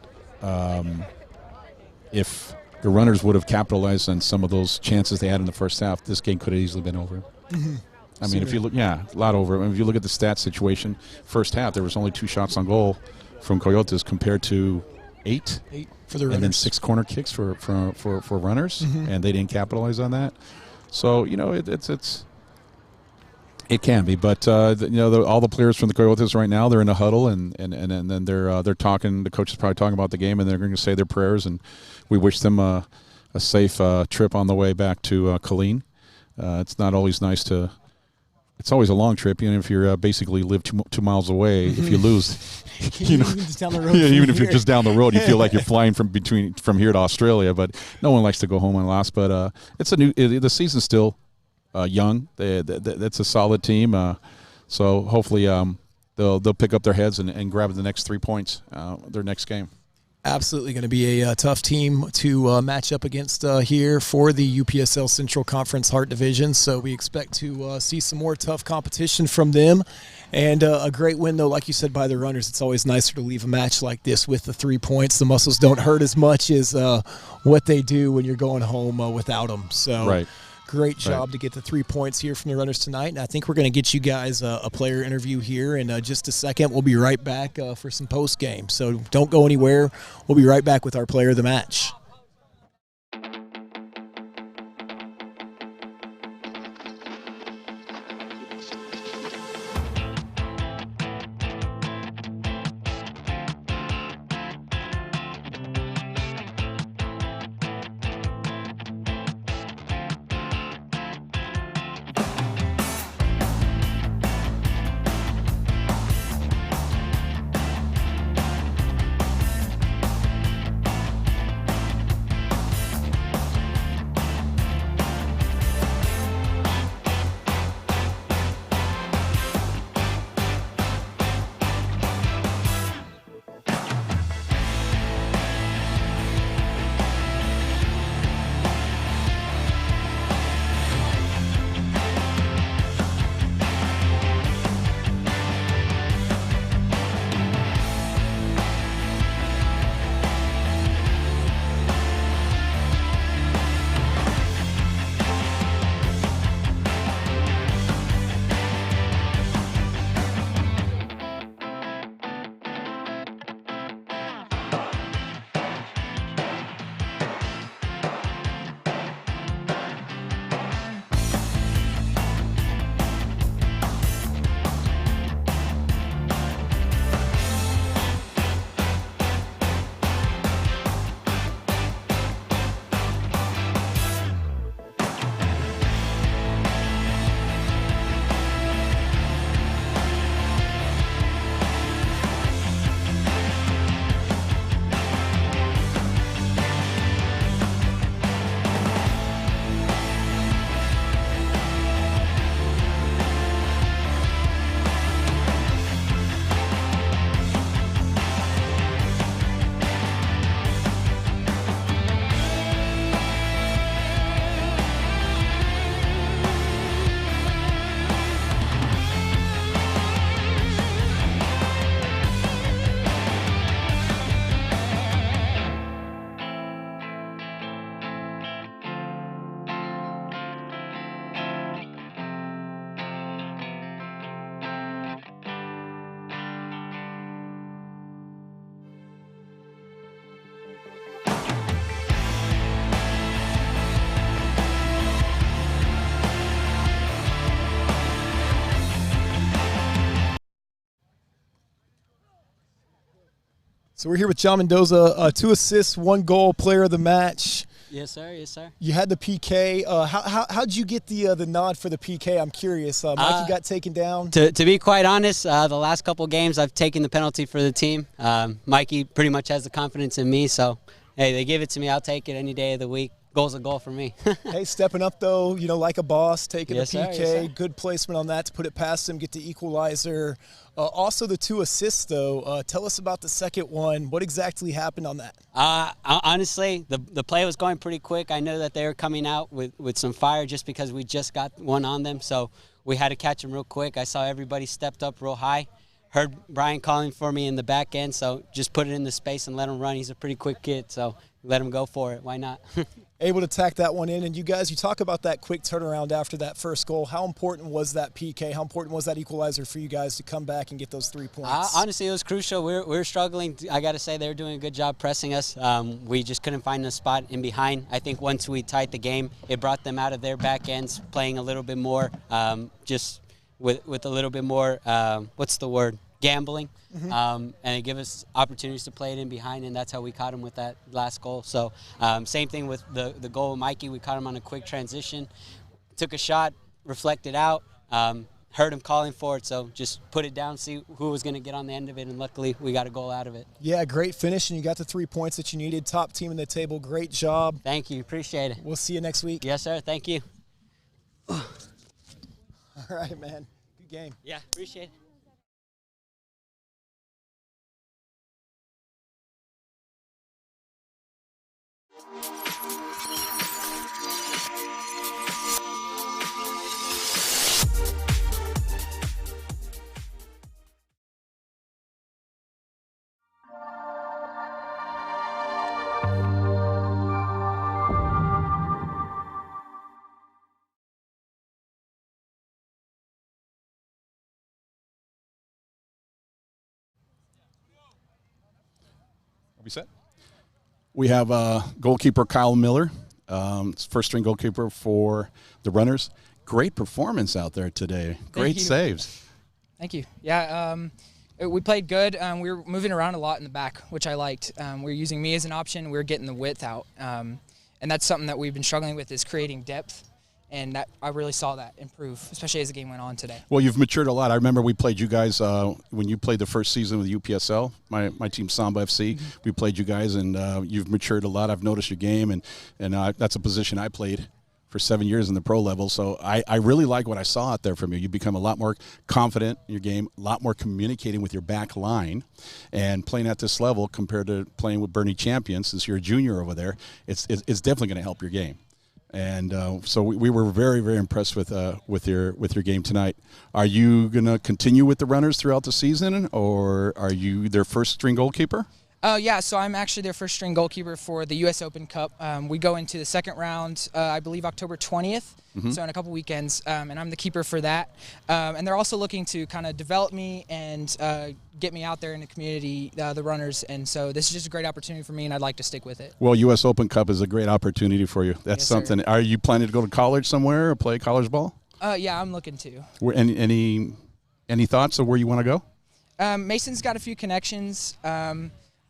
if the Runners would have capitalized on some of those chances they had in the first half, this game could have easily been over. Mm-hmm. I mean, if you look, a lot over. I mean, if you look at the stat situation, first half there was only 2 shots on goal from Coyotes compared to 8 for the Runners, and then 6 corner kicks for Runners, and they didn't capitalize on that. So it's It can be, but all the players from the Coyotes right now, they're in a huddle, and then they're talking. The coach is probably talking about the game, and they're going to say their prayers, and we wish them a safe trip on the way back to Colleen. It's not always nice to. It's always a long trip, even if you're basically live 2 miles away. If you lose, Even just down the road yeah, from even if you're here. just down the road, you feel like you're flying from here to Australia. But no one likes to go home and lost. But it's the season's still young. That's a solid team. So hopefully they'll pick up their heads and grab the next 3 points their next game. Absolutely going to be a tough team to match up against here for the UPSL Central Conference Heart Division. So we expect to see some more tough competition from them. And a great win, though, like you said, by the runners. It's always nicer to leave a match like this with the 3 points. The muscles don't hurt as much as what they do when you're going home without them. So Right. great job to get the 3 points here from the runners tonight. And I think we're going to get you guys a player interview here in just a second. We'll be right back for some post game. So don't go anywhere. We'll be right back with our player of the match. So we're here with John Mendoza, 2 assists, 1 goal, player of the match. Yes, sir. Yes, sir. You had the PK. How'd you get the nod for the PK? I'm curious. Mikey got taken down. To be quite honest, the last couple games I've taken the penalty for the team. Mikey pretty much has the confidence in me, so hey, they give it to me. I'll take it any day of the week. Goal's a goal for me. Hey, stepping up though, like a boss, taking Yes, the sir. PK. Yes, sir. Good placement on that to put it past him, get the equalizer. Also the 2 assists though. Tell us about the second one. What exactly happened on that? Honestly, the play was going pretty quick. I know that they were coming out with some fire just because we just got one on them, so we had to catch them real quick. I saw everybody stepped up real high. Heard Brian calling for me in the back end, so just put it in the space and let him run. He's a pretty quick kid, so let him go for it. Why not? Able to tack that one in. And you guys, you talk about that quick turnaround after that first goal. How important was that PK? How important was that equalizer for you guys to come back and get those 3 points? Honestly, it was crucial. We were struggling. I got to say they were doing a good job pressing us. We just couldn't find a spot in behind. I think once we tied the game, it brought them out of their back ends, playing a little bit more, just with a little bit more, what's the word, gambling, and it gave us opportunities to play it in behind, and that's how we caught him with that last goal. So same thing with the goal of Mikey. We caught him on a quick transition, took a shot, reflected out, heard him calling for it, so just put it down, see who was going to get on the end of it, and luckily we got a goal out of it. Yeah, great finish, and you got the 3 points that you needed. Top team in the table. Great job. Thank you. Appreciate it. We'll see you next week. Yes, sir. Thank you. All right, man. Good game. Yeah, appreciate it. Are we set? We have goalkeeper Kyle Miller, first string goalkeeper for the Runners. Great performance out there today. Great saves. Thank you. Yeah, we played good. We were moving around a lot in the back, which I liked. We were using me as an option. We were getting the width out. And that's something that we've been struggling with, is creating depth. And that I really saw that improve, especially as the game went on today. Well, you've matured a lot. I remember we played you guys when you played the first season with UPSL, my team Samba FC. We played you guys, and you've matured a lot. I've noticed your game, and that's a position I played for 7 years in the pro level. So I really like what I saw out there from you. You become a lot more confident in your game, a lot more communicating with your back line, and playing at this level compared to playing with Bernie Champions, since you're a junior over there, it's definitely going to help your game. And so we were very, very impressed with your game tonight. Are you going to continue with the Runners throughout the season, or are you their first string goalkeeper? Yeah, so I'm actually their first string goalkeeper for the U.S. Open Cup. We go into the second round, I believe October 20th, so in a couple weekends, and I'm the keeper for that. And they're also looking to kind of develop me and get me out there in the community, the Runners, and so this is just a great opportunity for me, and I'd like to stick with it. Well, U.S. Open Cup is a great opportunity for you. That's Yes, something. sir. Are you planning to go to college somewhere or play college ball? Yeah, I'm looking to. Any thoughts of where you want to go? Mason's got a few connections.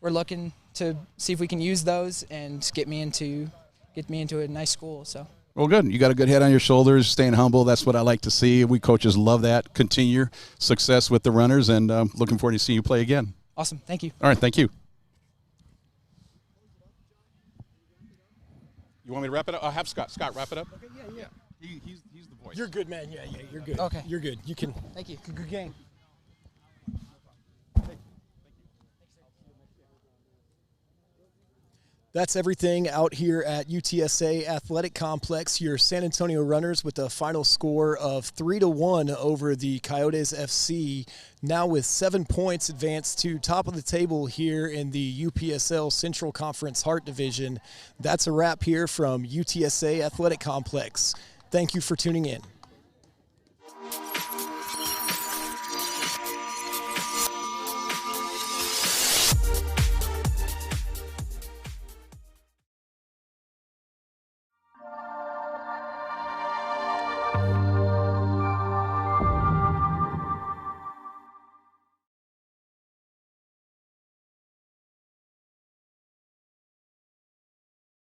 We're looking to see if we can use those and get me into a nice school. So. Well, good. You got a good head on your shoulders, staying humble. That's what I like to see. We coaches love that. Continue your success with the Runners, and looking forward to seeing you play again. Awesome. Thank you. All right. Thank you. You want me to wrap it up? I'll have Scott wrap it up. Okay, yeah. He's the voice. You're good, man. Yeah, you're good. Okay. You're good. You can. Thank you. Good game. That's everything out here at UTSA Athletic Complex. Your San Antonio Runners with a final score of 3-1 over the Coyotes FC. Now with 7 points advanced to top of the table here in the UPSL Central Conference Heart Division. That's a wrap here from UTSA Athletic Complex. Thank you for tuning in.